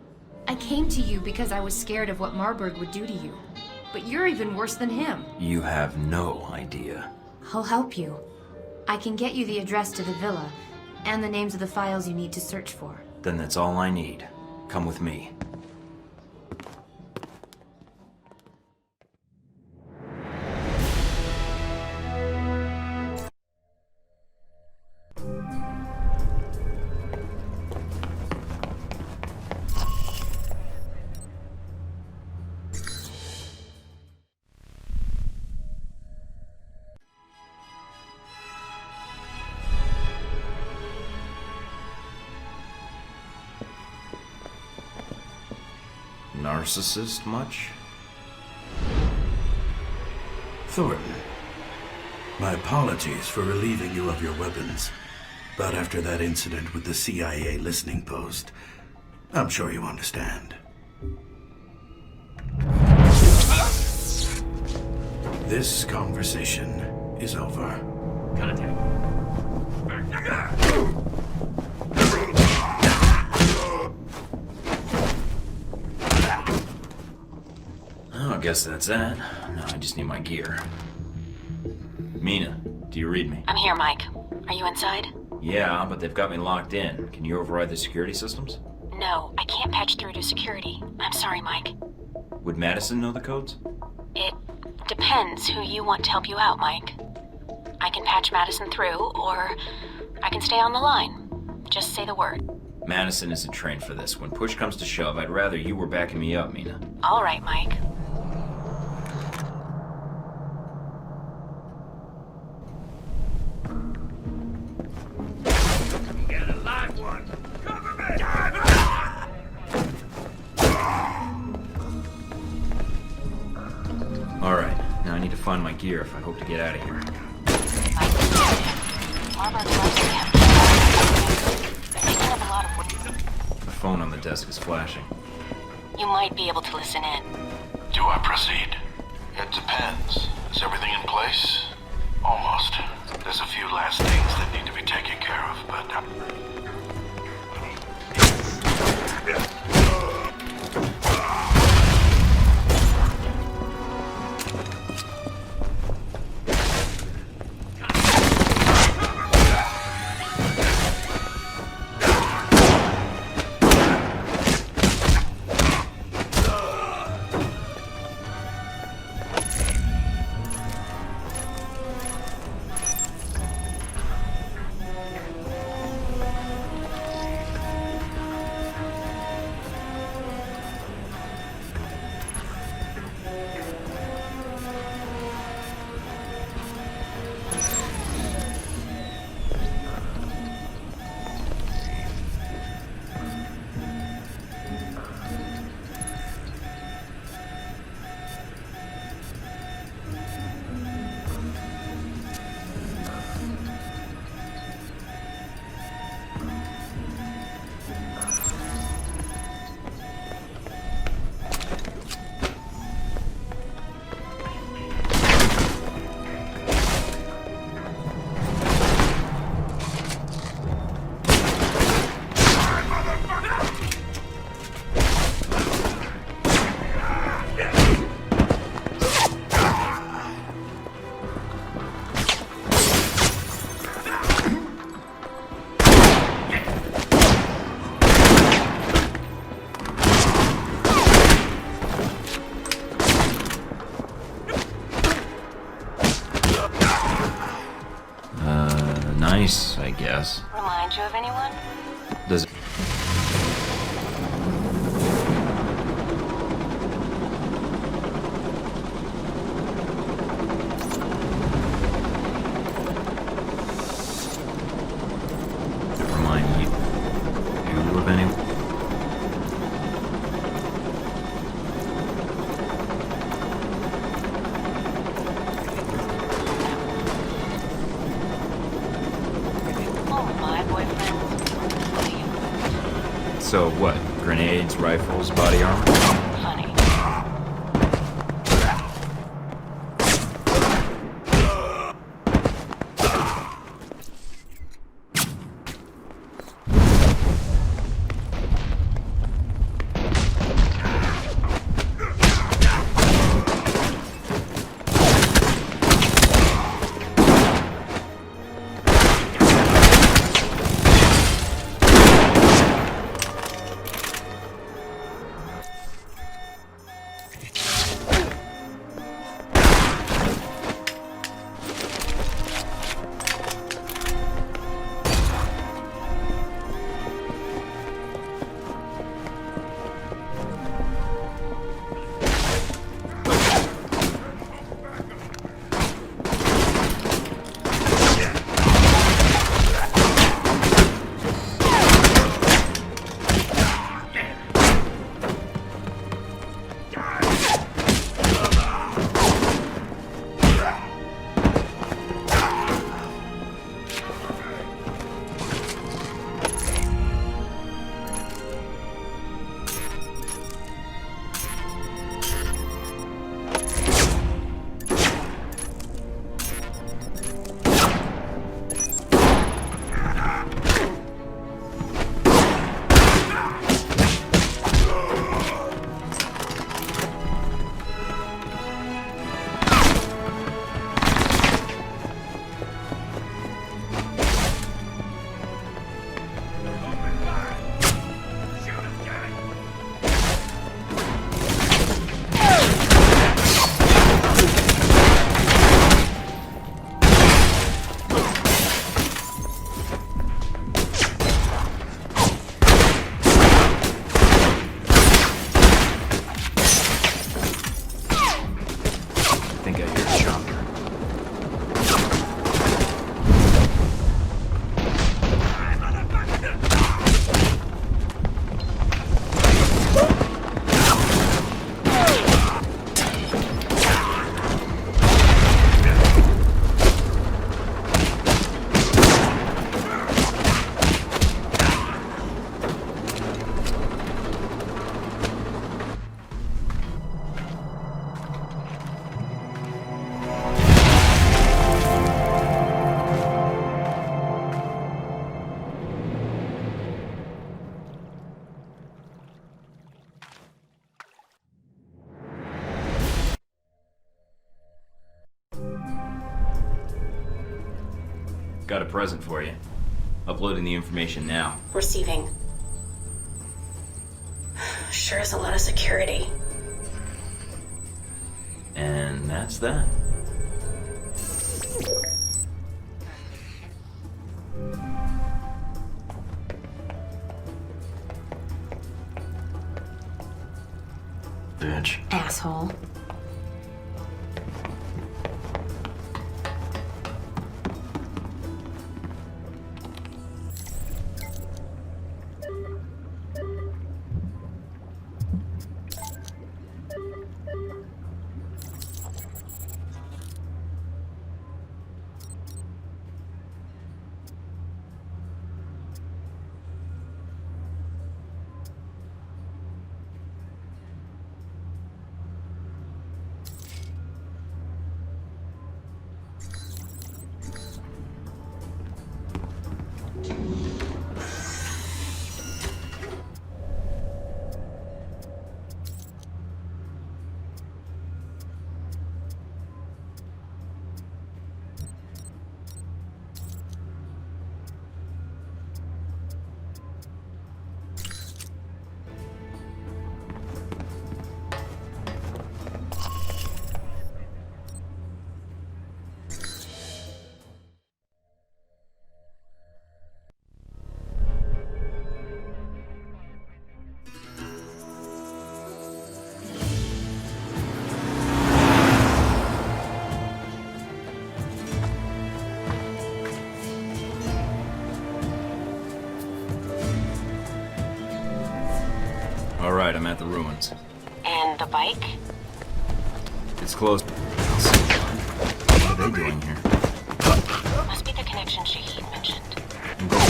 I came to you because I was scared of what Marburg would do to you. But you're even worse than him. You have no idea. I'll help you. I can get you the address to the villa, and the names of the files you need to search for. Then that's all I need. Come with me. Narcissist much? Thornton, my apologies for relieving you of your weapons. But after that incident with the CIA listening post, I'm sure you understand. This conversation is over. Contact. Oh, I guess that's that. Now I just need my gear. Mina, do you read me? I'm here, Mike. Are you inside? Yeah, but they've got me locked in. Can you override the security systems? No, I can't patch through to security. I'm sorry, Mike. Would Madison know the codes? It depends who you want to help you out, Mike. I can patch Madison through, or I can stay on the line. Just say the word. Madison isn't trained for this. When push comes to shove, I'd rather you were backing me up, Mina. All right, Mike. Get a live one. Cover me! Alright, now I need to find my gear if I hope to get out of here. The phone on the desk is flashing. You might be able to listen in. Do I proceed? It depends. Is everything in place? Almost. There's a few last things that need to be taken care of, but... Nice, I guess. Remind you of anyone? Does it... Remind you of anyone? Oh, my boyfriend. What? Grenades, rifles, body armor? Funny. Got a present for you. Uploading the information now. Receiving. Sure is a lot of security. And that's that. Bitch. Asshole. Alright, I'm at the ruins. And the bike? It's close. I'll see. What are they doing here? Must be the connection Shahid mentioned. I'm going.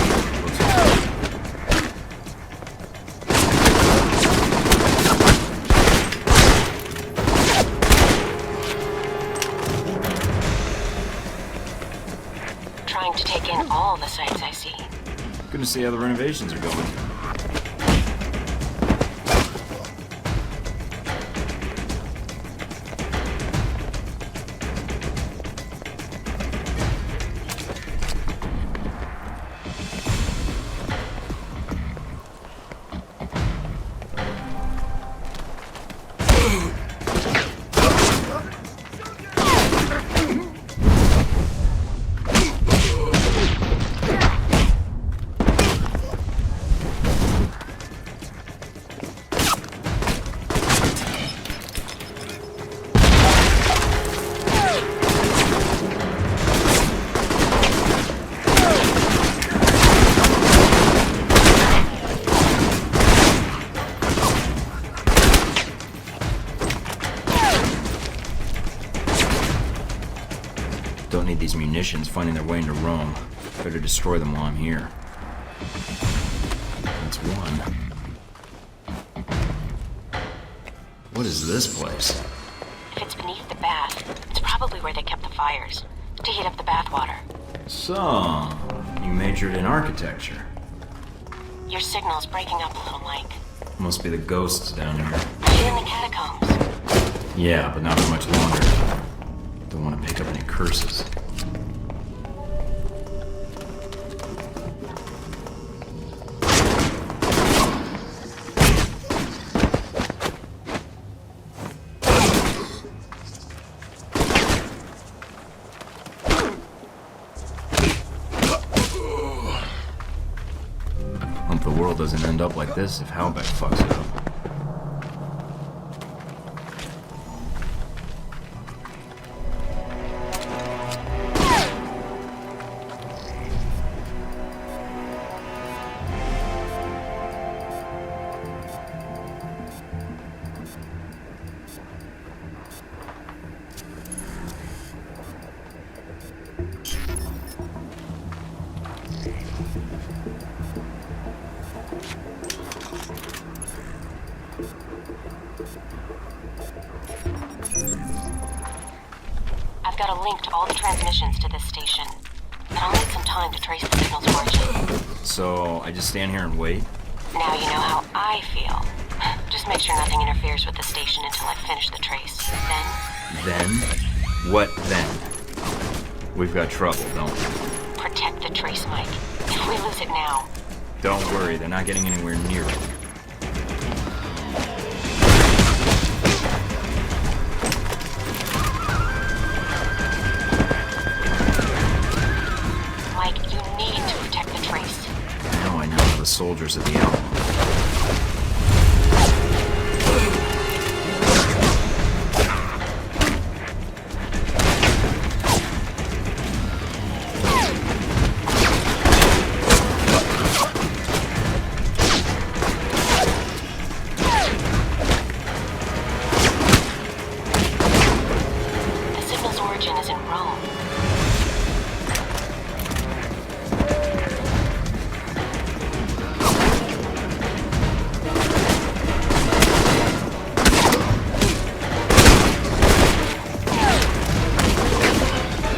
all the sights I see. Gonna see how the renovations are going. Don't need these munitions finding their way into Rome. Better destroy them while I'm here. That's one. What is this place? If it's beneath the bath, it's probably where they kept the fires, to heat up the bathwater. So, you majored in architecture. Your signal's breaking up a little, Mike. Must be the ghosts down here. Are you in the catacombs? Yeah, but not for much longer. Don't want to pick up any curses. Hope the world doesn't end up like this if Halbeck fucks it up. I've got a link to all the transmissions to this station, but I'll need some time to trace the signal's origin. So, I just stand here and wait? Now you know how I feel. Just make sure nothing interferes with the station until I finish the trace. Then? What then? We've got trouble, don't we? Protect the trace, Mike. If we lose it now... Don't worry, they're not getting anywhere near it. Mike, you need to protect the trace. Now I know the soldiers at the Alamo. The signal's origin is in Rome.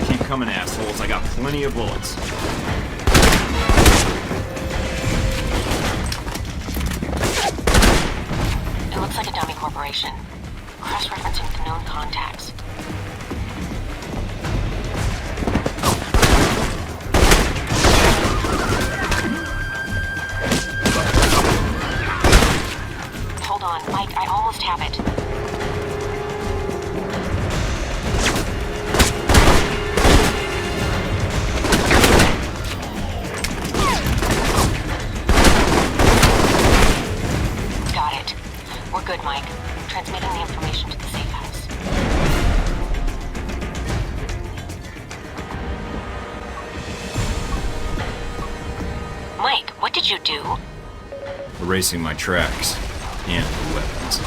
Keep coming, assholes. I got plenty of bullets. It looks like a dummy corporation. Cross-referencing with known contacts. Hold on, Mike, I almost have it. Got it. We're good, Mike. Transmitting the information to the safe house. Mike, what did you do? Erasing my tracks. And the weapons.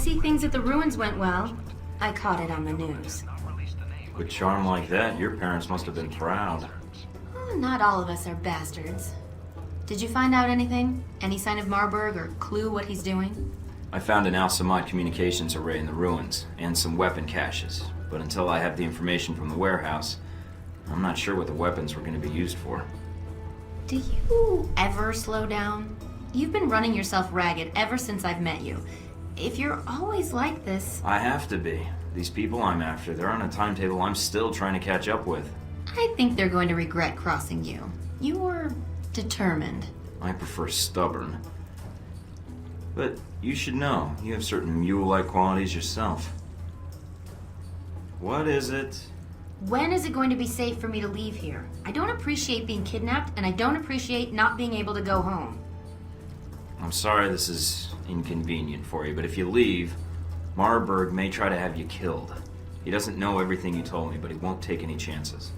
see things at the ruins went well. I caught it on the news. With charm like that, your parents must have been proud. Well, not all of us are bastards. Did you find out anything? Any sign of Marburg or clue what he's doing? I found an Al-Samad communications array in the ruins, and some weapon caches. But until I have the information from the warehouse, I'm not sure what the weapons were going to be used for. Do you ever slow down? You've been running yourself ragged ever since I've met you. If you're always like this... I have to be. These people I'm after, they're on a timetable I'm still trying to catch up with. I think they're going to regret crossing you. You were determined. I prefer stubborn. But you should know, you have certain mule-like qualities yourself. What is it? When is it going to be safe for me to leave here? I don't appreciate being kidnapped, and I don't appreciate not being able to go home. I'm sorry this is inconvenient for you, but if you leave, Marburg may try to have you killed. He doesn't know everything you told me, but he won't take any chances.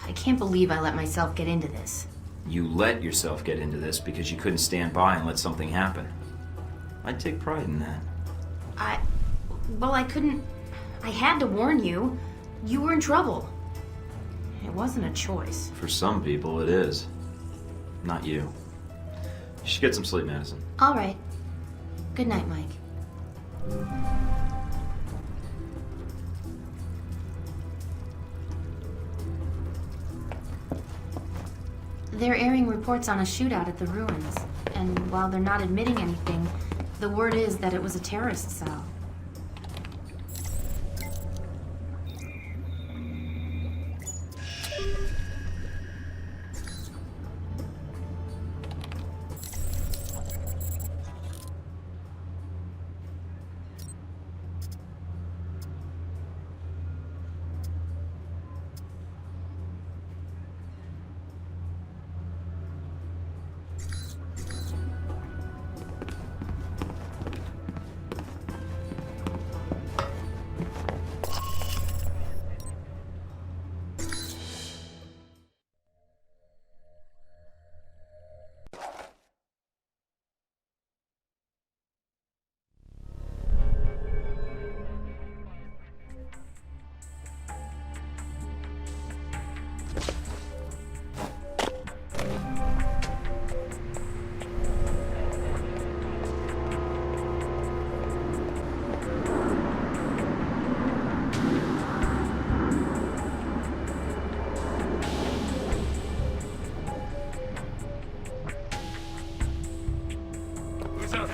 I can't believe I let myself get into this. You let yourself get into this because you couldn't stand by and let something happen. I'd take pride in that. Well, I couldn't... I had to warn you. You were in trouble. It wasn't a choice. For some people, it is. Not you. You should get some sleep, Madison. All right. Good night, Mike. They're airing reports on a shootout at the ruins. And while they're not admitting anything, the word is that it was a terrorist cell.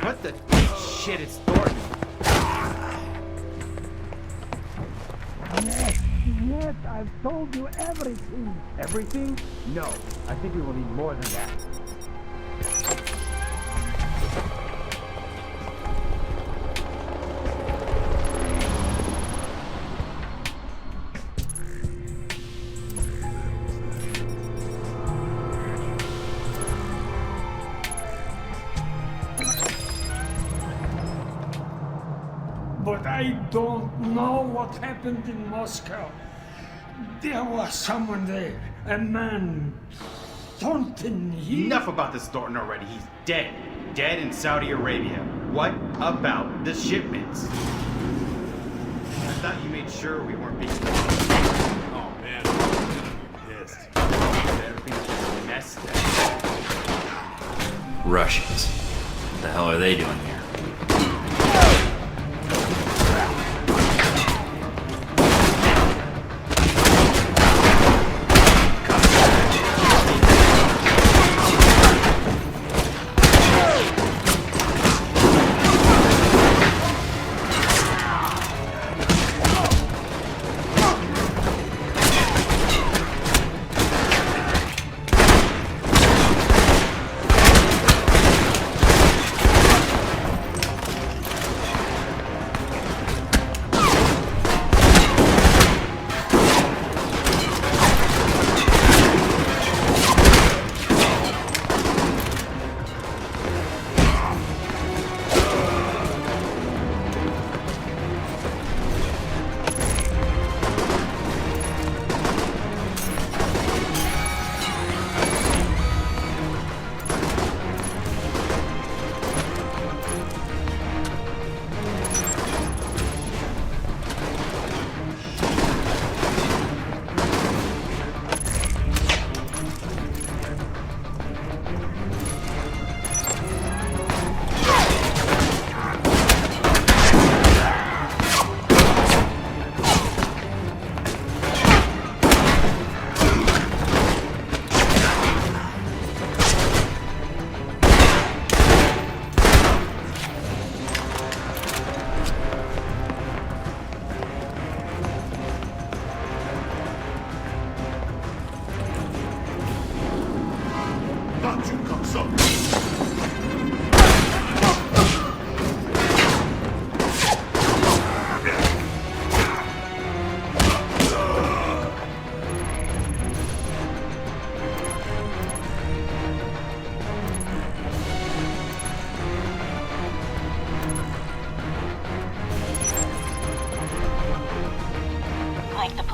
What the shit? It's Thorton. Yes, I've told you everything. Everything? No. I think we will need more than that. But I don't know what happened in Moscow. There was someone there, a man. Thornton, Enough about this Thornton already. He's dead. Dead in Saudi Arabia. What about the shipments? I thought you made sure we weren't being... Oh, man. I'm pissed. Everything's just messed up. Russians. What the hell are they doing here?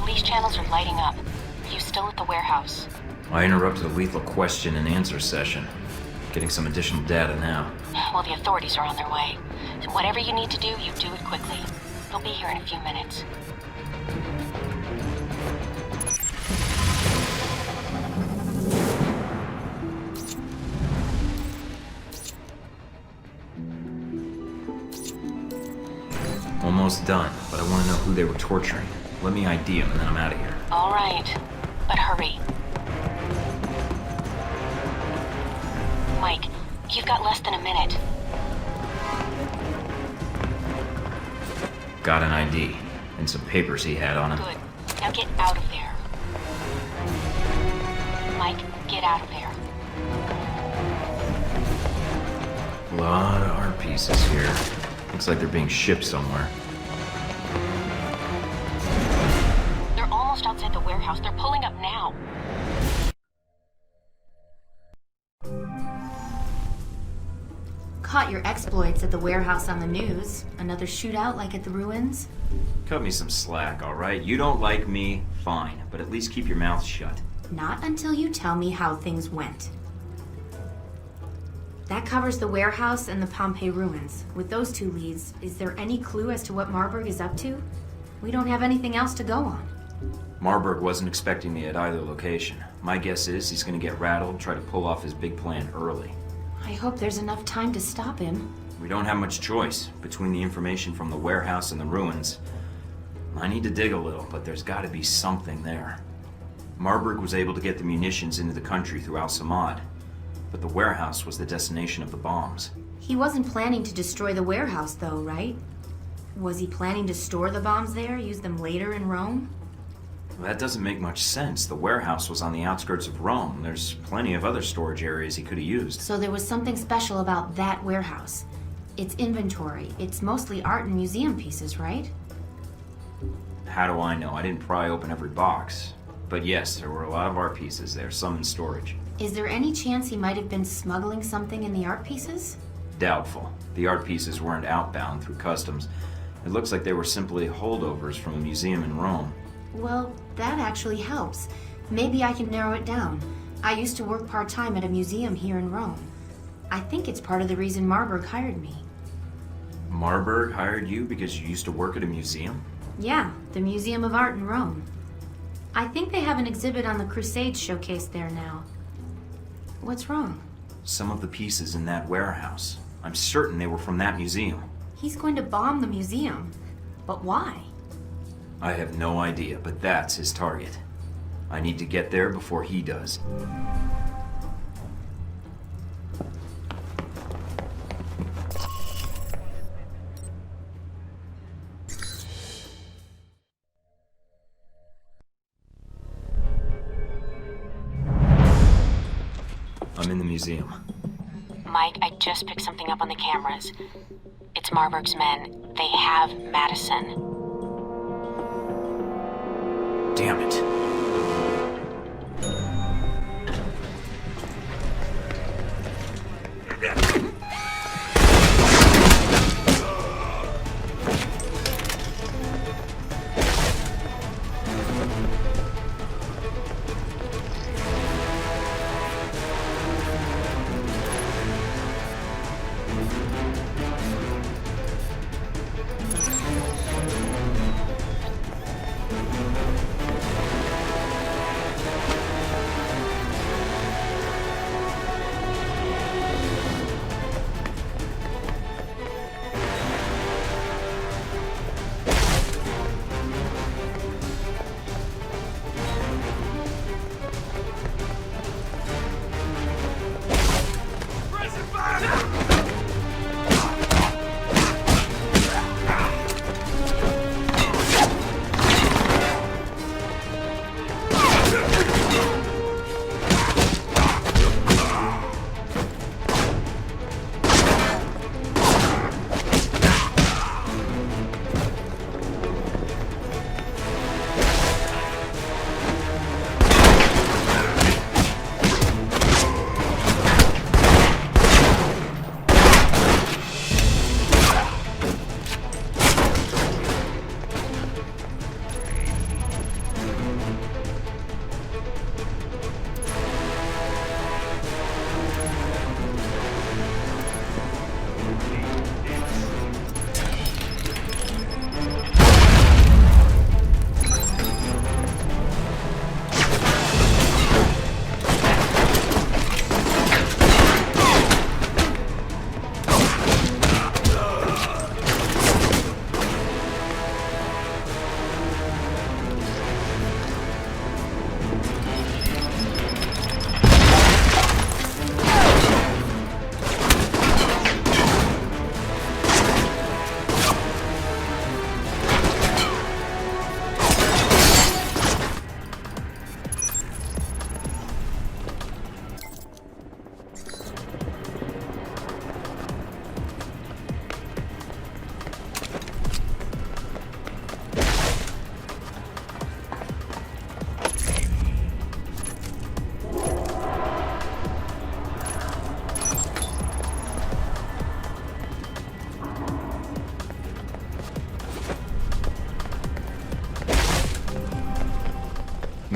police channels are lighting up. Are you still at the warehouse? I interrupted a lethal question and answer session. Getting some additional data now. Well, the authorities are on their way. So whatever you need to do, you do it quickly. They'll be here in a few minutes. Almost done, but I want to know who they were torturing. Let me ID them and then I'm out of here. All right, but hurry. Mike, you've got less than a minute. Got an ID and some papers he had on him. Good. Now get out of there. Mike, get out of there. A lot of art pieces here. Looks like they're being shipped somewhere. They're almost outside the warehouse. They're pulling up now. Caught your exploits at the warehouse on the news. Another shootout like at the ruins? Cut me some slack, alright? You don't like me, fine. But at least keep your mouth shut. Not until you tell me how things went. That covers the warehouse and the Pompeii ruins. With those two leads, is there any clue as to what Marburg is up to? We don't have anything else to go on. Marburg wasn't expecting me at either location. My guess is he's gonna get rattled and try to pull off his big plan early. I hope there's enough time to stop him. We don't have much choice. Between the information from the warehouse and the ruins, I need to dig a little, but there's gotta be something there. Marburg was able to get the munitions into the country through Al-Samad, but the warehouse was the destination of the bombs. He wasn't planning to destroy the warehouse, though, right? Was he planning to store the bombs there, use them later in Rome? Well, that doesn't make much sense. The warehouse was on the outskirts of Rome. There's plenty of other storage areas he could have used. So there was something special about that warehouse. Its inventory. It's mostly art and museum pieces, right? How do I know? I didn't pry open every box. But yes, there were a lot of art pieces there, some in storage. Is there any chance he might have been smuggling something in the art pieces? Doubtful. The art pieces weren't outbound through customs. It looks like they were simply holdovers from a museum in Rome. Well, that actually helps. Maybe I can narrow it down. I used to work part-time at a museum here in Rome. I think it's part of the reason Marburg hired me. Marburg hired you because you used to work at a museum? Yeah, the Museum of Art in Rome. I think they have an exhibit on the Crusades showcase there now. What's wrong? Some of the pieces in that warehouse. I'm certain they were from that museum. He's going to bomb the museum. But why? I have no idea, but that's his target. I need to get there before he does. I'm in the museum. Mike, I just picked something up on the cameras. It's Marburg's men. They have Madison. Damn it.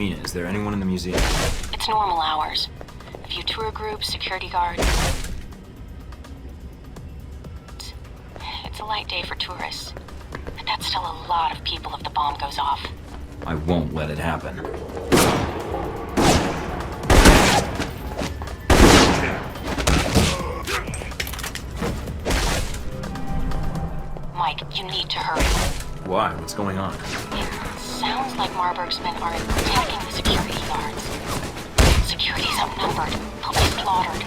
Mina, is there anyone in the museum? It's normal hours. A few tour groups, security guards. It's a light day for tourists. But that's still a lot of people if the bomb goes off. I won't let it happen. Mike, you need to hurry. Why? What's going on? It sounds like Marburg's men are attacking the security guards. Security's outnumbered. They'll be slaughtered.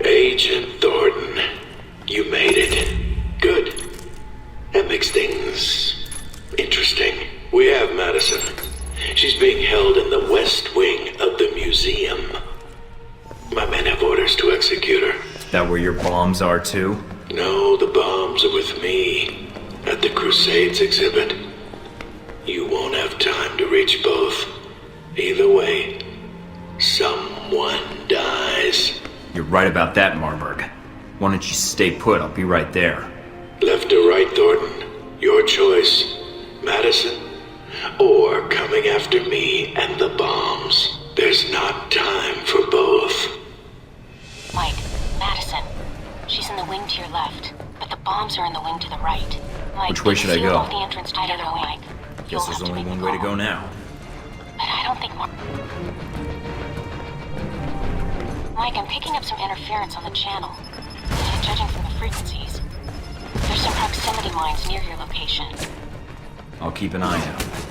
Agent Thornton, you made it. Good. That makes things interesting. We have Madison. She's being held in the west wing of the museum. My men have orders to execute her. That where your bombs are too? No, the bombs are with me at the Crusades exhibit. You won't have time to reach both. Either way, someone dies. You're right about that, Marburg. Why don't you stay put? I'll be right there. Left or right, Thornton? Your choice. Madison, or coming after me and the bombs. There's not time for both. Mike, Madison. She's in the wing to your left, but the bombs are in the wing to the right. Mike, Which way should I sealed go? off the entrance to the other wing. Guess there's only one way to go now. But I don't think Mike, I'm picking up some interference on the channel. Judging from the frequencies. There's some proximity mines near your location. I'll keep an eye out.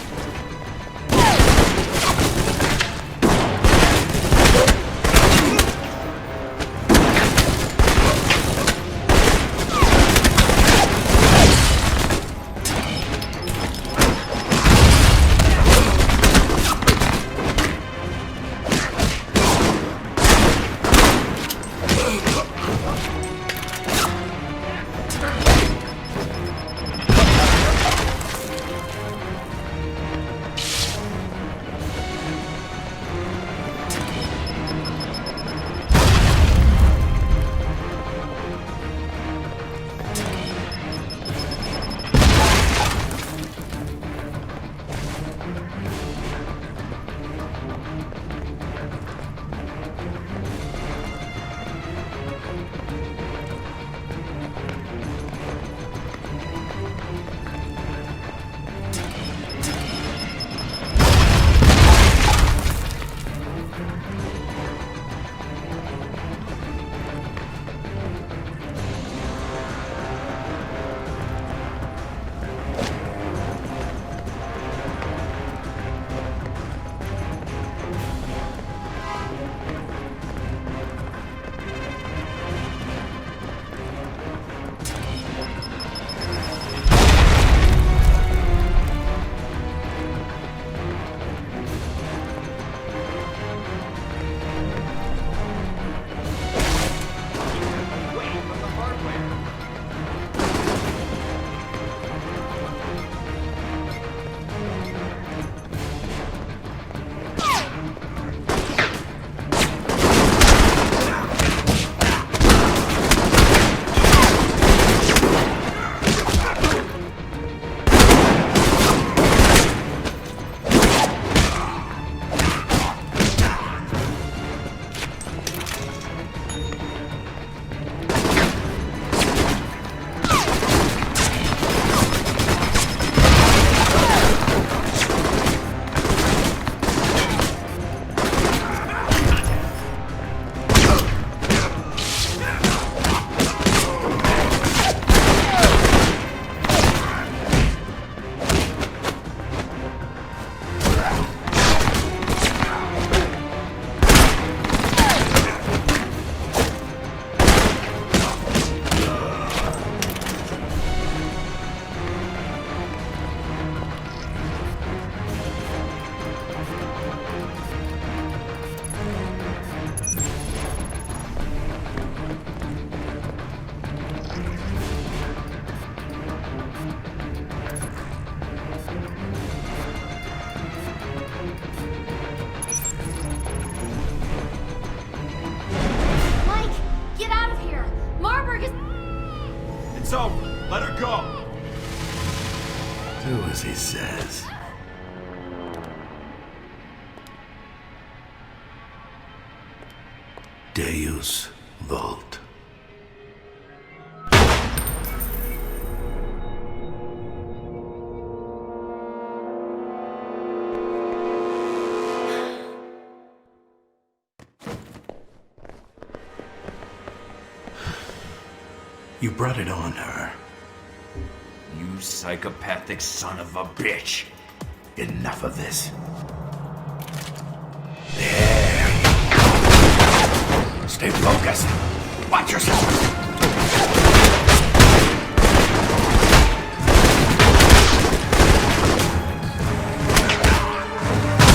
It's over. Let her go. Do as he says. Deus Vult. You brought it on her. You psychopathic son of a bitch. Enough of this. Stay focused. Watch yourself.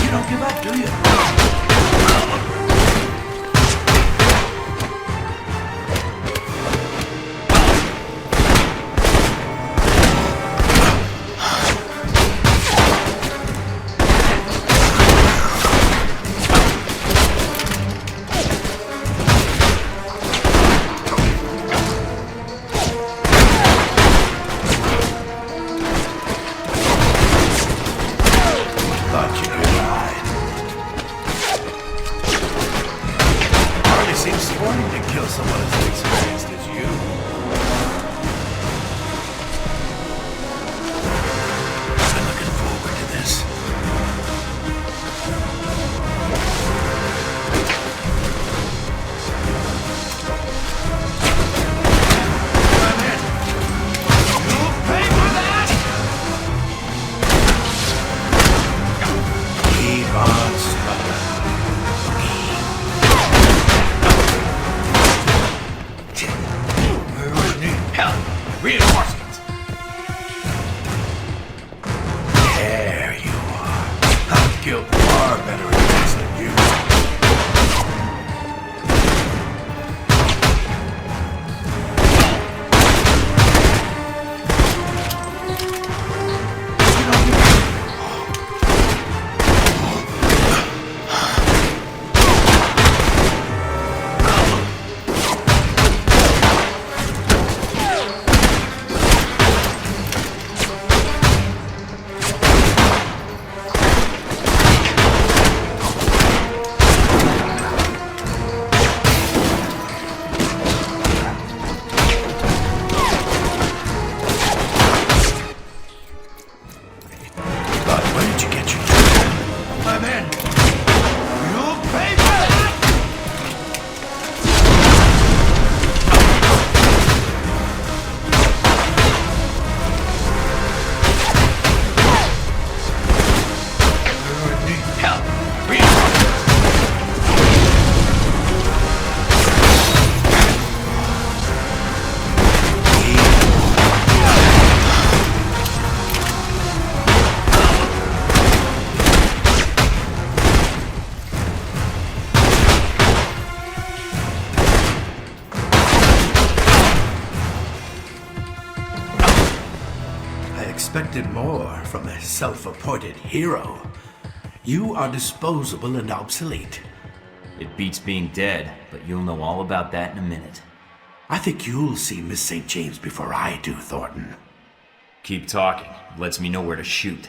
You don't give up, do you? Reinforcements! There you are. I've killed far better enemies than you. Expected more from a self-appointed hero. You are disposable and obsolete. It beats being dead, but you'll know all about that in a minute. I think you'll see Miss St. James before I do, Thornton. Keep talking. Lets me know where to shoot.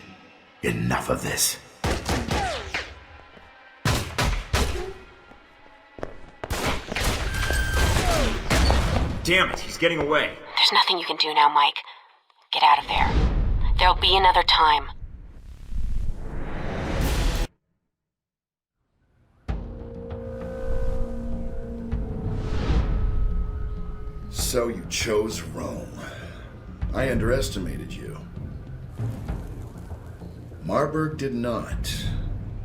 Enough of this. Damn it, he's getting away. There's nothing you can do now, Mike. Get out of there. There'll be another time. So you chose Rome. I underestimated you. Marburg did not.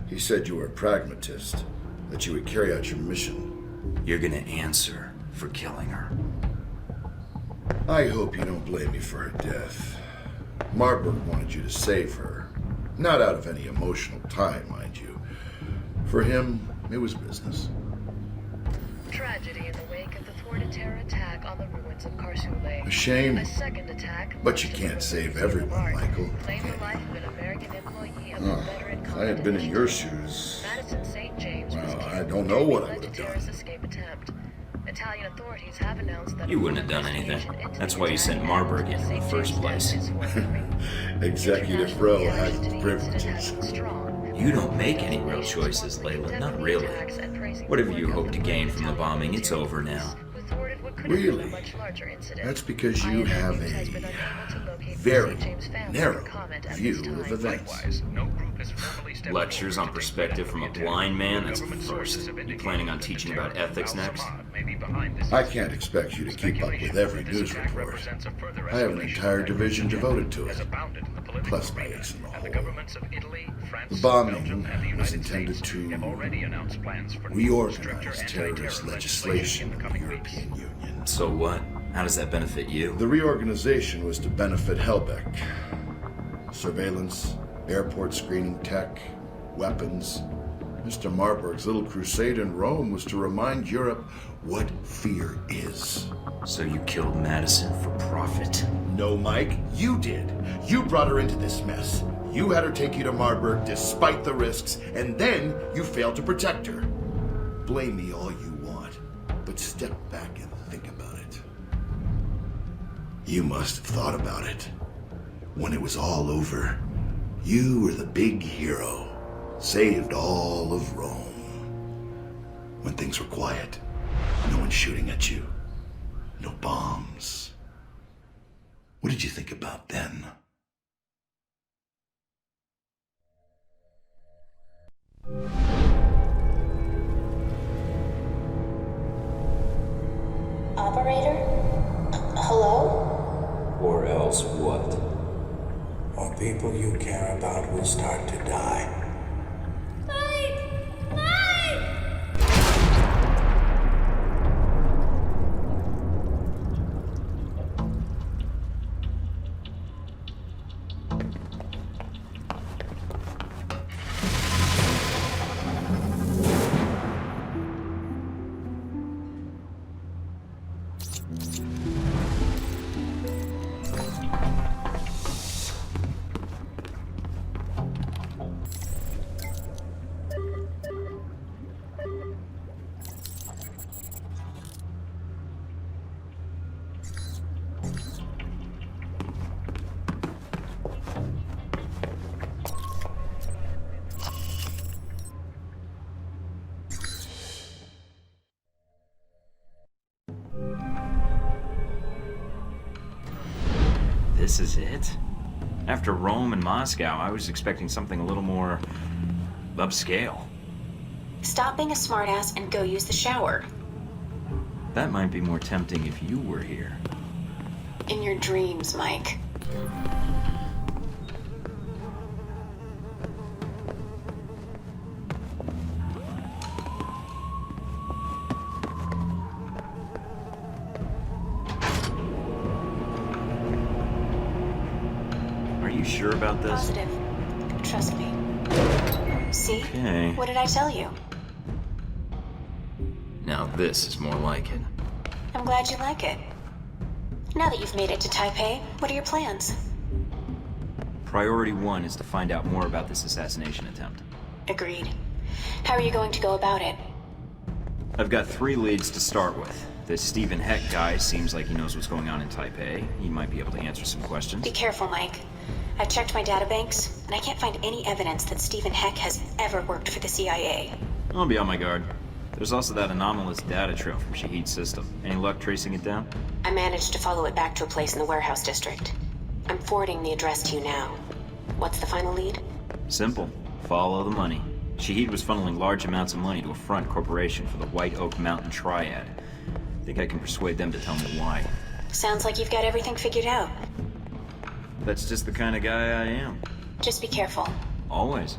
He said you were a pragmatist, that you would carry out your mission. You're gonna answer for killing her. I hope you don't blame me for her death. Marburg wanted you to save her. Not out of any emotional tie, mind you. For him, it was business. Tragedy in the wake of the thwarted terror attack on the ruins of Karsule. A shame. A second attack. But you can't save everyone, Michael. Claimed the life of an American employee of Oh, the veteran if I had been in your shoes, Madison St. James was well, killed I don't know what I in would have a done. terrorist escape attempt. Italian authorities have announced that You wouldn't have done anything. That's why you sent Marburg in the first place. Executive Row has privileges. You don't make any real choices, Layla. Not really. Whatever you hope to gain from the bombing, it's over now. Really? That's because you have a very narrow view of events. Lectures on perspective from a blind man? That's a first. You planning on teaching about ethics next? I can't expect you to keep up with every news report. I have an entire division devoted to it, plus my ace in the hole. The bombing was intended to reorganize terrorist legislation in the European Union. So what? How does that benefit you? The reorganization was to benefit Helbeck. Surveillance, airport screening tech, weapons. Mr. Marburg's little crusade in Rome was to remind Europe what fear is. So you killed Madison for profit? No, Mike, you did. You brought her into this mess. You had her take you to Marburg despite the risks, and then you failed to protect her. Blame me all you want, but step back and think about it. You must have thought about it. When it was all over, you were the big hero. Saved all of Rome. When things were quiet, no one shooting at you. No bombs. What did you think about then? Operator? Hello? Or else what? Or people you care about will start to die. This is it? After Rome and Moscow, I was expecting something a little more upscale. Stop being a smartass and go use the shower. That might be more tempting if you were here. In your dreams, Mike. Are you sure about this? Positive. Trust me. See? Okay. What did I tell you? Now this is more like it. I'm glad you like it. Now that you've made it to Taipei, what are your plans? Priority 1 is to find out more about this assassination attempt. Agreed. How are you going to go about it? I've got 3 leads to start with. This Stephen Heck guy seems like he knows what's going on in Taipei. He might be able to answer some questions. Be careful, Mike. I've checked my databanks, and I can't find any evidence that Stephen Heck has ever worked for the CIA. I'll be on my guard. There's also that anomalous data trail from Shahid's system. Any luck tracing it down? I managed to follow it back to a place in the warehouse district. I'm forwarding the address to you now. What's the final lead? Simple. Follow the money. Shahid was funneling large amounts of money to a front corporation for the White Oak Mountain Triad. I think I can persuade them to tell me why. Sounds like you've got everything figured out. That's just the kind of guy I am. Just be careful. Always.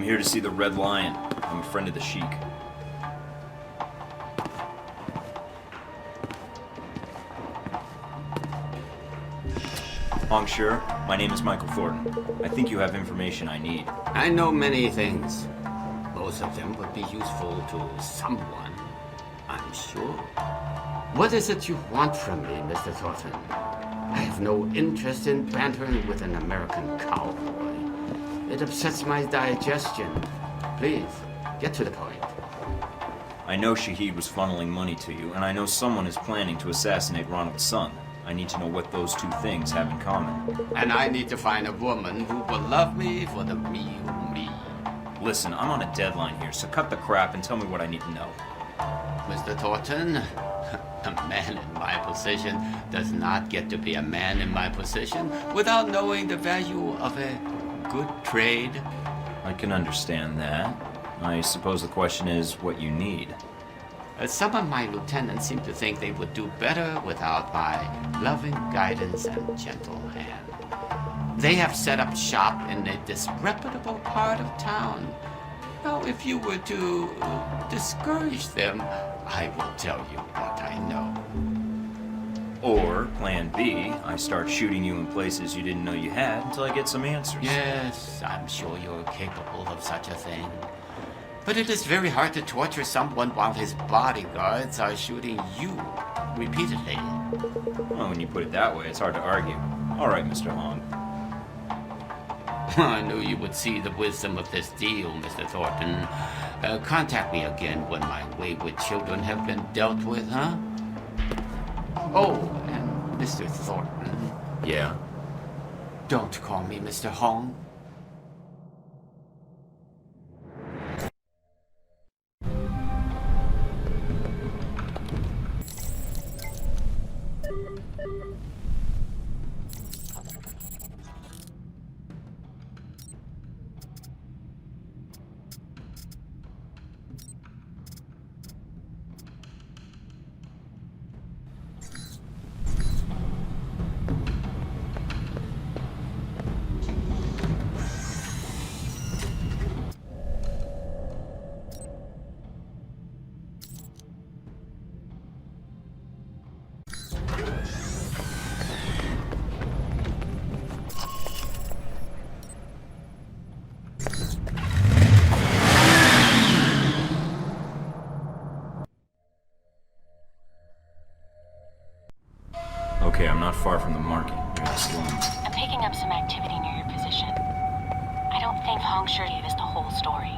I'm here to see the Red Lion. I'm a friend of the Sheik. Monsieur, my name is Michael Thorton. I think you have information I need. I know many things. Most of them would be useful to someone, I'm sure. What is it you want from me, Mr. Thornton? I have no interest in bantering with an American cowboy. It upsets my digestion. Please, get to the point. I know Shahid was funneling money to you, and I know someone is planning to assassinate Ronald's son. I need to know what those two things have in common. And I need to find a woman who will love me for the real me. Listen, I'm on a deadline here, so cut the crap and tell me what I need to know. Mr. Thornton, a man in my position does not get to be a man in my position without knowing the value of a good trade. I can understand that. I suppose the question is what you need. Some of my lieutenants seem to think they would do better without my loving guidance and gentle hand. They have set up shop in a disreputable part of town. Now, if you were to discourage them, I will tell you what I know. Or, plan B, I start shooting you in places you didn't know you had until I get some answers. Yes, I'm sure you're capable of such a thing. But it is very hard to torture someone while his bodyguards are shooting you repeatedly. Well, when you put it that way, it's hard to argue. All right, Mr. Hong. I knew you would see the wisdom of this deal, Mr. Thornton. Contact me again when my wayward children have been dealt with, huh? Oh, and Mr. Thornton. Yeah? Don't call me Mr. Hong. Okay, I'm not far from the market. Near the slums. I'm picking up some activity near your position. I don't think Hong Shi gave us the whole story.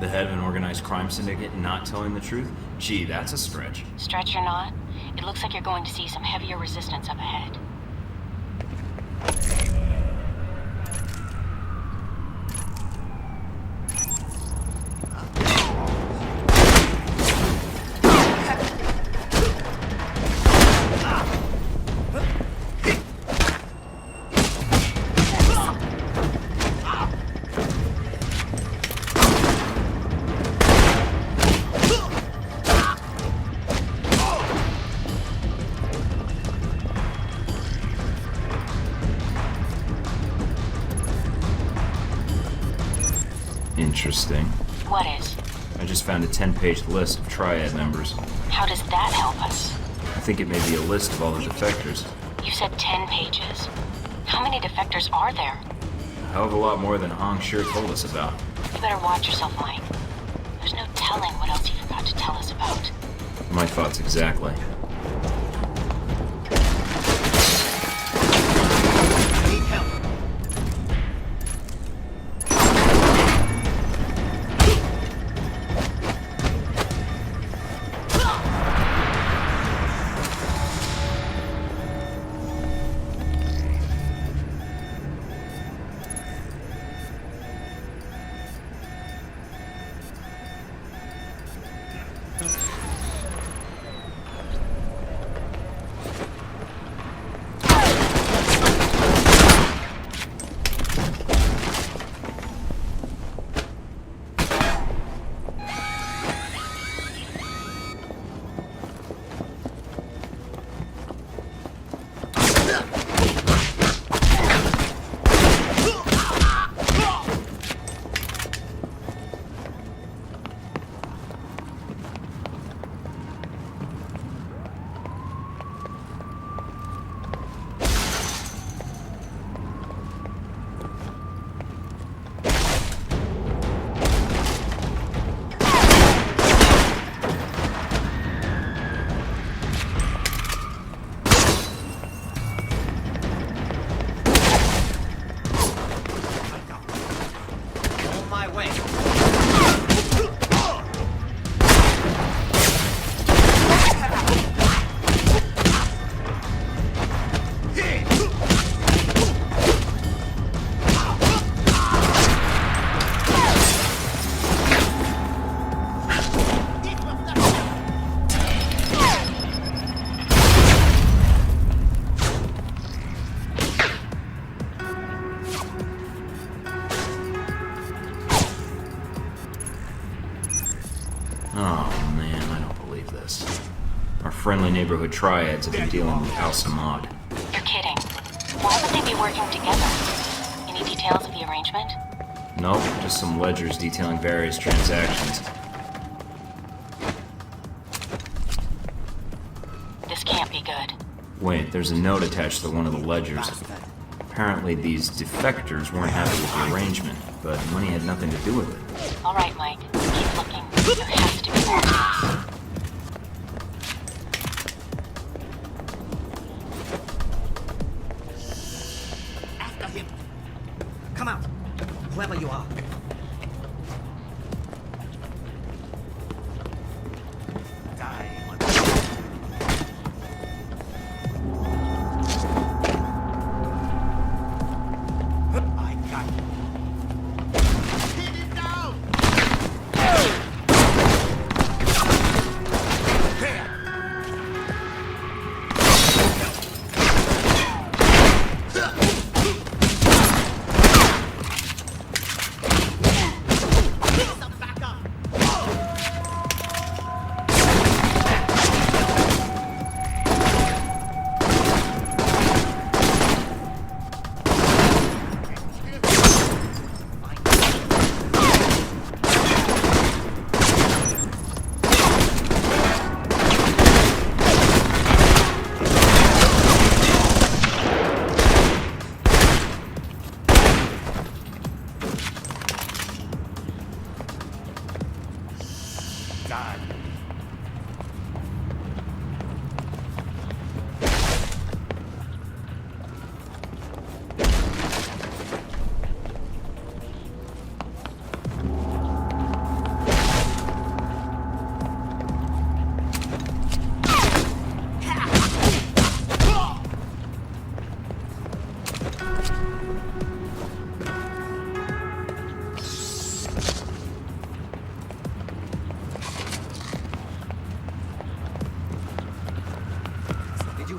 The head of an organized crime syndicate not telling the truth? Gee, that's a stretch. Stretch or not, it looks like you're going to see some heavier resistance up ahead. Interesting. What is? I just found a 10-page list of Triad members. How does that help us? I think it may be a list of all the defectors. You said 10 pages. How many defectors are there? A hell of a lot more than Hong Shi told us about. You better watch yourself, Mike. There's no telling what else he forgot to tell us about. My thoughts exactly. Oh man, I don't believe this. Our friendly neighborhood triads have been dealing with Al Samad. You're kidding. Why would they be working together? Any details of the arrangement? Nope, just some ledgers detailing various transactions. This can't be good. Wait, there's a note attached to one of the ledgers. Apparently these defectors weren't happy with the arrangement, but money had nothing to do with it. All right, Mike. Keep looking. There has to be more to this. After him. Come out, whoever you are.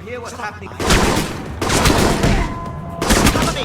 Hear what's happening. Cover me!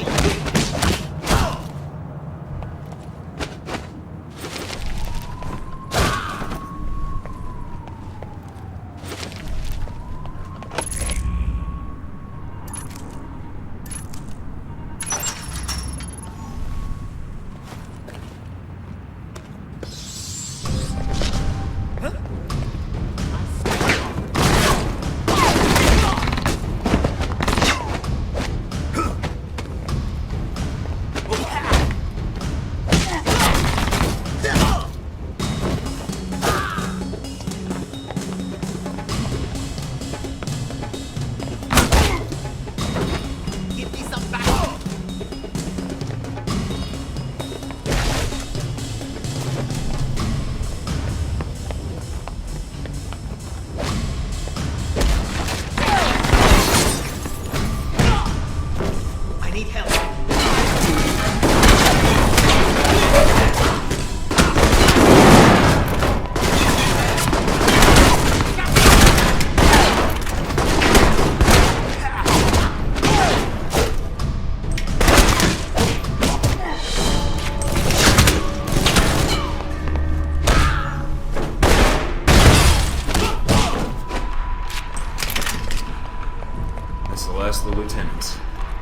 The lieutenants.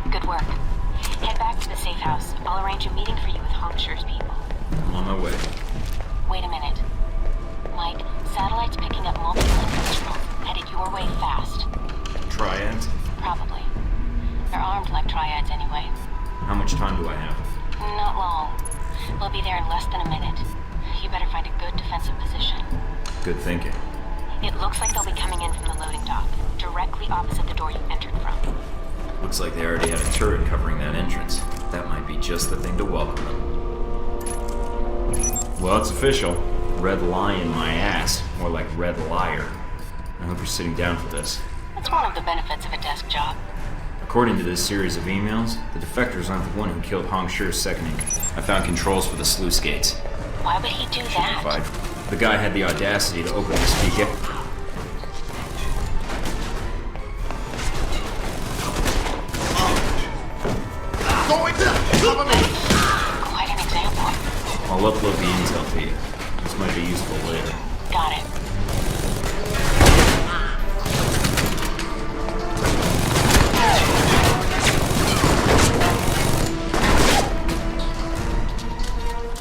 Good work. Head back to the safe house. I'll arrange a meeting for you with Hongshure's people. I'm on my way. Wait a minute. Mike, satellite's picking up multi-link signals. Headed your way fast. Triads? Probably. They're armed like triads anyway. How much time do I have? Not long. We'll be there in less than a minute. You better find a good defensive position. Good thinking. It looks like they'll be coming in from the loading dock, directly opposite the door you entered from. Looks like they already had a turret covering that entrance. That might be just the thing to welcome them. Well, it's official. Red lion my ass. More like red liar. I hope you're sitting down for this. That's one of the benefits of a desk job. According to this series of emails, the defectors aren't the one who killed Hongshure's second in command. I found controls for the sluice gates. Why would he do that? The guy had the audacity to open the speaker. Cover me! Quite an example. I'll upload the intel to you. This might be useful later. Got it.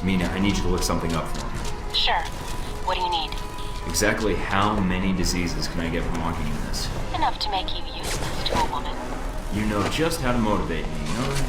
Mina, I need you to look something up for me. Sure. What do you need? Exactly how many diseases can I get from walking in this? Enough to make you useless to a woman. You know just how to motivate me, you know that?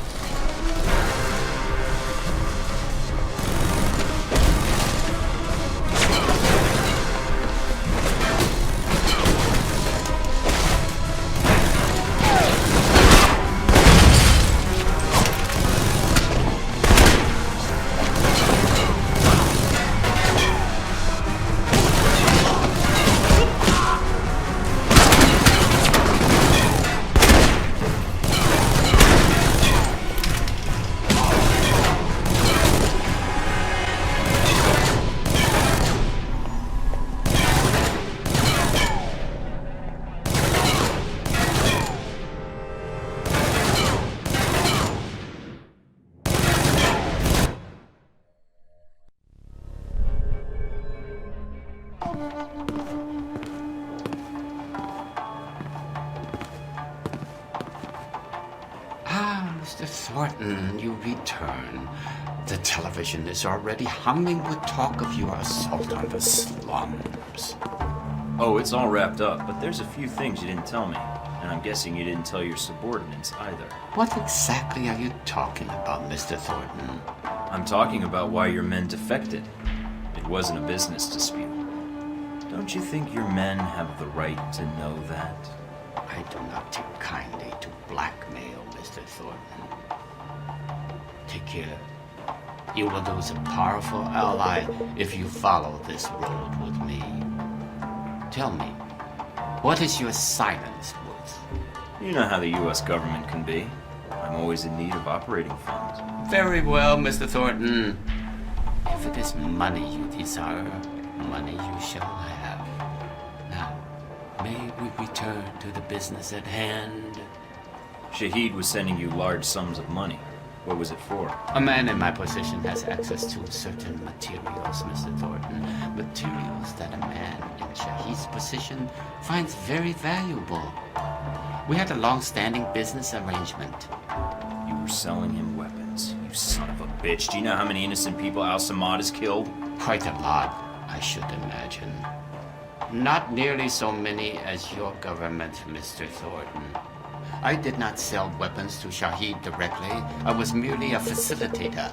Mr. Thornton, you return. The television is already humming with talk of your assault on the slums. Oh, it's all wrapped up, but there's a few things you didn't tell me. And I'm guessing you didn't tell your subordinates either. What exactly are you talking about, Mr. Thornton? I'm talking about why your men defected. It wasn't a business dispute. Don't you think your men have the right to know that? I do not take kindly to blackmail, Mr. Thornton. Take care. You will lose a powerful ally if you follow this road with me. Tell me, what is your silence worth? You know how the U.S. government can be. I'm always in need of operating funds. Very well, Mr. Thornton. If it is money you desire, money you shall have. Now, may we return to the business at hand? Shahid was sending you large sums of money. What was it for? A man in my position has access to certain materials, Mr. Thornton. Materials that a man in Shahid's position finds very valuable. We had a long-standing business arrangement. You were selling him weapons, you son of a bitch. Do you know how many innocent people Al-Samad has killed? Quite a lot, I should imagine. Not nearly so many as your government, Mr. Thornton. I did not sell weapons to Shahid directly. I was merely a facilitator.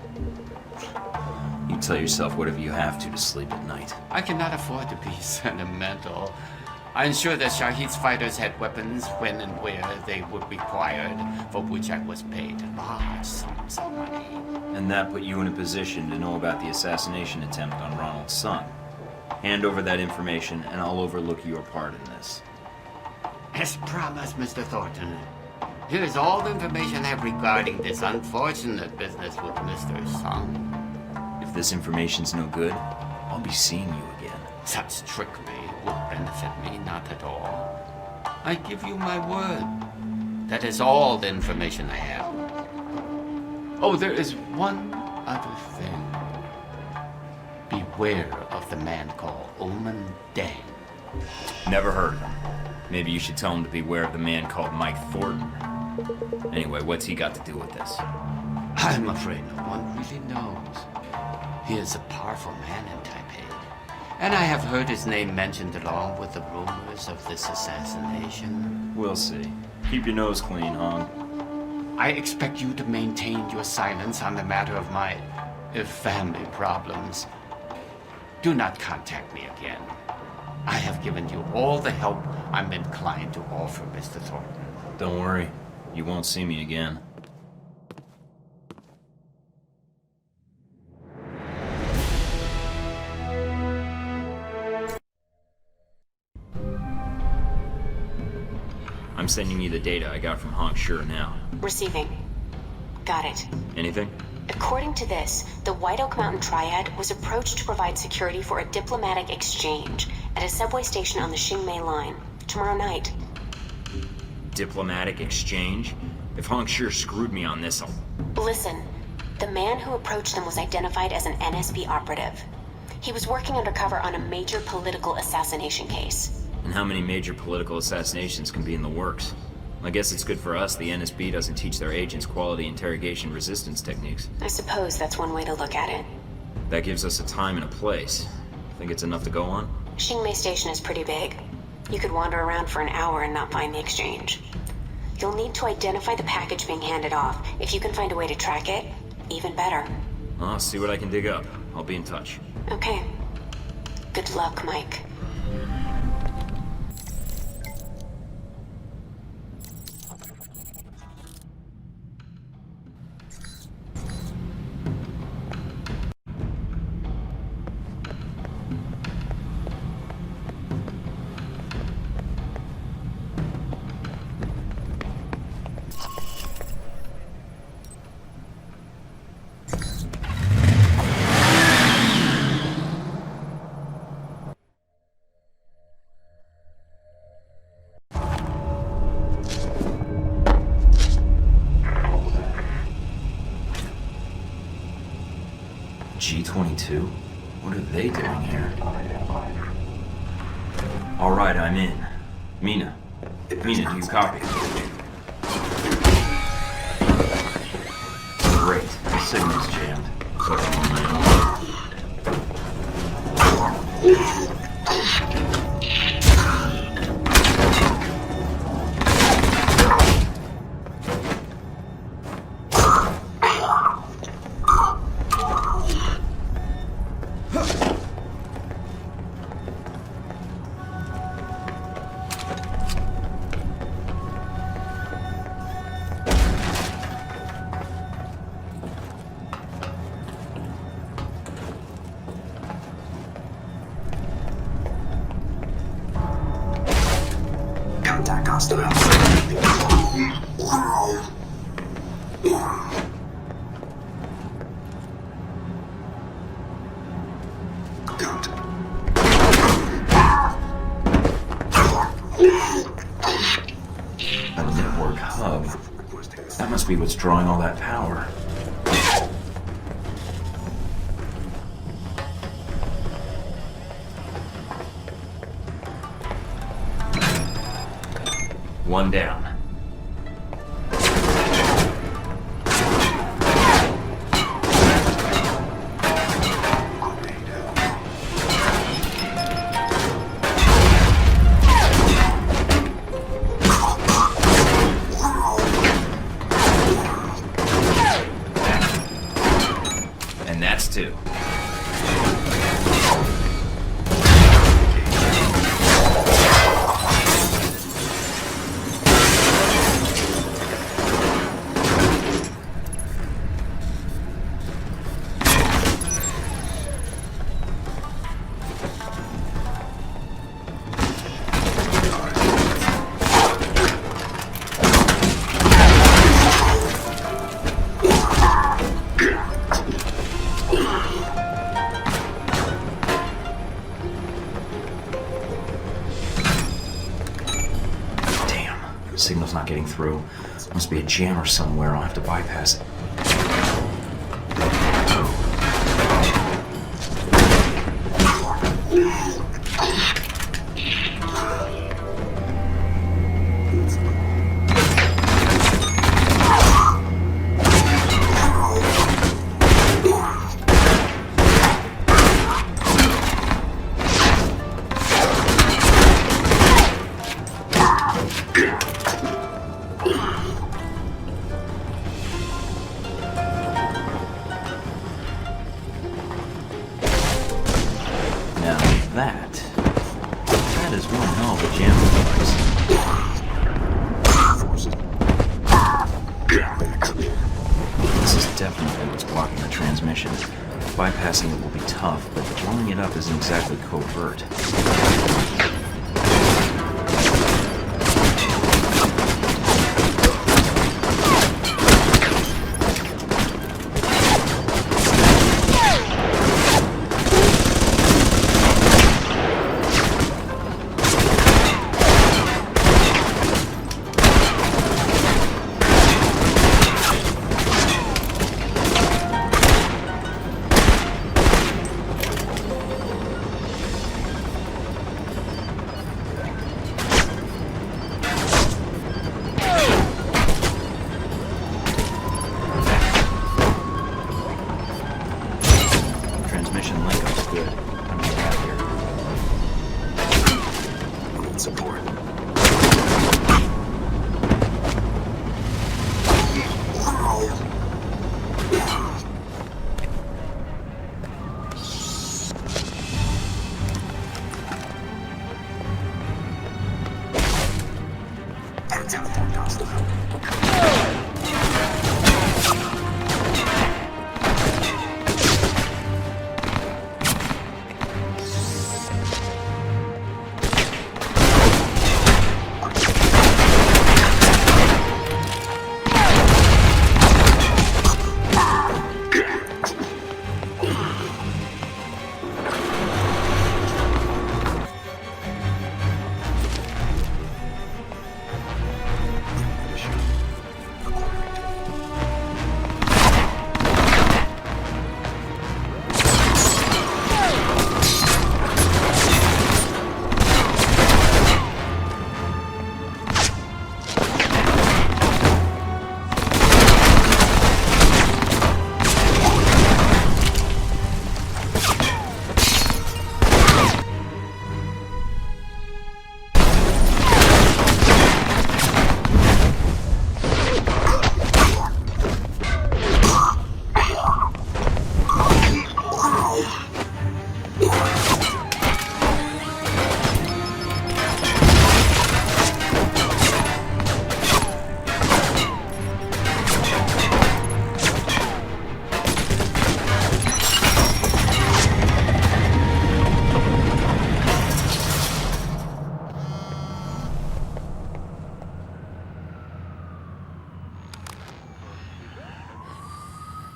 You tell yourself whatever you have to sleep at night. I cannot afford to be sentimental. I ensure that Shahid's fighters had weapons when and where they were required, for which I was paid large sums of money. And that put you in a position to know about the assassination attempt on Ronald's son. Hand over that information, and I'll overlook your part in this. As promised, Mr. Thornton. Here is all the information I have regarding this unfortunate business with Mr. Sung. If this information's no good, I'll be seeing you again. Such trickery would benefit me not at all. I give you my word. That is all the information I have. Oh, there is one other thing. Beware of the man called Oman Dang. Never heard of him. Maybe you should tell him to beware of the man called Mike Thornton. Anyway, what's he got to do with this? I'm afraid no one really knows. He is a powerful man in Taipei, and I have heard his name mentioned along with the rumors of this assassination. We'll see. Keep your nose clean, Hong. I expect you to maintain your silence on the matter of my family problems. Do not contact me again. I have given you all the help I'm inclined to offer, Mr. Thornton. Don't worry. You won't see me again. I'm sending you the data I got from Hong Sure now. Receiving. Got it. Anything? According to this, the White Oak Mountain Triad was approached to provide security for a diplomatic exchange at a subway station on the Xingmei line tomorrow night. Diplomatic exchange? If Hong Sure screwed me on this, I'll... Listen, the man who approached them was identified as an NSB operative. He was working undercover on a major political assassination case. And how many major political assassinations can be in the works? I guess it's good for us the NSB doesn't teach their agents quality interrogation resistance techniques. I suppose that's one way to look at it. That gives us a time and a place. Think it's enough to go on? Xingmei Station is pretty big. You could wander around for an hour and not find the exchange. You'll need to identify the package being handed off. If you can find a way to track it, even better. I'll see what I can dig up. I'll be in touch. Okay. Good luck, Mike. G-22? What are they doing here? Alright, I'm in. Mina, do you copy? Great, the signal's jammed. So I'm on my own. Contact hostile. A network hub. That must be what's drawing all that power. One down. And that's two. Signal's not getting through. Must be a jammer somewhere. I'll have to bypass it. That is one hell of a jamming device. This is definitely what's blocking the transmission. Bypassing it will be tough, but blowing it up isn't exactly covert. Get out of here. I need support. Teleport hostile.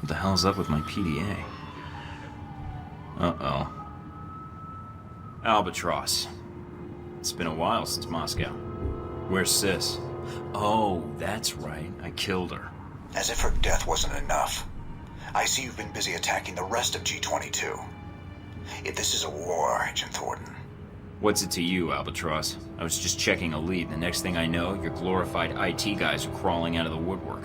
What the hell's up with my PDA? Uh-oh. Albatross. It's been a while since Moscow. Where's Sis? Oh, that's right. I killed her. As if her death wasn't enough. I see you've been busy attacking the rest of G-22. If this is a war, Agent Thorton. What's it to you, Albatross? I was just checking a lead. The next thing I know, your glorified IT guys are crawling out of the woodwork.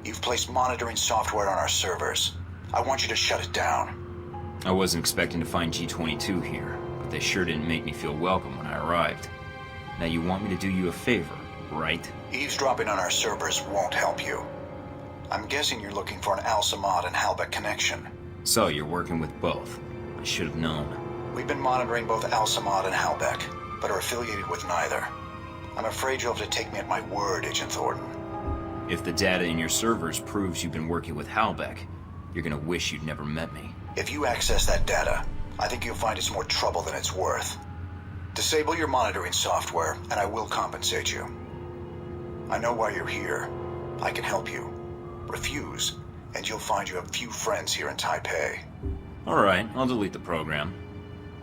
You've placed monitoring software on our servers. I want you to shut it down. I wasn't expecting to find G-22 here, but they sure didn't make me feel welcome when I arrived. Now you want me to do you a favor, right? Eavesdropping on our servers won't help you. I'm guessing you're looking for an Al-Samad and Halbech connection. So you're working with both. I should have known. We've been monitoring both Al-Samad and Halbech, but are affiliated with neither. I'm afraid you'll have to take me at my word, Agent Thorton. If the data in your servers proves you've been working with Halbech, you're gonna wish you'd never met me. If you access that data, I think you'll find it's more trouble than it's worth. Disable your monitoring software, and I will compensate you. I know why you're here. I can help you. Refuse, and you'll find you have few friends here in Taipei. Alright, I'll delete the program.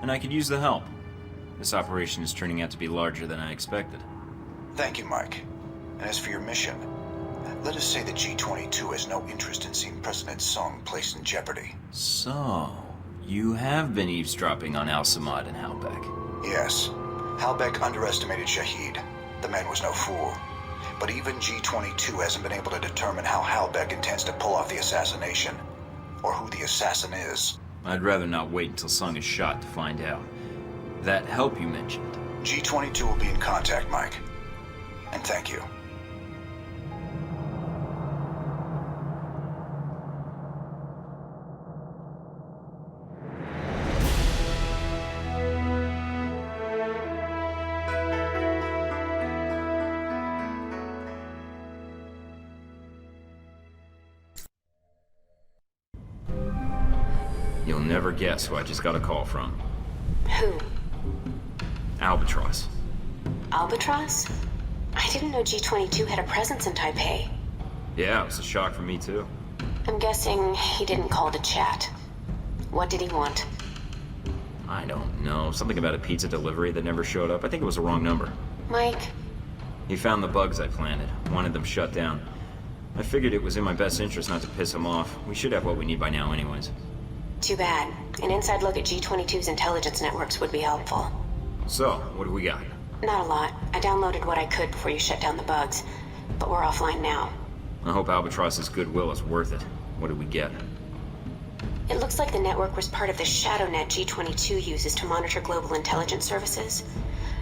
And I could use the help. This operation is turning out to be larger than I expected. Thank you, Mike. And as for your mission, let us say that G-22 has no interest in seeing President Sung placed in jeopardy. So, you have been eavesdropping on Al-Samad and Halbech. Yes. Halbech underestimated Shahid. The man was no fool. But even G-22 hasn't been able to determine how Halbech intends to pull off the assassination. Or who the assassin is. I'd rather not wait until Sung is shot to find out. That help you mentioned. G-22 will be in contact, Mike. And thank you. You'll never guess who I just got a call from. Who? Albatross. Albatross? I didn't know G-22 had a presence in Taipei. Yeah, it was a shock for me too. I'm guessing he didn't call to chat. What did he want? I don't know. Something about a pizza delivery that never showed up. I think it was the wrong number. Mike? He found the bugs I planted. Wanted them shut down. I figured it was in my best interest not to piss him off. We should have what we need by now anyways. Too bad. An inside look at G-22's intelligence networks would be helpful. So, what do we got? Not a lot. I downloaded what I could before you shut down the bugs. But we're offline now. I hope Albatross's goodwill is worth it. What did we get? It looks like the network was part of the ShadowNet G22 uses to monitor global intelligence services.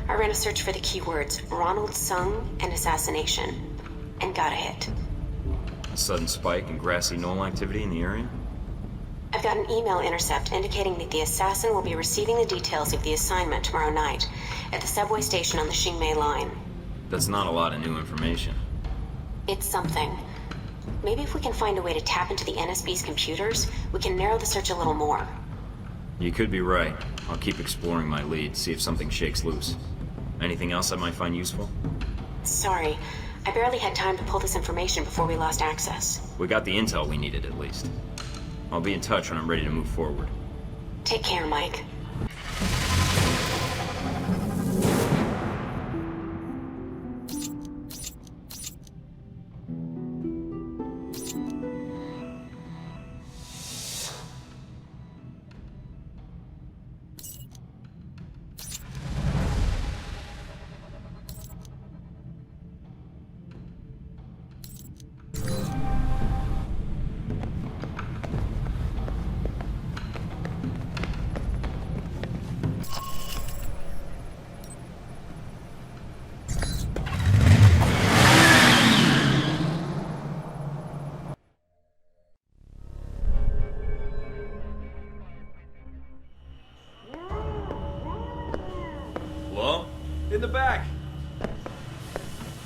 I ran a search for the keywords Ronald Sung and assassination, and got a hit. A sudden spike in grassy knoll activity in the area? I've got an email intercept indicating that the assassin will be receiving the details of the assignment tomorrow night at the subway station on the Xingmei line. That's not a lot of new information. It's something. Maybe if we can find a way to tap into the NSB's computers, we can narrow the search a little more. You could be right. I'll keep exploring my lead, see if something shakes loose. Anything else I might find useful? Sorry, I barely had time to pull this information before we lost access. We got the intel we needed, at least. I'll be in touch when I'm ready to move forward. Take care, Mike. Hello? In the back.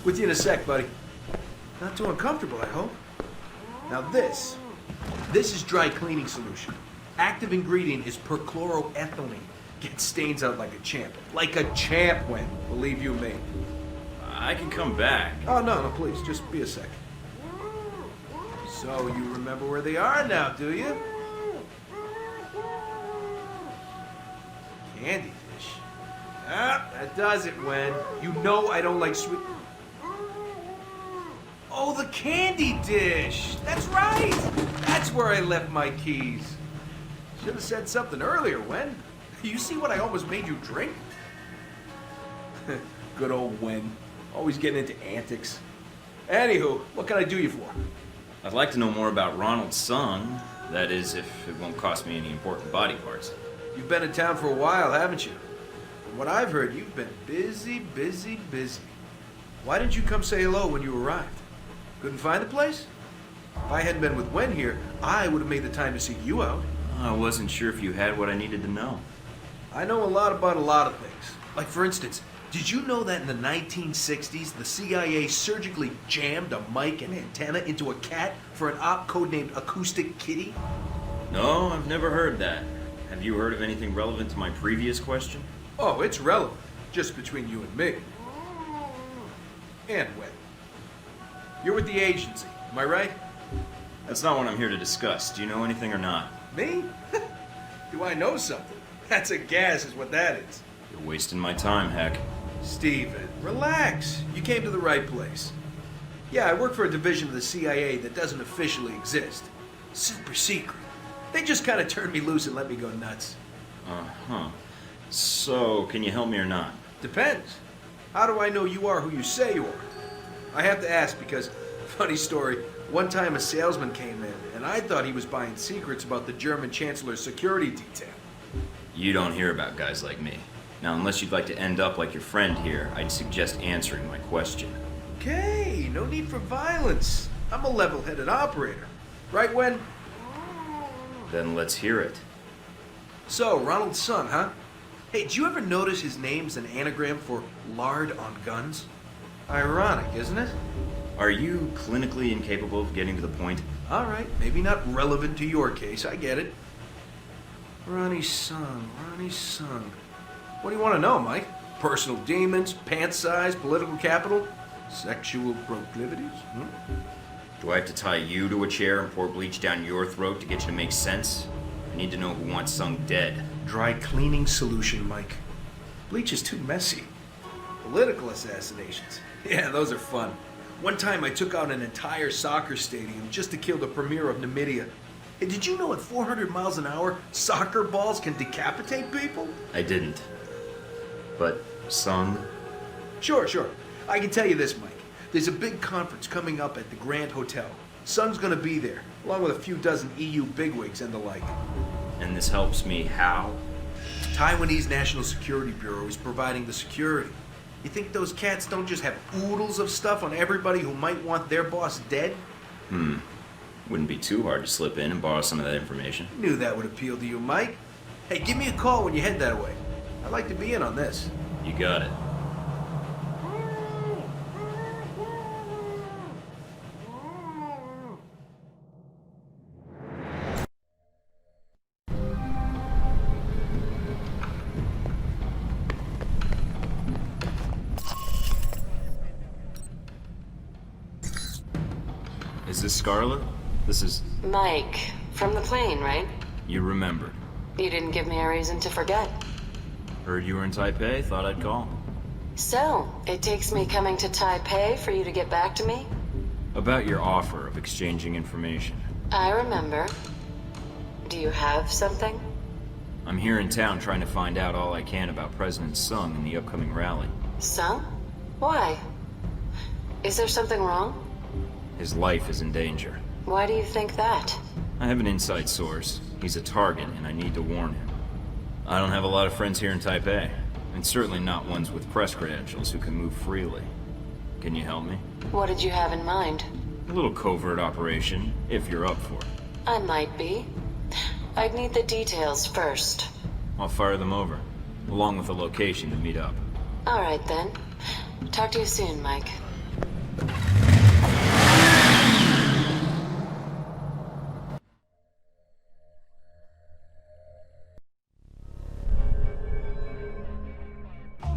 With you in a sec, buddy. Not too uncomfortable, I hope. Now this is dry cleaning solution. Active ingredient is perchloroethylene. Gets stains out like a champ. Like a champ, Wen. Believe you me. I can come back. Oh, no, please. Just be a sec. So, you remember where they are now, do you? Candy dish. Ah, that does it, Wen. You know I don't like sweet... Oh, the candy dish! That's right! That's where I left my keys. Should have said something earlier, Wen. You see what I almost made you drink? Good old Wen. Always getting into antics. Anywho, what can I do you for? I'd like to know more about Ronald Sung. That is, if it won't cost me any important body parts. You've been in town for a while, haven't you? From what I've heard, you've been busy, busy, busy. Why didn't you come say hello when you arrived? Couldn't find the place? If I hadn't been with Wen here, I would have made the time to seek you out. I wasn't sure if you had what I needed to know. I know a lot about a lot of things. Like, for instance, did you know that in the 1960s, the CIA surgically jammed a mic and antenna into a cat for an op codenamed Acoustic Kitty? No, I've never heard that. Have you heard of anything relevant to my previous question? Oh, it's relevant. Just between you and me. And Wen. You're with the agency, am I right? That's not what I'm here to discuss. Do you know anything or not? Me? Do I know something? That's a gas is what that is. You're wasting my time, Heck. Steven, relax. You came to the right place. Yeah, I work for a division of the CIA that doesn't officially exist. Super secret. They just kind of turned me loose and let me go nuts. Uh-huh. So, can you help me or not? Depends. How do I know you are who you say you are? I have to ask because, funny story, one time a salesman came in and I thought he was buying secrets about the German Chancellor's security detail. You don't hear about guys like me. Now, unless you'd like to end up like your friend here, I'd suggest answering my question. Okay, no need for violence. I'm a level-headed operator. Right, Wen? Then let's hear it. So, Ronald Sung, huh? Hey, did you ever notice his name's an anagram for lard on guns? Ironic, isn't it? Are you clinically incapable of getting to the point? All right, maybe not relevant to your case, I get it. Ronnie Sung. What do you want to know, Mike? Personal demons, pant size, political capital, sexual proclivities? Do I have to tie you to a chair and pour bleach down your throat to get you to make sense? I need to know who wants Sung dead. Dry cleaning solution, Mike. Bleach is too messy. Political assassinations. Yeah, those are fun. One time I took out an entire soccer stadium just to kill the premier of Namibia. Hey, did you know at 400 miles an hour, soccer balls can decapitate people? I didn't. But Sung? Sure. I can tell you this, Mike. There's a big conference coming up at the Grand Hotel. Sun's gonna be there, along with a few dozen EU bigwigs and the like. And this helps me how? Taiwanese National Security Bureau is providing the security. You think those cats don't just have oodles of stuff on everybody who might want their boss dead? Wouldn't be too hard to slip in and borrow some of that information. Knew that would appeal to you, Mike. Hey, give me a call when you head that way. I'd like to be in on this. You got it. Is this Scarlet? This is... Mike, from the plane, right? You remembered. You didn't give me a reason to forget. Heard you were in Taipei, thought I'd call. So, it takes me coming to Taipei for you to get back to me? About your offer of exchanging information. I remember. Do you have something? I'm here in town trying to find out all I can about President Sung and the upcoming rally. Sung? Why? Is there something wrong? His life is in danger. Why do you think that? I have an inside source. He's a target, and I need to warn him. I don't have a lot of friends here in Taipei, and certainly not ones with press credentials who can move freely. Can you help me? What did you have in mind? A little covert operation, if you're up for it. I might be. I'd need the details first. I'll fire them over, along with a location to meet up. All right, then. Talk to you soon, Mike.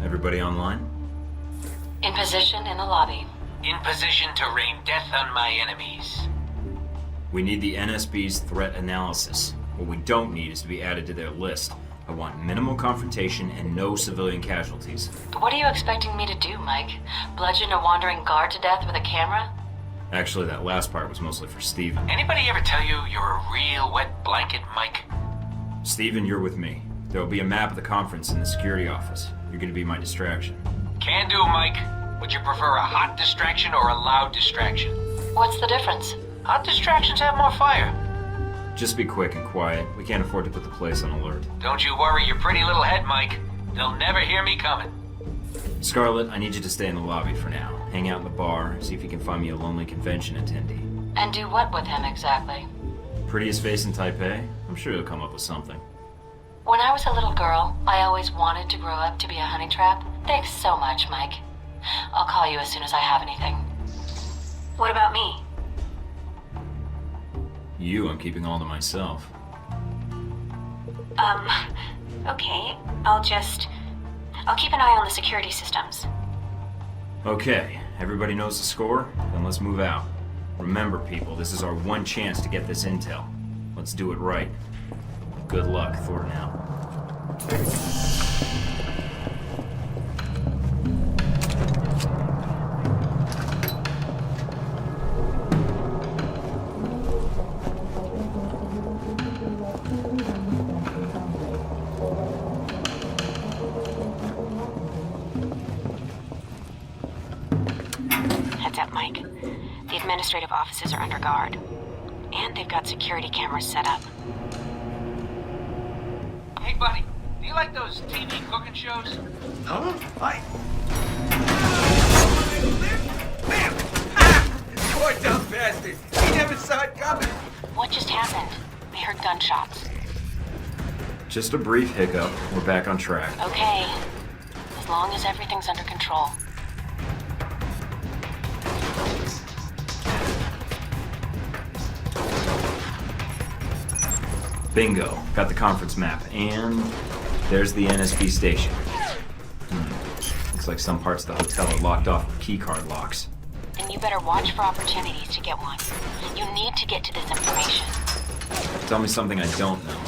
Everybody online? In position in the lobby. In position to rain death on my enemies. We need the NSB's threat analysis. What we don't need is to be added to their list. I want minimal confrontation and no civilian casualties. What are you expecting me to do, Mike? Bludgeon a wandering guard to death with a camera? Actually, that last part was mostly for Steven. Anybody ever tell you you're a real wet blanket, Mike? Steven, you're with me. There will be a map of the conference in the security office. You're going to be my distraction. Can do, Mike. Would you prefer a hot distraction or a loud distraction? What's the difference? Hot distractions have more fire. Just be quick and quiet. We can't afford to put the place on alert. Don't you worry your pretty little head, Mike. They'll never hear me coming. Scarlet, I need you to stay in the lobby for now. Hang out in the bar, see if you can find me a lonely convention attendee. And do what with him exactly? Prettiest face in Taipei? I'm sure he'll come up with something. When I was a little girl, I always wanted to grow up to be a honey trap. Thanks so much, Mike. I'll call you as soon as I have anything. What about me? You, I'm keeping all to myself. Okay. I'll keep an eye on the security systems. Okay, everybody knows the score? Then let's move out. Remember, people, this is our one chance to get this intel. Let's do it right. Good luck, Thornton out. Heads up, Mike. The administrative offices are under guard. And they've got security cameras set up. Hey, buddy. Do you like those TV cooking shows? Huh? Bam! Ah! Poor dumb bastard. He never saw it coming. What just happened? I heard gunshots. Just a brief hiccup. We're back on track. Okay. As long as everything's under control. Bingo. Got the conference map. And there's the NSB station. Looks like some parts of the hotel are locked off with keycard locks. Then you better watch for opportunities to get one. You need to get to this information. Tell me something I don't know.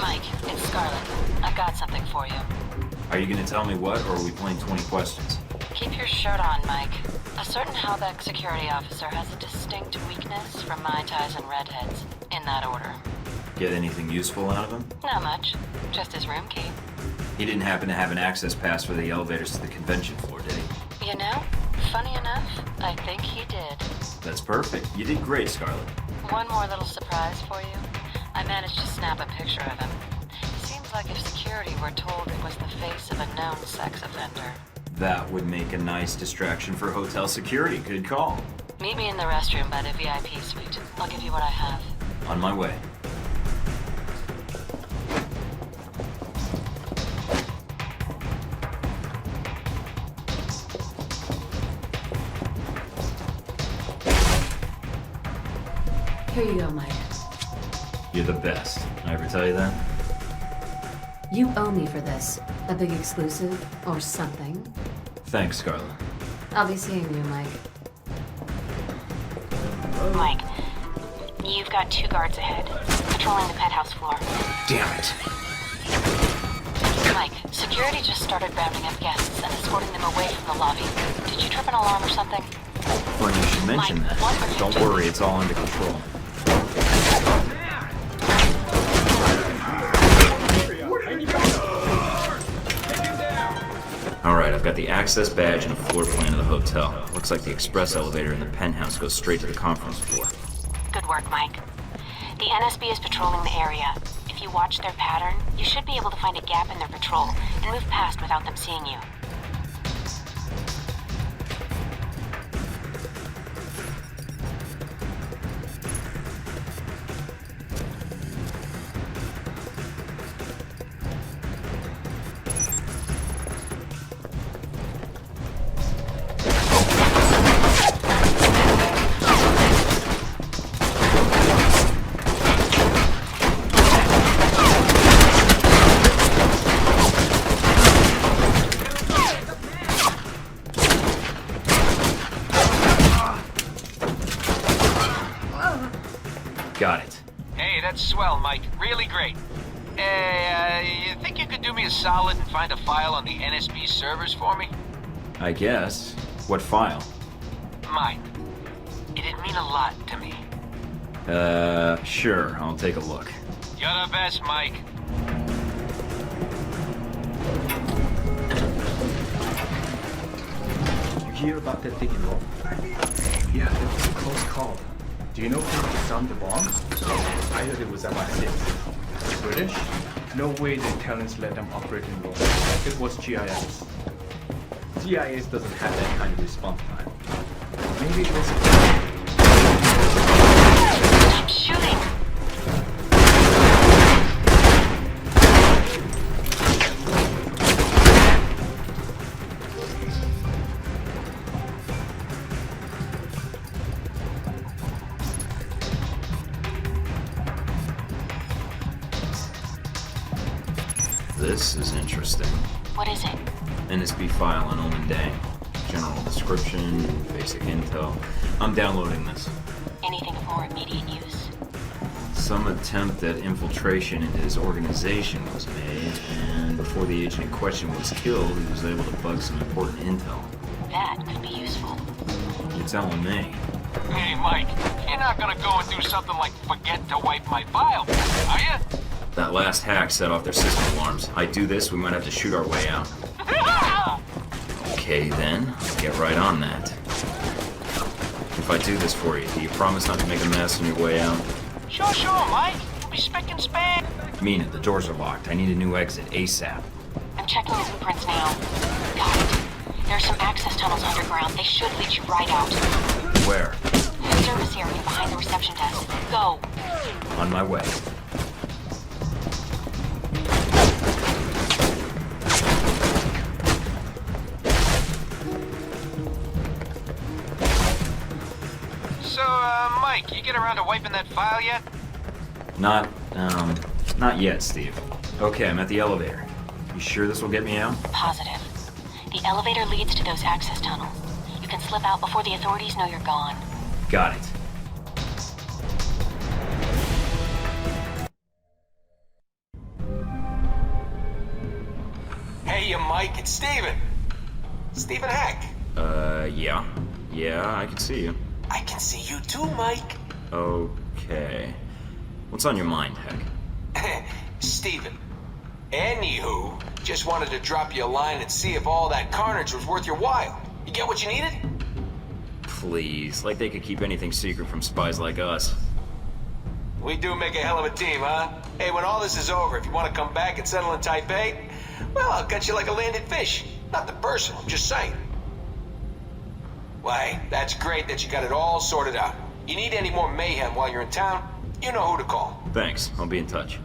Mike, it's Scarlet. I've got something for you. Are you going to tell me what, or are we playing 20 questions? Keep your shirt on, Mike. A certain Halbeck security officer has a distinct weakness for Mai Tais and redheads. In that order. Get anything useful out of him? Not much. Just his room key. He didn't happen to have an access pass for the elevators to the convention floor, did he? You know, funny enough, I think he did. That's perfect. You did great, Scarlet. One more little surprise for you. I managed to snap a picture of him. Seems like if security were told it was the face of a known sex offender. That would make a nice distraction for hotel security. Good call. Meet me in the restroom by the VIP suite. I'll give you what I have. On my way. Here you go, Mike. You're the best. I ever tell you that? You owe me for this. A big exclusive or something. Thanks, Scarlet. I'll be seeing you, Mike. Mike, you've got 2 guards ahead, patrolling the penthouse floor. Damn it. Mike, security just started rounding up guests and escorting them away from the lobby. Did you trip an alarm or something? Funny you should mention Mike, that. Don't worry, it's all under control. Alright, I've got the access badge and a floor plan of the hotel. Looks like the express elevator in the penthouse goes straight to the conference floor. Good work, Mike. The NSB is patrolling the area. If you watch their pattern, you should be able to find a gap in their patrol and move past without them seeing you. Got it. Hey, that's swell, Mike. Really great. You think you could do me a solid and find a file on the NSB servers for me? I guess. What file? Mine. It'd mean a lot to me. Sure. I'll take a look. You're the best, Mike. You hear about that thing in Rome? Yeah, it was a close call. Do you know who disarmed the bomb? I heard it was MI6. British? No way the Italians let them operate in Rome. It was GIS. GIS doesn't have that kind of response time. Maybe it was... Stop shooting! This is interesting. What is it? NSB file on Omen Dang. General description, basic intel. I'm downloading this. Anything of more immediate use? Some attempt at infiltration into his organization was made, and before the agent in question was killed, he was able to bug some important intel. That could be useful. You're telling me. Hey, Mike, you're not gonna go and do something like forget to wipe my file, are you? That last hack set off their system alarms. I do this, we might have to shoot our way out. Okay, then. Get right on that. If I do this for you, do you promise not to make a mess on your way out? Sure, Mike. You'll be spick and span. Mean it, the doors are locked. I need a new exit ASAP. I'm checking the blueprints now. Got it. There are some access tunnels underground. They should lead you right out. Where? The service area behind the reception desk. Go. On my way. So, Mike, you get around to wiping that file yet? Not yet, Steve. Okay, I'm at the elevator. You sure this will get me out? Positive. The elevator leads to those access tunnels. You can slip out before the authorities know you're gone. Got it. Hey, Mike, it's Steven. Steven Hack. Yeah. Yeah, I can see you. I can see you too, Mike. Okay. What's on your mind, Heck? Steven, Anywho, just wanted to drop you a line and see if all that carnage was worth your while. You get what you needed? Please, like they could keep anything secret from spies like us. We do make a hell of a team, huh? Hey, when all this is over, if you want to come back and settle in Taipei, well, I'll cut you like a landed fish. Nothing personal, just saying. Why, that's great that you got it all sorted out. You need any more mayhem while you're in town, you know who to call. Thanks, I'll be in touch.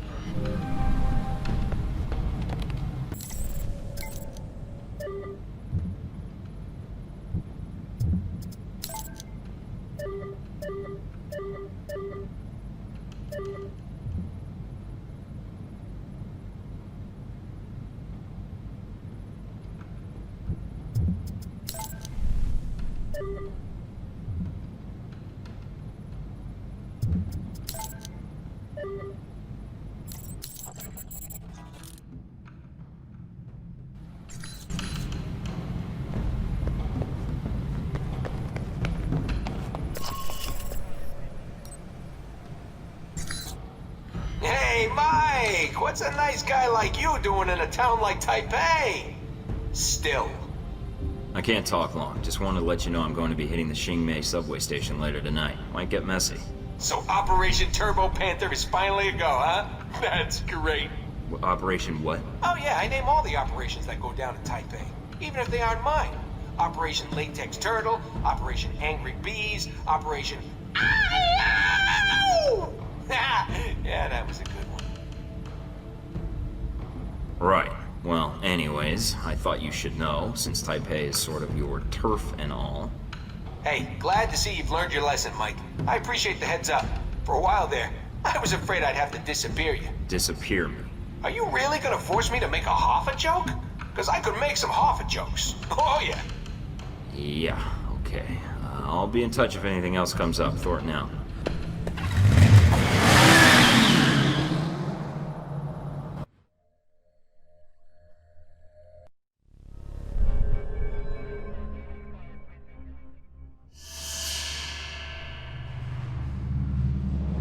Hey, Mike! What's a nice guy like you doing in a town like Taipei? Still. I can't talk long. Just wanted to let you know I'm going to be hitting the Xingmei subway station later tonight. Might get messy. So Operation Turbo Panther is finally a go, huh? That's great. Operation what? Oh yeah, I name all the operations that go down in Taipei, even if they aren't mine. Operation Latex Turtle, Operation Angry Bees, Operation... Ow! Yeah, that was a good one. Right. Well, anyways, I thought you should know, since Taipei is sort of your turf and all. Hey, glad to see you've learned your lesson, Mike. I appreciate the heads up. For a while there, I was afraid I'd have to disappear you. Disappear me? Are you really gonna force me to make a Hoffa joke? Because I could make some Hoffa jokes. Oh, yeah. Yeah, okay. I'll be in touch if anything else comes up. Thornton out.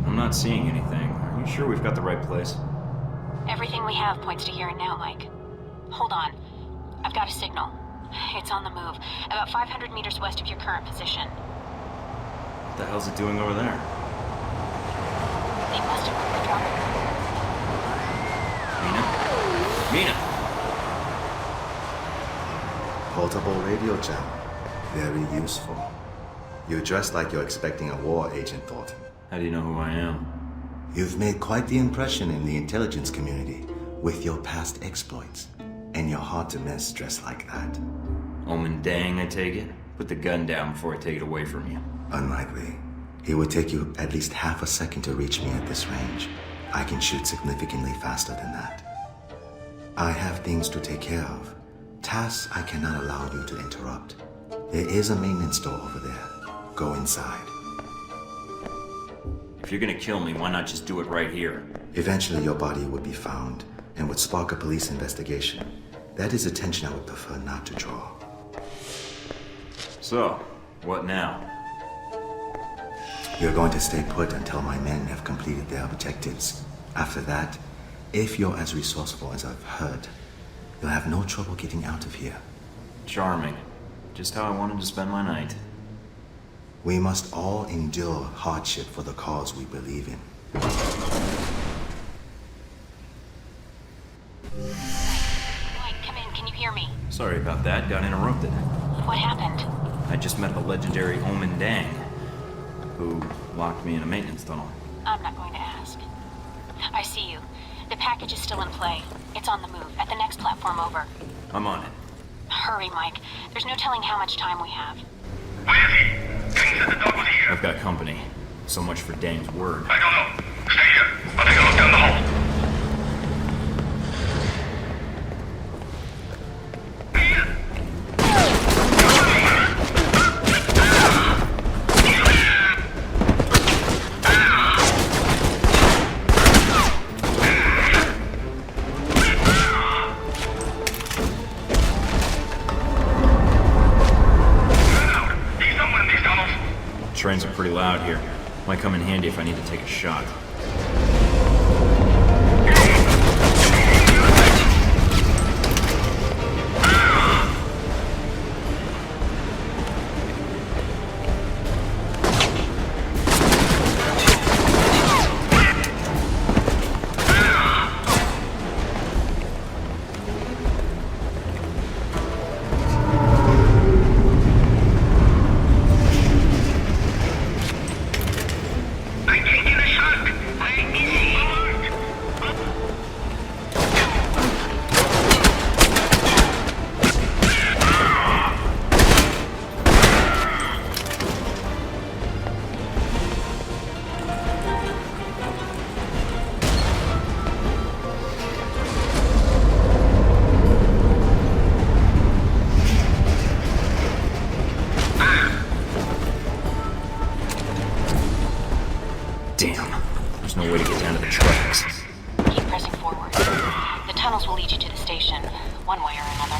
I'm not seeing anything. Are you sure we've got the right place? Everything we have points to here and now, Mike. Hold on. I've got a signal. It's on the move, about 500 meters west of your current position. What the hell's it doing over there? They must have moved the drone. Mina? Portable radio jam. Very useful. You're dressed like you're expecting a war, Agent Thornton. How do you know who I am? You've made quite the impression in the intelligence community with your past exploits. And you're hard to miss dressed like that. Omen Dang, I take it? Put the gun down before I take it away from you. Unlikely. It would take you at least half a second to reach me at this range. I can shoot significantly faster than that. I have things to take care of. Tasks I cannot allow you to interrupt. There is a maintenance door over there. Go inside. If you're gonna kill me, why not just do it right here? Eventually your body would be found and would spark a police investigation. That is attention I would prefer not to draw. So, what now? You're going to stay put until my men have completed their objectives. After that, if you're as resourceful as I've heard, you'll have no trouble getting out of here. Charming. Just how I wanted to spend my night. We must all endure hardship for the cause we believe in. Mike, come in. Can you hear me? Sorry about that. Got interrupted. What happened? I just met the legendary Omen Dang, who locked me in a maintenance tunnel. I'm not going to ask. I see you. The package is still in play. It's on the move, at the next platform over. I'm on it. Hurry, Mike. There's no telling how much time we have. I've got company. So much for Dang's word. I don't know. Stay here. I'll take a look down the hall. Trains are pretty loud here. Might come in handy if I need to take a shot. Damn. There's no way to get down to the tracks. Keep pressing forward. The tunnels will lead you to the station, one way or another.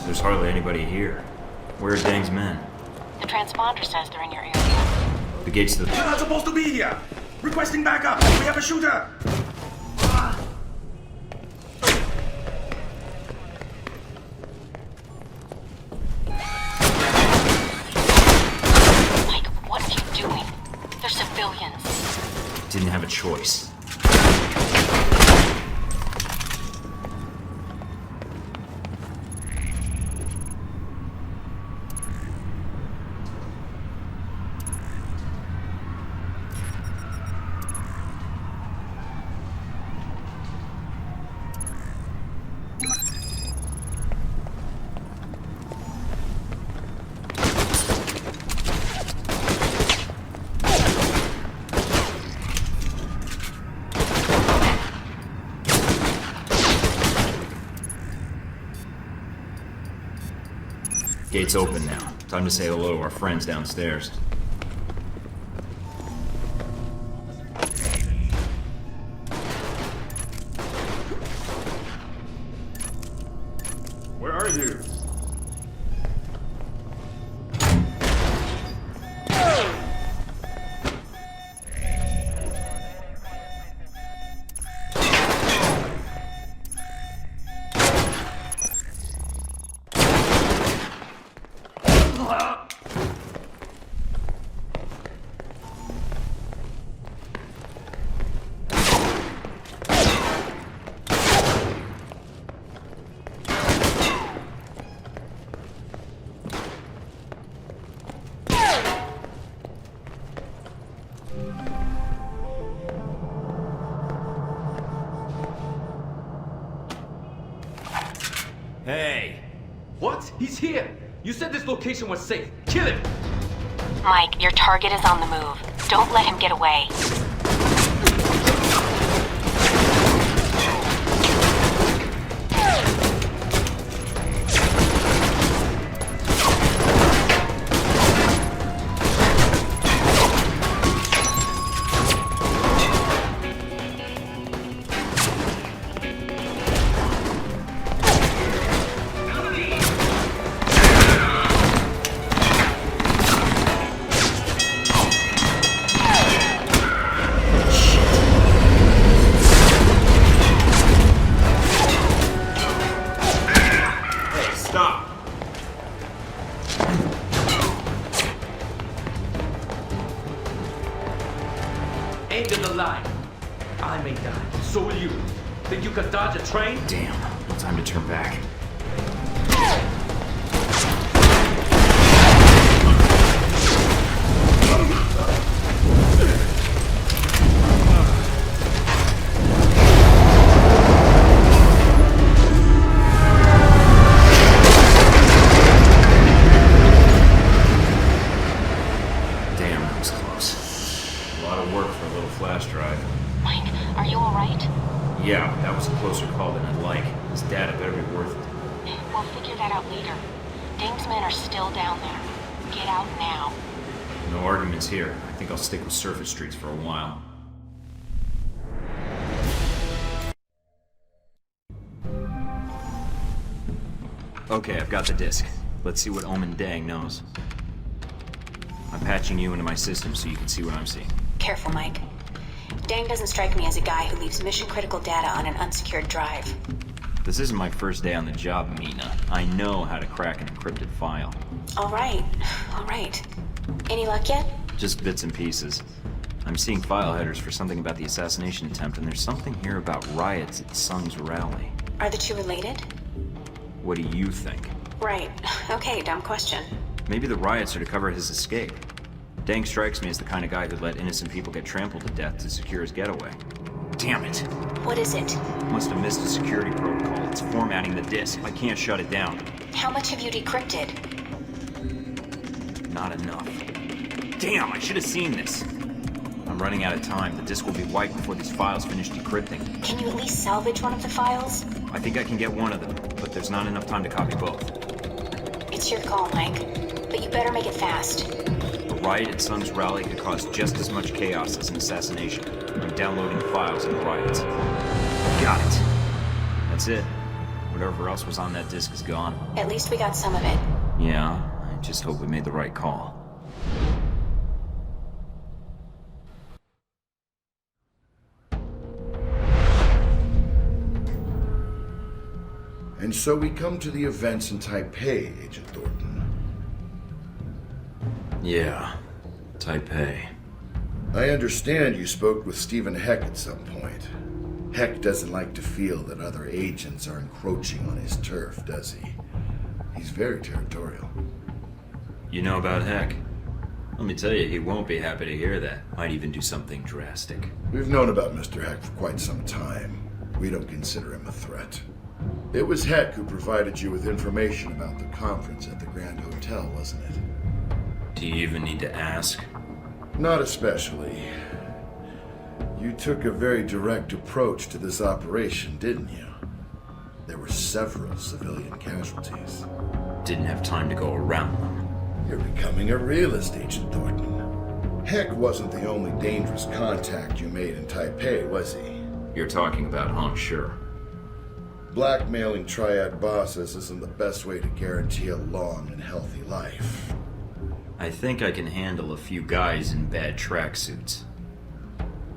There's hardly anybody here. Where are Dang's men? The transponder says they're in your area. The gates to the... You're not supposed to be here! Requesting backup! We have a shooter! Mike, what are you doing? They're civilians. Didn't have a choice. Gate's open now. Time to say hello to our friends downstairs. Where are you? Hey! What? He's here! You said this location was safe. Kill him! Mike, your target is on the move. Don't let him get away. End of the line. I may die. So will you. Think you could dodge a train? Damn. No time to turn back. Damn, that was close. A lot of work for a little flash drive. Mike, are you alright? Yeah, but that was a closer call than I'd like. This data better be worth it. We'll figure that out later. Dang's men are still down there. Get out now. No arguments here. I think I'll stick with surface streets for a while. Okay, I've got the disc. Let's see what Omen Dang knows. I'm patching you into my system so you can see what I'm seeing. Careful, Mike. Dang doesn't strike me as a guy who leaves mission-critical data on an unsecured drive. This isn't my first day on the job, Mina. I know how to crack an encrypted file. All right. Any luck yet? Just bits and pieces. I'm seeing file headers for something about the assassination attempt, and there's something here about riots at Sung's rally. Are the two related? What do you think? Right. Okay, dumb question. Maybe the riots are to cover his escape. Dang strikes me as the kind of guy who'd let innocent people get trampled to death to secure his getaway. Damn it! What is it? Must have missed a security protocol. It's formatting the disk. I can't shut it down. How much have you decrypted? Not enough. Damn, I should have seen this. I'm running out of time. The disk will be wiped before these files finish decrypting. Can you at least salvage one of the files? I think I can get one of them, but there's not enough time to copy both. It's your call, Mike. But you better make it fast. A riot at Sung's rally could cause just as much chaos as an assassination. I'm downloading files of the riots. Got it. That's it. Whatever else was on that disk is gone. At least we got some of it. Yeah, I just hope we made the right call. And so we come to the events in Taipei, Agent Thornton. Yeah, Taipei. I understand you spoke with Stephen Heck at some point. Heck doesn't like to feel that other agents are encroaching on his turf, does he? He's very territorial. You know about Heck? Let me tell you, he won't be happy to hear that. Might even do something drastic. We've known about Mr. Heck for quite some time. We don't consider him a threat. It was Heck who provided you with information about the conference at the Grand Hotel, wasn't it? Do you even need to ask? Not especially. You took a very direct approach to this operation, didn't you? There were several civilian casualties. Didn't have time to go around them. You're becoming a realist, Agent Thornton. Heck wasn't the only dangerous contact you made in Taipei, was he? You're talking about Hong Shi. Blackmailing triad bosses isn't the best way to guarantee a long and healthy life. I think I can handle a few guys in bad tracksuits.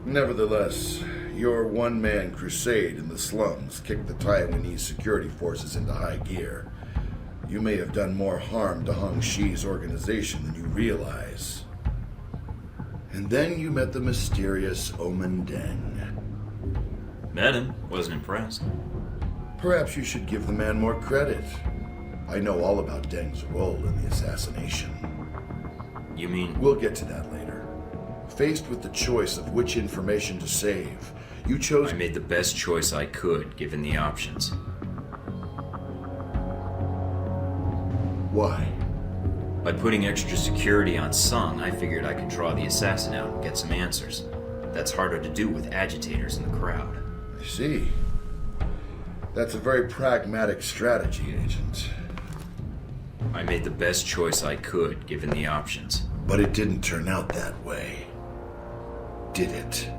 Nevertheless, your one-man crusade in the slums kicked the Taiwanese security forces into high gear. You may have done more harm to Hong Shi's organization than you realize. And then you met the mysterious Omen Deng. Met him. Wasn't impressed. Perhaps you should give the man more credit. I know all about Deng's role in the assassination. You mean? We'll get to that later. Faced with the choice of which information to save, you chose... I made the best choice I could, given the options. Why? By putting extra security on Sung, I figured I could draw the assassin out and get some answers. That's harder to do with agitators in the crowd. I see. That's a very pragmatic strategy, Agent. I made the best choice I could, given the options. But it didn't turn out that way, did it?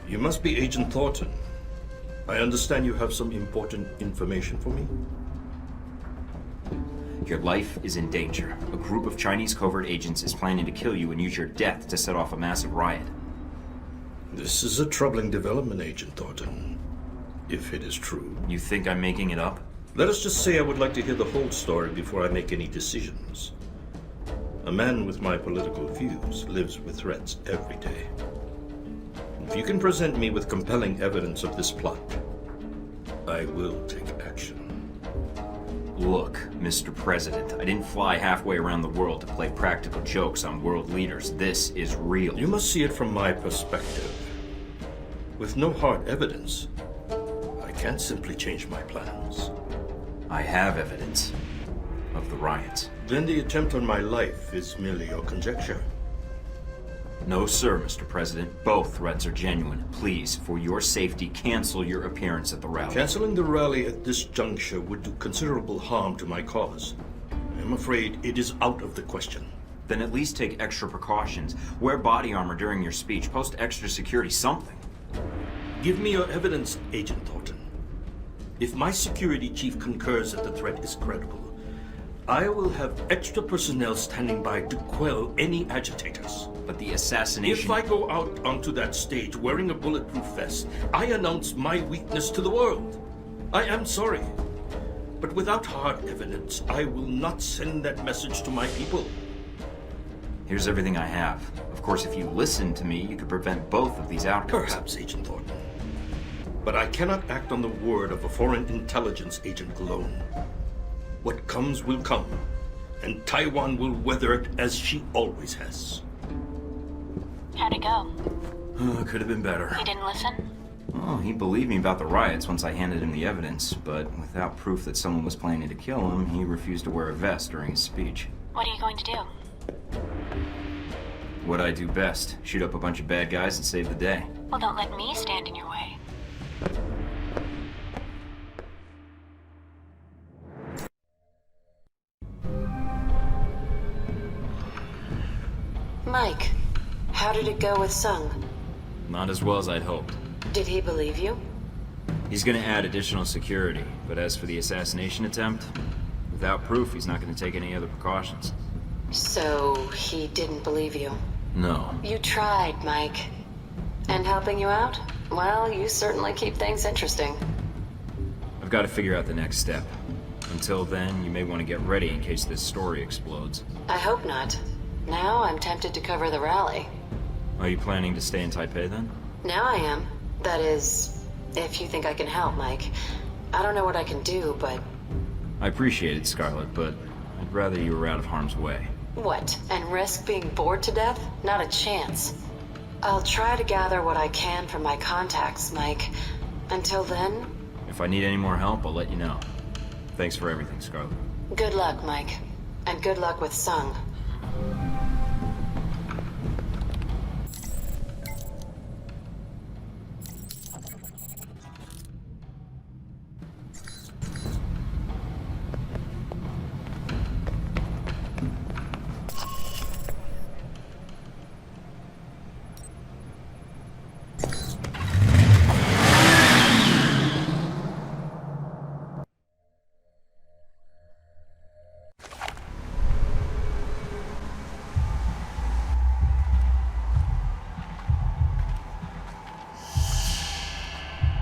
You must be Agent Thornton. I understand you have some important information for me. Your life is in danger. A group of Chinese covert agents is planning to kill you and use your death to set off a massive riot. This is a troubling development, Agent Thornton. if it is true. You think I'm making it up? Let us just say I would like to hear the whole story before I make any decisions. A man with my political views lives with threats every day. If you can present me with compelling evidence of this plot, I will take action. Look, Mr. President, I didn't fly halfway around the world to play practical jokes on world leaders. This is real. You must see it from my perspective. With no hard evidence, I can't simply change my plans. I have evidence of the riots. Then the attempt on my life is merely your conjecture. No, sir, Mr. President. Both threats are genuine. Please, for your safety, cancel your appearance at the rally. Canceling the rally at this juncture would do considerable harm to my cause. I'm afraid it is out of the question. Then at least take extra precautions. Wear body armor during your speech. Post extra security, something. Give me your evidence, Agent Thorton. If my security chief concurs that the threat is credible, I will have extra personnel standing by to quell any agitators. But the assassination... If I go out onto that stage wearing a bulletproof vest, I announce my weakness to the world. I am sorry. But without hard evidence, I will not send that message to my people. Here's everything I have. Of course, if you listen to me, you could prevent both of these outcomes. Perhaps, Agent Thornton. But I cannot act on the word of a foreign intelligence agent alone. What comes will come, and Taiwan will weather it as she always has. How'd it go? Could have been better. He didn't listen? Oh, he believed me about the riots once I handed him the evidence, but without proof that someone was planning to kill him, he refused to wear a vest during his speech. What are you going to do? What I do best, shoot up a bunch of bad guys and save the day. Well, don't let me stand in your way. Mike, how did it go with Sung? Not as well as I'd hoped. Did he believe you? He's gonna add additional security, but as for the assassination attempt, without proof, he's not gonna take any other precautions. So, he didn't believe you? No. You tried, Mike. And helping you out? Well, you certainly keep things interesting. I've got to figure out the next step. Until then, you may want to get ready in case this story explodes. I hope not. Now I'm tempted to cover the rally. Are you planning to stay in Taipei then? Now I am. That is, if you think I can help, Mike. I don't know what I can do, but... I appreciate it, Scarlet, but I'd rather you were out of harm's way. What? And risk being bored to death? Not a chance. I'll try to gather what I can from my contacts, Mike. Until then... If I need any more help, I'll let you know. Thanks for everything, Scarlet. Good luck, Mike. And good luck with Sung.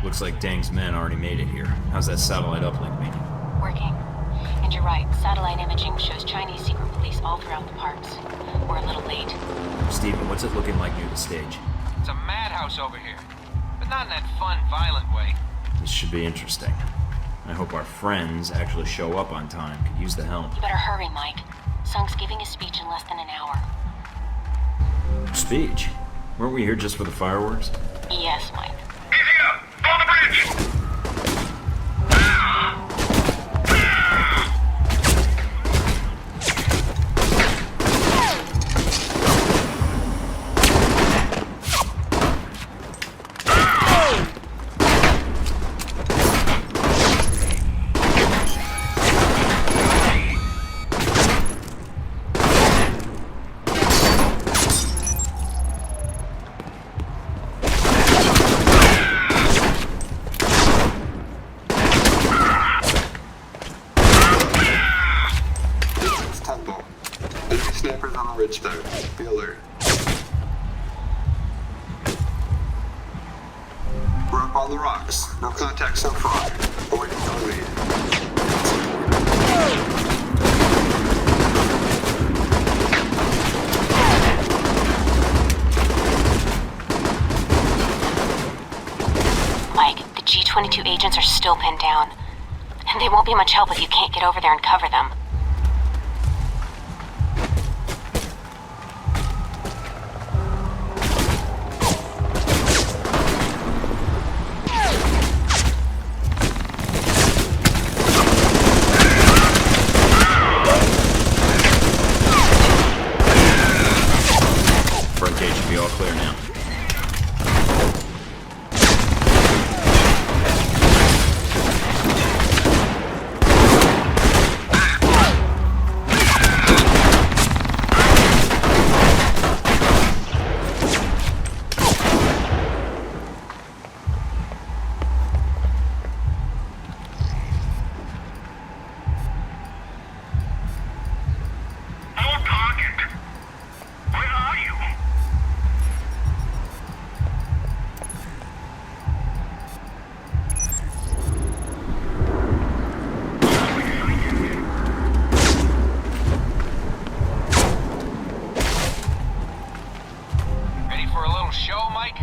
Looks like Deng's men already made it here. How's that satellite uplink meeting? Working. And you're right, satellite imaging shows Chinese secret police all throughout the parks. We're a little late. Steven, what's it looking like near the stage? It's a madhouse over here. But not in that fun, violent way. This should be interesting. I hope our friends actually show up on time. Could use the help. You better hurry, Mike. Sung's giving his speech in less than an hour. Speech? Weren't we here just for the fireworks? Yes, Mike. We're up on the rocks. No contact so far. Awaiting on read. Mike, the G-22 agents are still pinned down. And they won't be much help if you can't get over there and cover them. Front gate should be all clear now. Ready for a little show, Mike?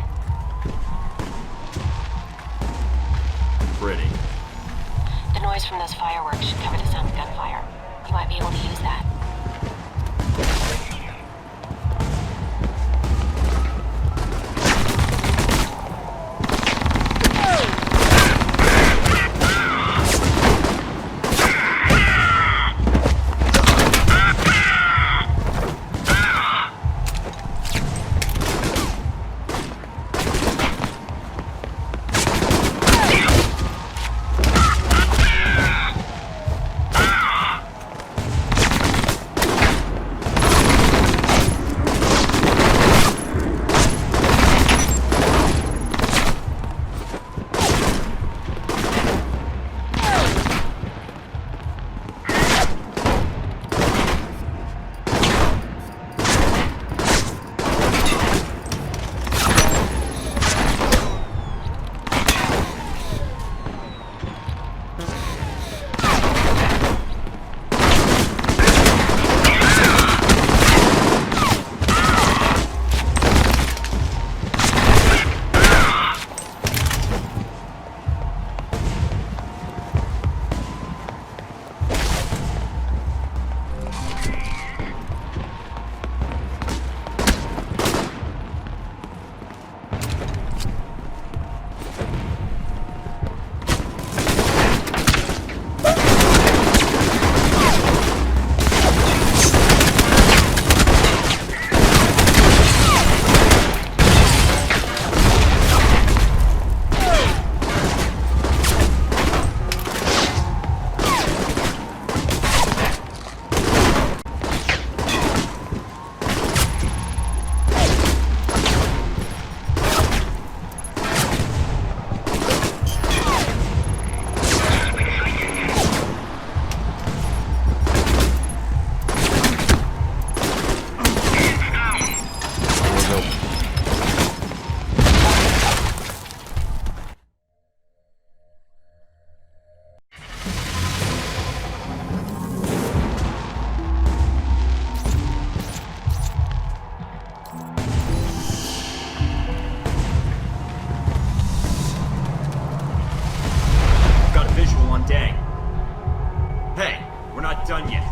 Pretty. The noise from those fireworks should cover the sound of gunfire. You might be able to use that. done yet.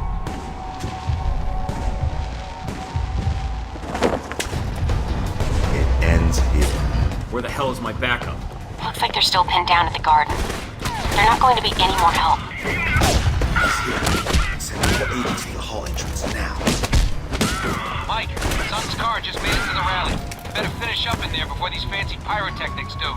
It ends here. Where the hell is my backup? Looks like they're still pinned down at the garden. They're not going to be any more help. Send all agents to the hall entrance now. Mike, Sun's car just made it to the rally. Better finish up in there before these fancy pyrotechnics do.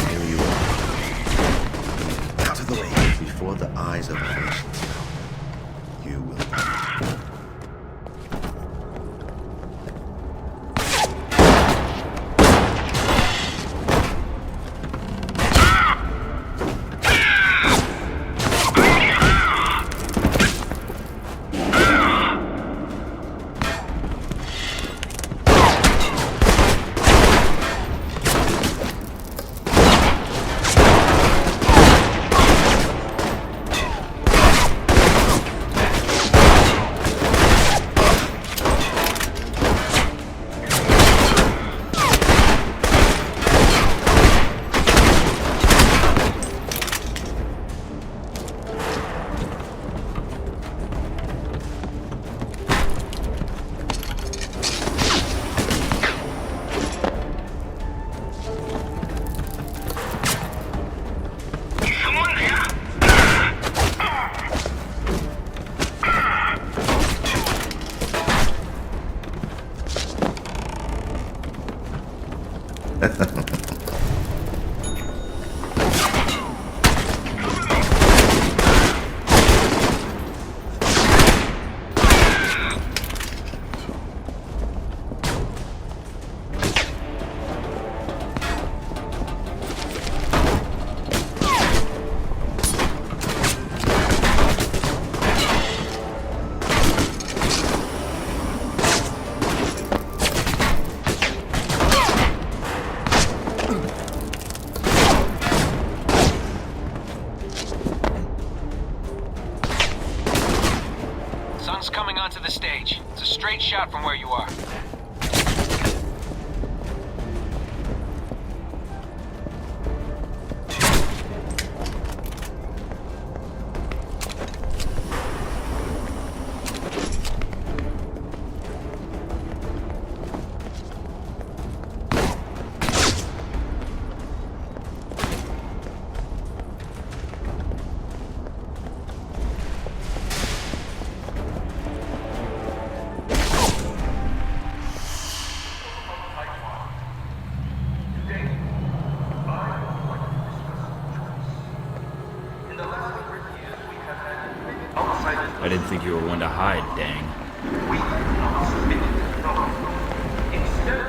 Here you are. Out of the way. Before the eyes of the nations, you will die. Sun's coming onto the stage. It's a straight shot from where you are. I didn't think you were one to hide, dang.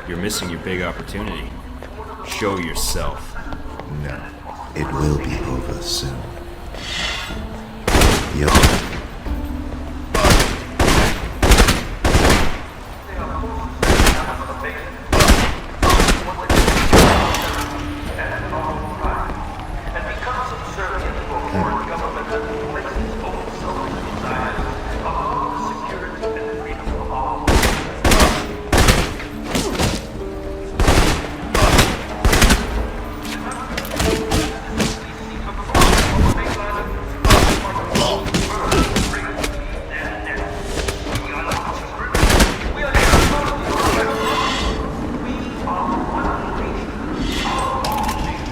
You're missing your big opportunity. Show yourself. No. It will be over soon. Yo.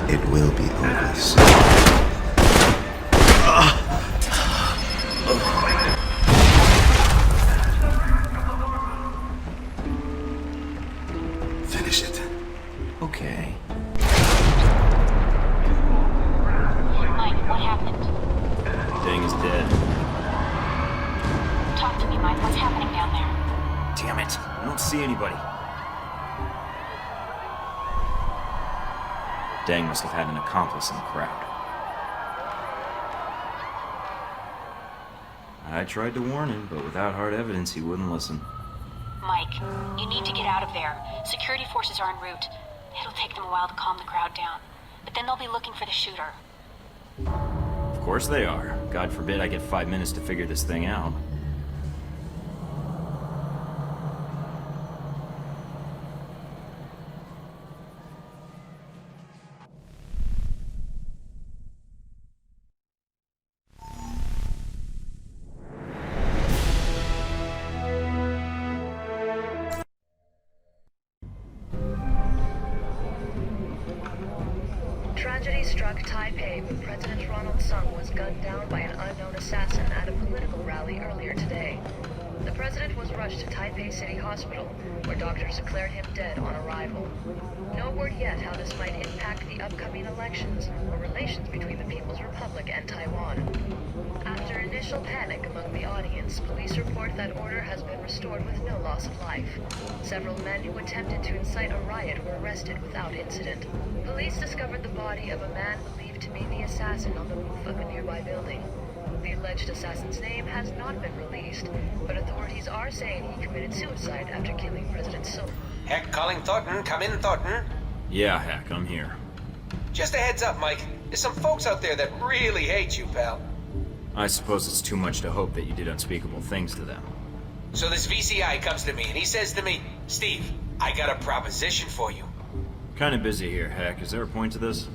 It will be over soon. Finish it. Okay. Mike, what happened? Dang is dead. Talk to me, Mike. What's happening down there? Damn it. I don't see anybody. Dang must have had an accomplice in the crowd. I tried to warn him, but without hard evidence, he wouldn't listen. Mike, you need to get out of there. Security forces are en route. It'll take them a while to calm the crowd down. But then they'll be looking for the shooter. Of course they are. God forbid I get 5 minutes to figure this thing out. Tragedy struck Taipei when President Ronald Sung was gunned down by an unknown assassin at a political rally earlier today. The president was rushed to Taipei City Hospital, where doctors declared him dead on arrival. No word yet how this might impact the upcoming elections or relations between the People's Republic and Taiwan. After initial panic among the audience, police report that order has been restored with no loss of life. Several men who attempted to incite a riot were arrested without incident. Police discovered the body of a man believed to be the assassin on the roof of a nearby building. The alleged assassin's name has not been released, but authorities are saying he committed suicide after killing President Sung. Heck, calling Thornton. Come in, Thornton. Yeah, heck, I'm here. Just a heads up, Mike. There's some folks out there that really hate you, pal. I suppose it's too much to hope that you did unspeakable things to them. So this VCI comes to me and he says to me, Steve, I got a proposition for you. Kinda busy here, heck. Is there a point to this?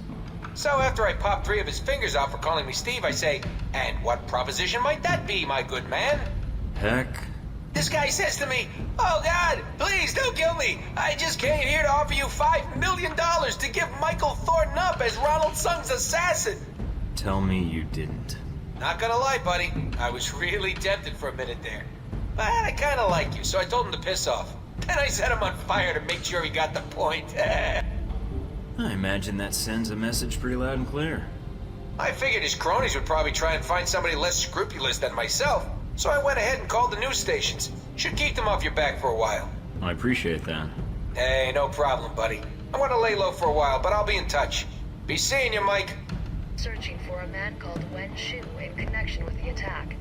So after I pop 3 of his fingers out for calling me Steve, I say, and what proposition might that be, my good man? Heck. This guy says to me, oh God, please don't kill me. I just came here to offer you $5 million to give Michael Thorton up as Ronald Sung's assassin. Tell me you didn't. Not gonna lie, buddy. I was really tempted for a minute there. But I kinda like you, so I told him to piss off. Then I set him on fire to make sure he got the point. I imagine that sends a message pretty loud and clear. I figured his cronies would probably try and find somebody less scrupulous than myself, so I went ahead and called the news stations. Should keep them off your back for a while. I appreciate that. Hey, no problem, buddy. I want to lay low for a while, but I'll be in touch. Be seeing you, Mike. Searching for a man called Wen Shu in connection with the attack.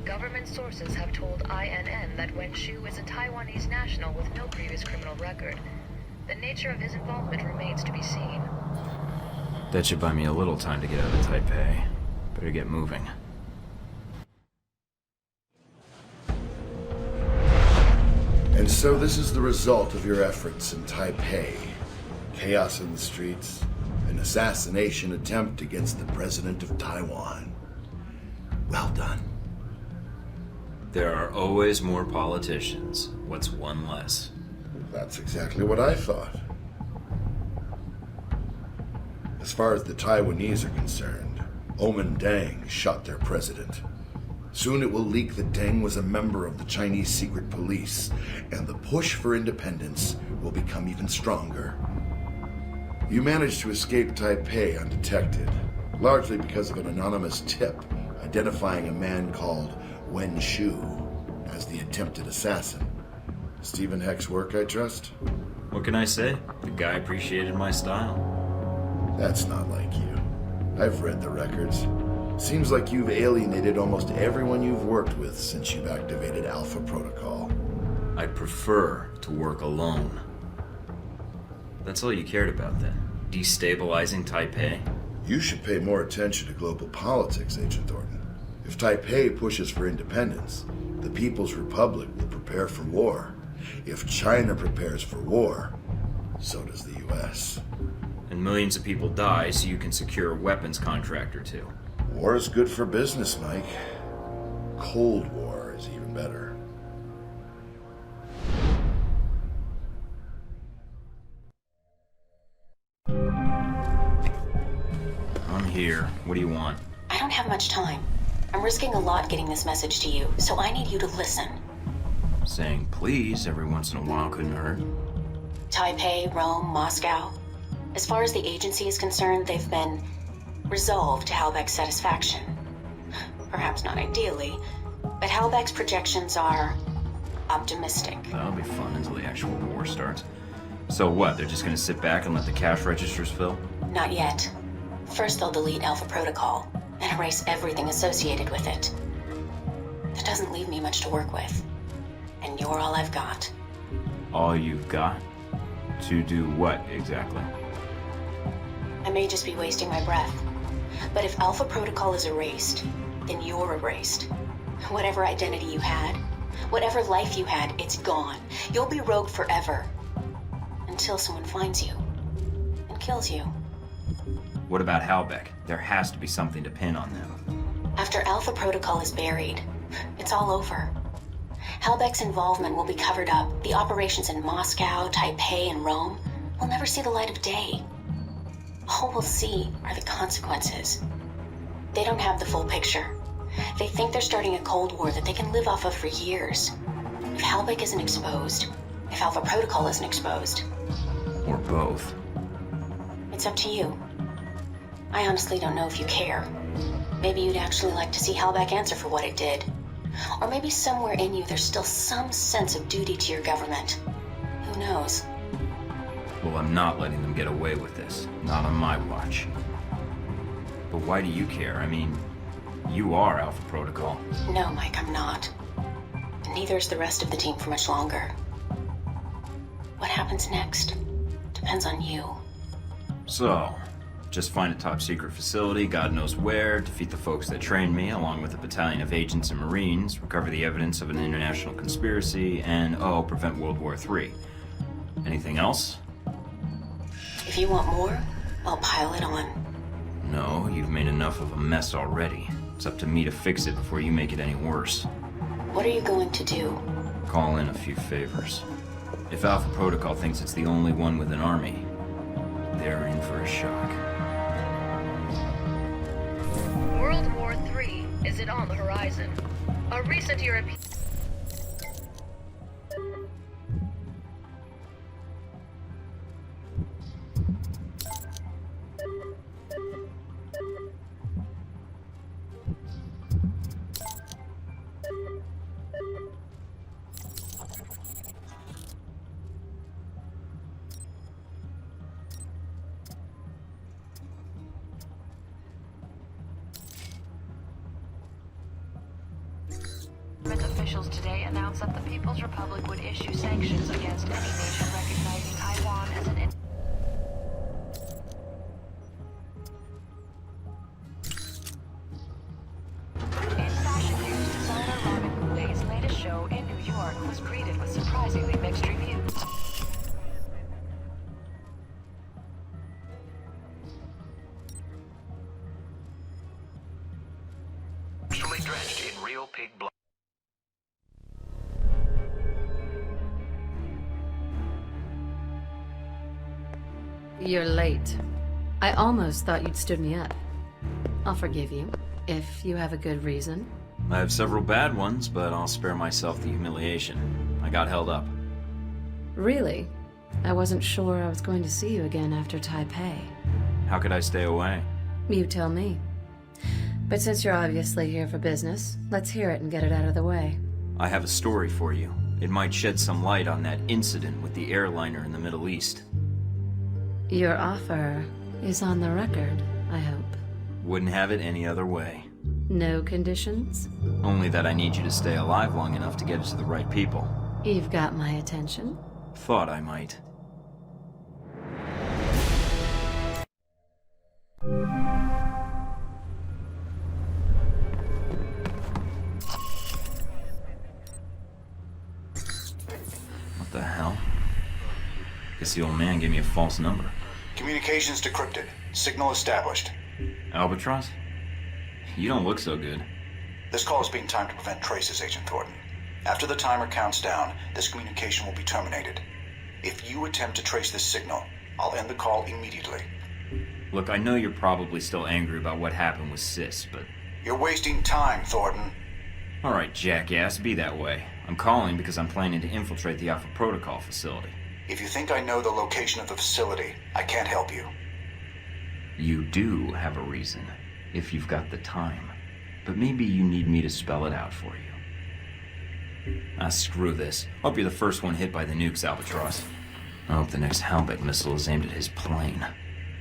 Government sources have told INN that Wen Shu is a Taiwanese national with no previous criminal record. The nature of his involvement remains to be seen. That should buy me a little time to get out of Taipei. Better get moving. And so this is the result of your efforts in Taipei. Chaos in the streets, an assassination attempt against the president of Taiwan. Well done. There are always more politicians. What's one less? That's exactly what I thought. As far as the Taiwanese are concerned, Omen Deng shot their president. Soon it will leak that Deng was a member of the Chinese secret police, and the push for independence will become even stronger. You managed to escape Taipei undetected, largely because of an anonymous tip identifying a man called Wen Shu as the attempted assassin. Stephen Heck's work, I trust? What can I say? The guy appreciated my style. That's not like you. I've read the records. Seems like you've alienated almost everyone you've worked with since you've activated Alpha Protocol. I'd prefer to work alone. That's all you cared about then? Destabilizing Taipei? You should pay more attention to global politics, Agent Thornton. If Taipei pushes for independence, the People's Republic will prepare for war. If China prepares for war, so does the U.S. And millions of people die so you can secure a weapons contract or two. War is good for business, Mike. Cold War is even better. I'm here. What do you want? I don't have much time. I'm risking a lot getting this message to you, so I need you to listen. Saying please every once in a while couldn't hurt. Taipei, Rome, Moscow. As far as the agency is concerned, they've been resolved to Halbeck's satisfaction. Perhaps not ideally, but Halbeck's projections are optimistic. That'll be fun until the actual war starts. So what, they're just gonna sit back and let the cash registers fill? Not yet. First they'll delete Alpha Protocol and erase everything associated with it. That doesn't leave me much to work with. And you're all I've got. All you've got? To do what, exactly? I may just be wasting my breath. But if Alpha Protocol is erased, then you're erased. Whatever identity you had, whatever life you had, it's gone. You'll be rogue forever. Until someone finds you and kills you. What about Halbeck? There has to be something to pin on them. After Alpha Protocol is buried, it's all over. Halbeck's involvement will be covered up. The operations in Moscow, Taipei, and Rome will never see the light of day. All we'll see are the consequences. They don't have the full picture. They think they're starting a Cold War that they can live off of for years. If Halbeck isn't exposed, if Alpha Protocol isn't exposed. Or both. It's up to you. I honestly don't know if you care. Maybe you'd actually like to see Halbeck answer for what it did. Or maybe somewhere in you there's still some sense of duty to your government. Who knows? Well, I'm not letting them get away with this. Not on my watch. But why do you care? I mean, you are Alpha Protocol. No, Mike, I'm not. And neither is the rest of the team for much longer. What happens next depends on you. So, just find a top secret facility, God knows where, defeat the folks that trained me, along with a battalion of agents and Marines, recover the evidence of an international conspiracy, and, prevent World War III. Anything else? If you want more, I'll pile it on. No, you've made enough of a mess already. It's up to me to fix it before you make it any worse. What are you going to do? Call in a few favors. If Alpha Protocol thinks it's the only one with an army, they're in for a shock. World War III, is it on the horizon? A recent European... officials today announced that the People's Republic would issue sanctions against any nation recognizing Taiwan as an In fashion news, designer Robin Goulet's latest show in New York was greeted with surprisingly mixed reviews. Partially drenched in real pig blood. You're late. I almost thought you'd stood me up. I'll forgive you, if you have a good reason. I have several bad ones, but I'll spare myself the humiliation. I got held up. Really? I wasn't sure I was going to see you again after Taipei. How could I stay away? You tell me. But since you're obviously here for business, let's hear it and get it out of the way. I have a story for you. It might shed some light on that incident with the airliner in the Middle East. Your offer is on the record, I hope. Wouldn't have it any other way. No conditions? Only that I need you to stay alive long enough to get it to the right people. You've got my attention. Thought I might. What the hell? Guess the old man gave me a false number. Communications decrypted. Signal established. Albatross? You don't look so good. This call is being timed to prevent traces, Agent Thornton. After the timer counts down, this communication will be terminated. If you attempt to trace this signal, I'll end the call immediately. Look, I know you're probably still angry about what happened with Sis, but... You're wasting time, Thornton. Alright, jackass, be that way. I'm calling because I'm planning to infiltrate the Alpha Protocol facility. If you think I know the location of the facility, I can't help you. You do have a reason, if you've got the time. But maybe you need me to spell it out for you. Ah, screw this. Hope you're the first one hit by the nukes, Albatross. I hope the next Halbech missile is aimed at his plane.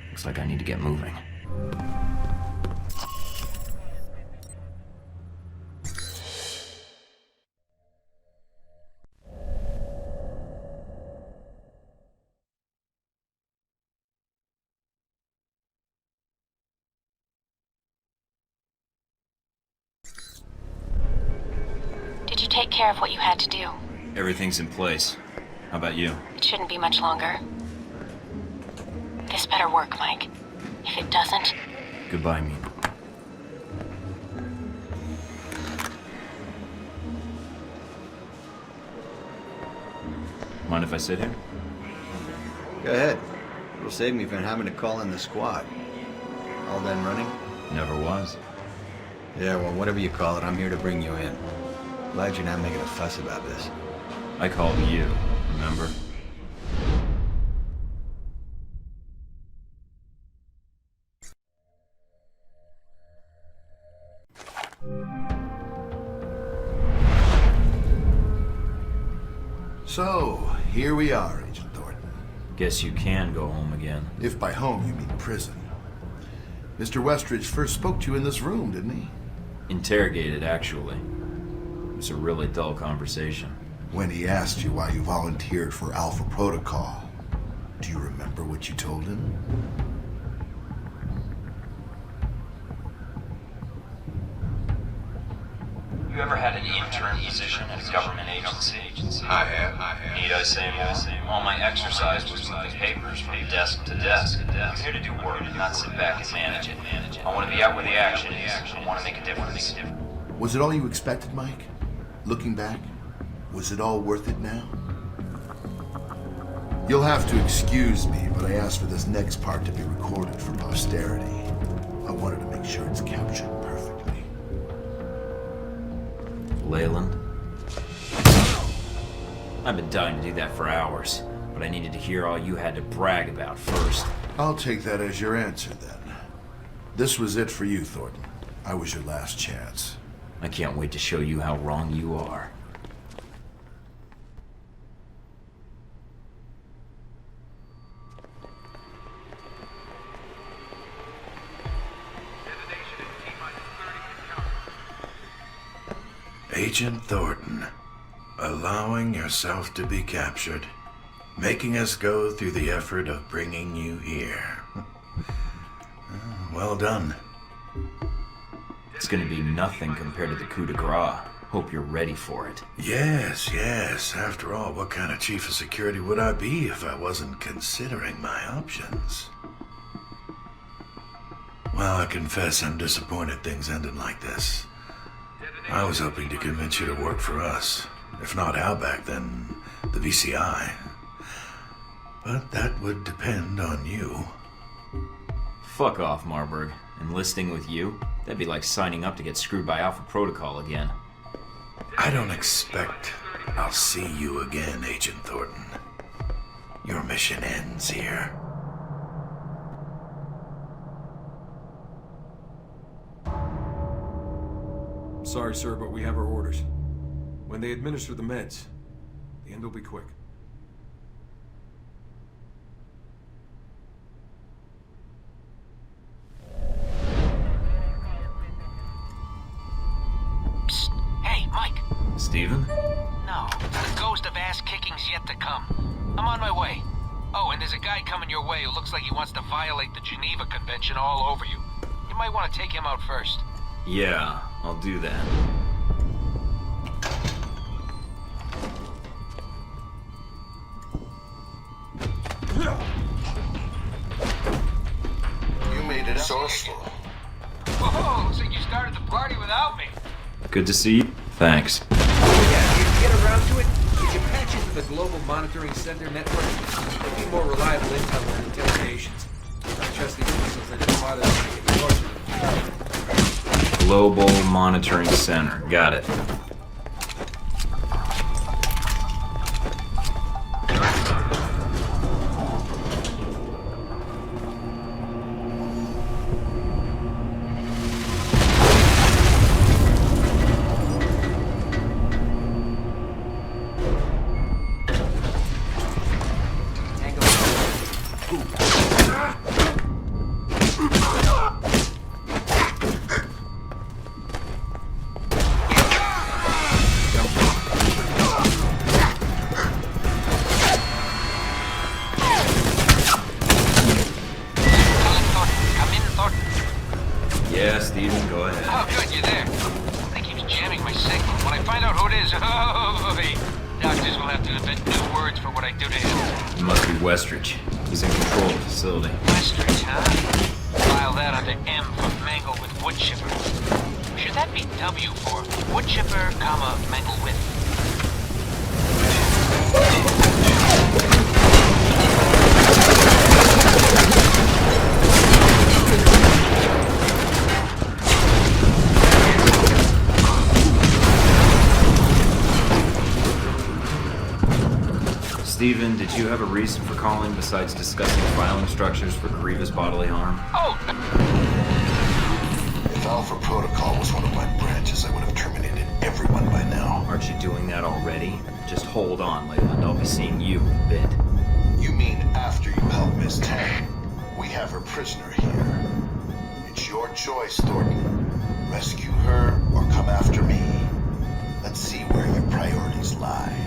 Looks like I need to get moving. Did you take care of what you had to do? Everything's in place. How about you? It shouldn't be much longer. This better work, Mike. If it doesn't... Goodbye, Mina. Mind if I sit here? Go ahead. It'll save me from having to call in the squad. All done running? Never was. Yeah, well, whatever you call it, I'm here to bring you in. Glad you're not making a fuss about this. I called you, remember? So, here we are, Agent Thornton. Guess you can go home again. If by home you mean prison. Mr. Westridge first spoke to you in this room, didn't he? Interrogated, actually. It was a really dull conversation. When he asked you why you volunteered for Alpha Protocol, do you remember what you told him? You ever had an intern position at a government agency? I have. Need I say more? All my exercise was moving papers from desk to desk. I'm here to do work, not sit back and manage it. I want to be out where the action is. I want to make a difference. Was it all you expected, Mike? Looking back, was it all worth it now? You'll have to excuse me, but I asked for this next part to be recorded for posterity. I wanted to make sure it's captured perfectly. Leyland? I've been dying to do that for hours, but I needed to hear all you had to brag about first. I'll take that as your answer, then. This was it for you, Thornton. I was your last chance. I can't wait to show you how wrong you are. Agent Thornton, allowing yourself to be captured, making us go through the effort of bringing you here. Well done. It's gonna be nothing compared to the coup de grace. Hope you're ready for it. Yes, yes. After all, what kind of chief of security would I be if I wasn't considering my options? Well, I confess I'm disappointed things ended like this. I was hoping to convince you to work for us. If not Outback, then the VCI. But that would depend on you. Fuck off, Marburg. Enlisting with you? That'd be like signing up to get screwed by Alpha Protocol again. I don't expect I'll see you again, Agent Thornton. Your mission ends here. Sorry, sir, but we have our orders. When they administer the meds, the end will be quick. Psst. Hey, Mike. Steven? No, the ghost of ass-kicking's yet to come. I'm on my way. Oh, and there's a guy coming your way who looks like he wants to violate the Geneva Convention all over you. You might want to take him out first. Yeah, I'll do that. You made it resourceful. Whoa, looks like you started the party without me. Good to see you. Thanks. Yeah, if you get around to it, if you patch into the Global Monitoring Center network, it'll be more reliable intel than interrogations. Not trust these missiles that didn't bother to make it torture. Global Monitoring Center. Got it. Yeah, Steven, go ahead. Oh, good, you're there. They keep jamming my signal. When I find out who it is, doctors will have to invent new words for what I do to him. It must be Westridge. He's in control of the facility. Westridge, huh? File that under M for mangle with wood chipper. Should that be W for wood chipper, comma, mangle with? Steven, did you have a reason for calling besides discussing filing structures for grievous bodily harm? Oh! If Alpha Protocol was one of my branches, I would have terminated everyone by now. Aren't you doing that already? Just hold on, Leyland. I'll be seeing you in a bit. You mean after you help Miss Tang? We have her prisoner here. It's your choice, Thornton. Rescue her or come after me. Let's see where your priorities lie.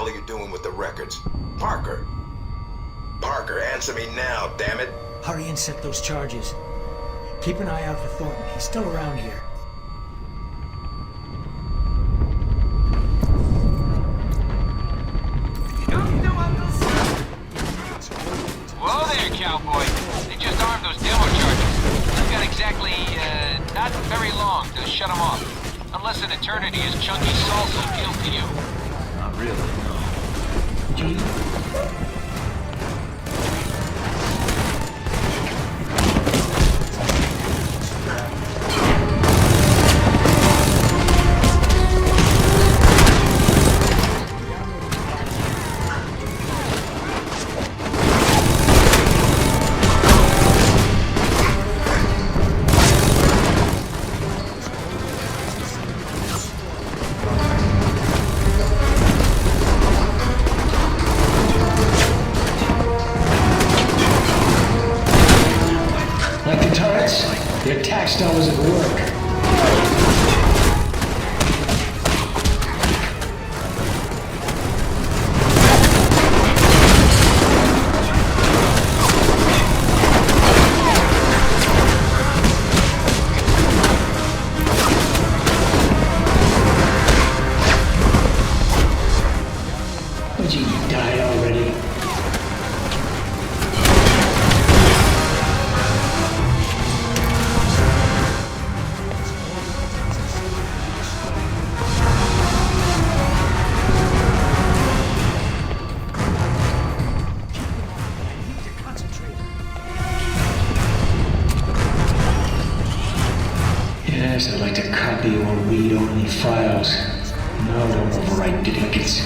hell are you doing with the records? Parker! Parker, answer me now, damn it! Hurry and set those charges. Keep an eye out for Thornton. He's still around here. Whoa there, cowboy. They just armed those demo charges. You've got exactly, not very long to shut them off. Unless an eternity is chunky salsa appeals to you. Not really, no. Gee. Their tax dollars at work. Would you die already? Yes, I'd like to copy your read-only files. No, don't overwrite duplicates.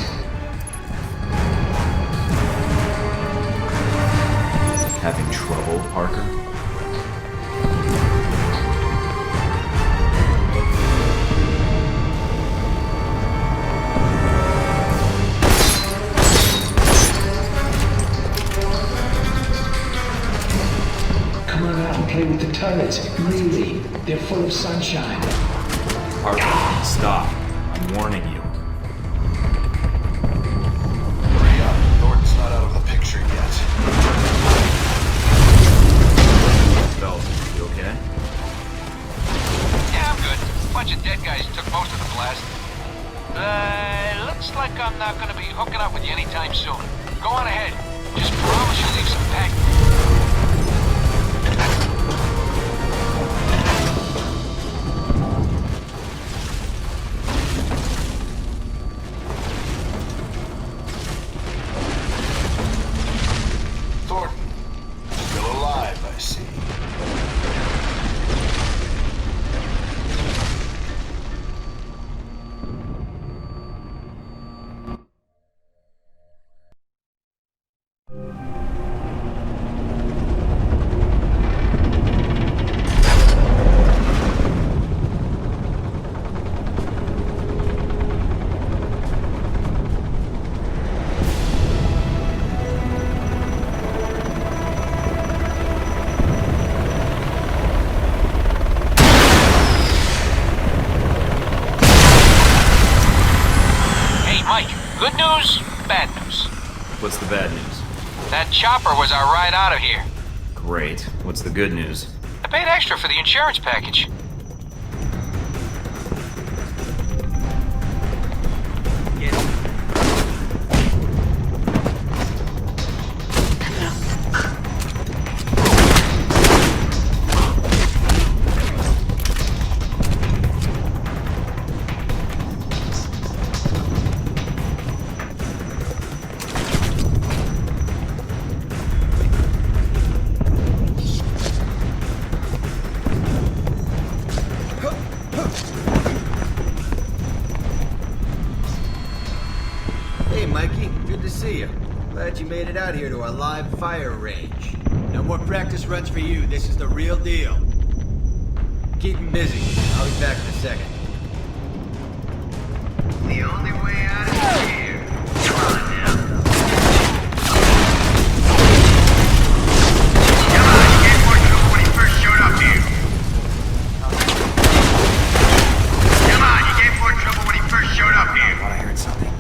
Having trouble, Parker? Come on out and play with the turrets. Really, they're full of sunshine. Parker, stop. I'm warning you. Hurry up. Thornton's not out of the picture yet. Belt, you okay? Yeah, I'm good. A bunch of dead guys took most of the blast. Looks like I'm not gonna be hooking up with you anytime soon. Go on ahead. Just promise you'll leave some pack. Thornton, still alive, I see. Mike, good news, bad news. What's the bad news? That chopper was our ride out of here. Great. What's the good news? I paid extra for the insurance package. Hey, Mikey. Good to see you. Glad you made it out here to our live fire range. No more practice runs for you. This is the real deal. Keep him busy. I'll be back in a second. The only way out is here. Come on now. Come on, you gave more trouble when he first showed up here. Come on, you gave more trouble when he first showed up here. I thought I heard something.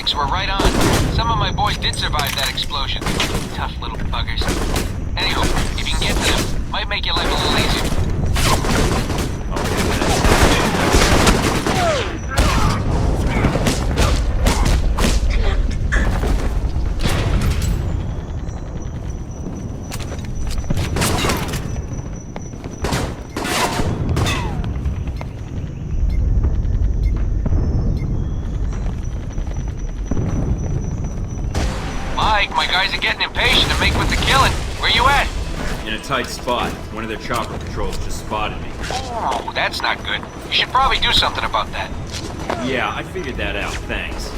Paramedics were right on. Some of my boys did survive that explosion. Tough little buggers. Anyhow, if you can get to them, might make your life a little easier. My guys are getting impatient to make with the killing. Where you at? In a tight spot. One of their chopper patrols just spotted me. Oh, that's not good. You should probably do something about that. Yeah, I figured that out. Thanks.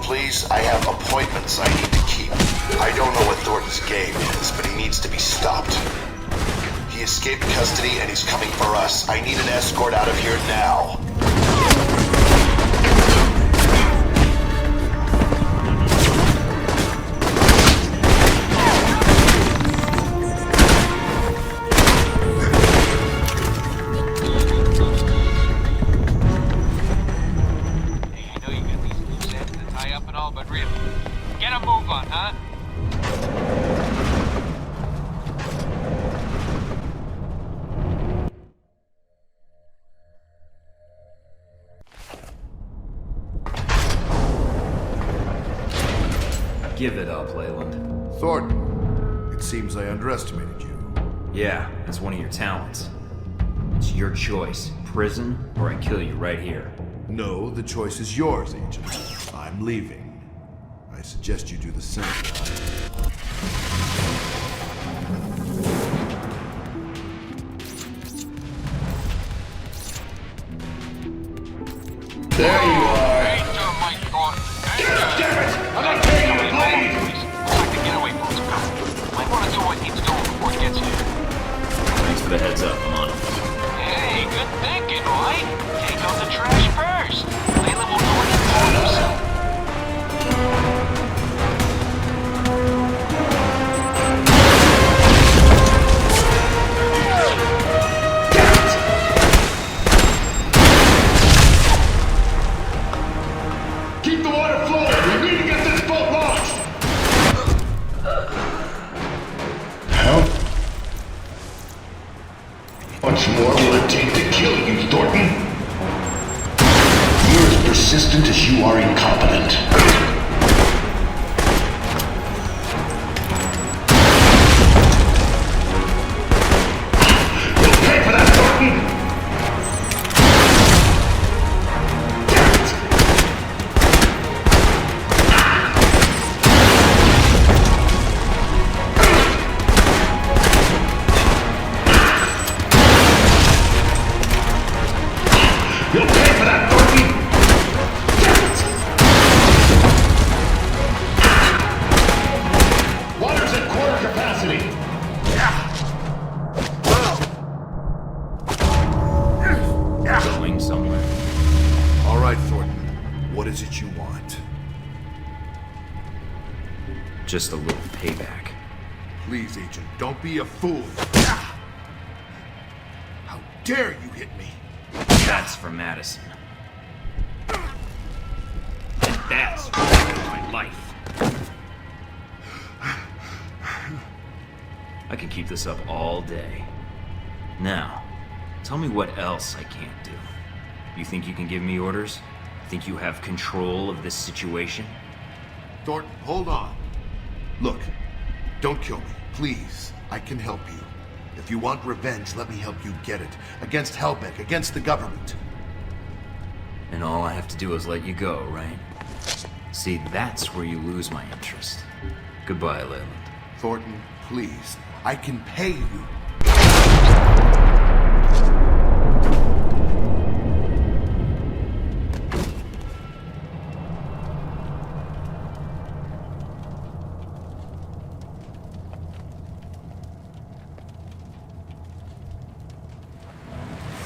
Please, I have appointments I need to keep. I don't know what Thornton's game is, but he needs to be stopped. He escaped custody and he's coming for us. I need an escort out of here now. Give it up, Leyland. Thornton, it seems I underestimated you. Yeah, that's one of your talents. It's your choice. Prison, or I kill you right here. No, the choice is yours, Agent. I'm leaving. I suggest you do the same. There you are. Damn it! I'm not taking the blame! Looks like the getaway boat's coming. Might want to do what needs doing before it gets here. Thanks for the heads up. I'm on it. Hey, good thinking, right? Take out the trash first. Leyland will know what to do himself. Much more will it take to kill you, Thornton? You're as persistent as you are incompetent. Going somewhere. All right, Thornton. What is it you want? Just a little payback. Please, Agent, don't be a fool. How dare you hit me? That's for Madison. And that's for my life. I can keep this up all day. Now, tell me what else I can't do. You think you can give me orders? Think you have control of this situation? Thornton, hold on. Look, don't kill me, please. I can help you. If you want revenge, let me help you get it. Against Helbeck, against the government. And all I have to do is let you go, right? See, that's where you lose my interest. Goodbye, Leyland. Thornton, please. I can pay you.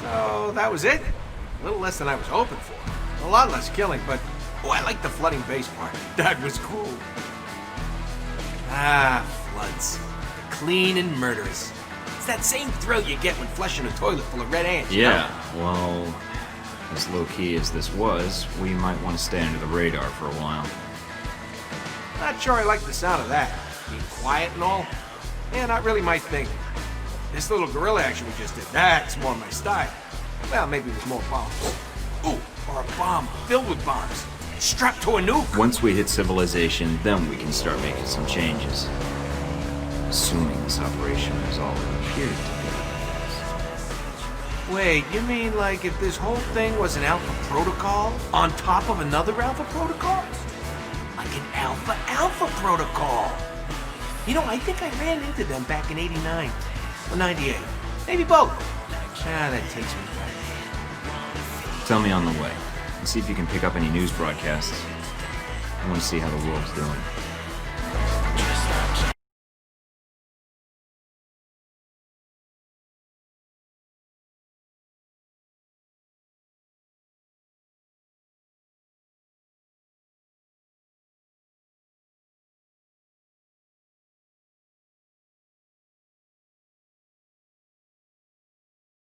So that was it? A little less than I was hoping for. A lot less killing, but oh, I like the flooding base part. That was cool. Ah, floods. Clean and murderous. It's that same thrill you get when flushing a toilet full of red ants. Yeah, well, as low-key as this was, we might want to stay under the radar for a while. Not sure I like the sound of that. Being quiet and all. Yeah, not really my thing. This little guerrilla action we just did, that's more my style. Well, maybe with more bombs. Ooh, or a bomb filled with bombs. Strapped to a nuke. Once we hit civilization, then we can start making some changes. Assuming this operation is all it appeared to be. Wait, you mean like if this whole thing was an Alpha Protocol on top of another Alpha Protocol? Like an Alpha Protocol. You know, I think I ran into them back in 89 or 98. Maybe both. Ah, that takes me back. Tell me on the way, and see if you can pick up any news broadcasts. I want to see how the world's doing.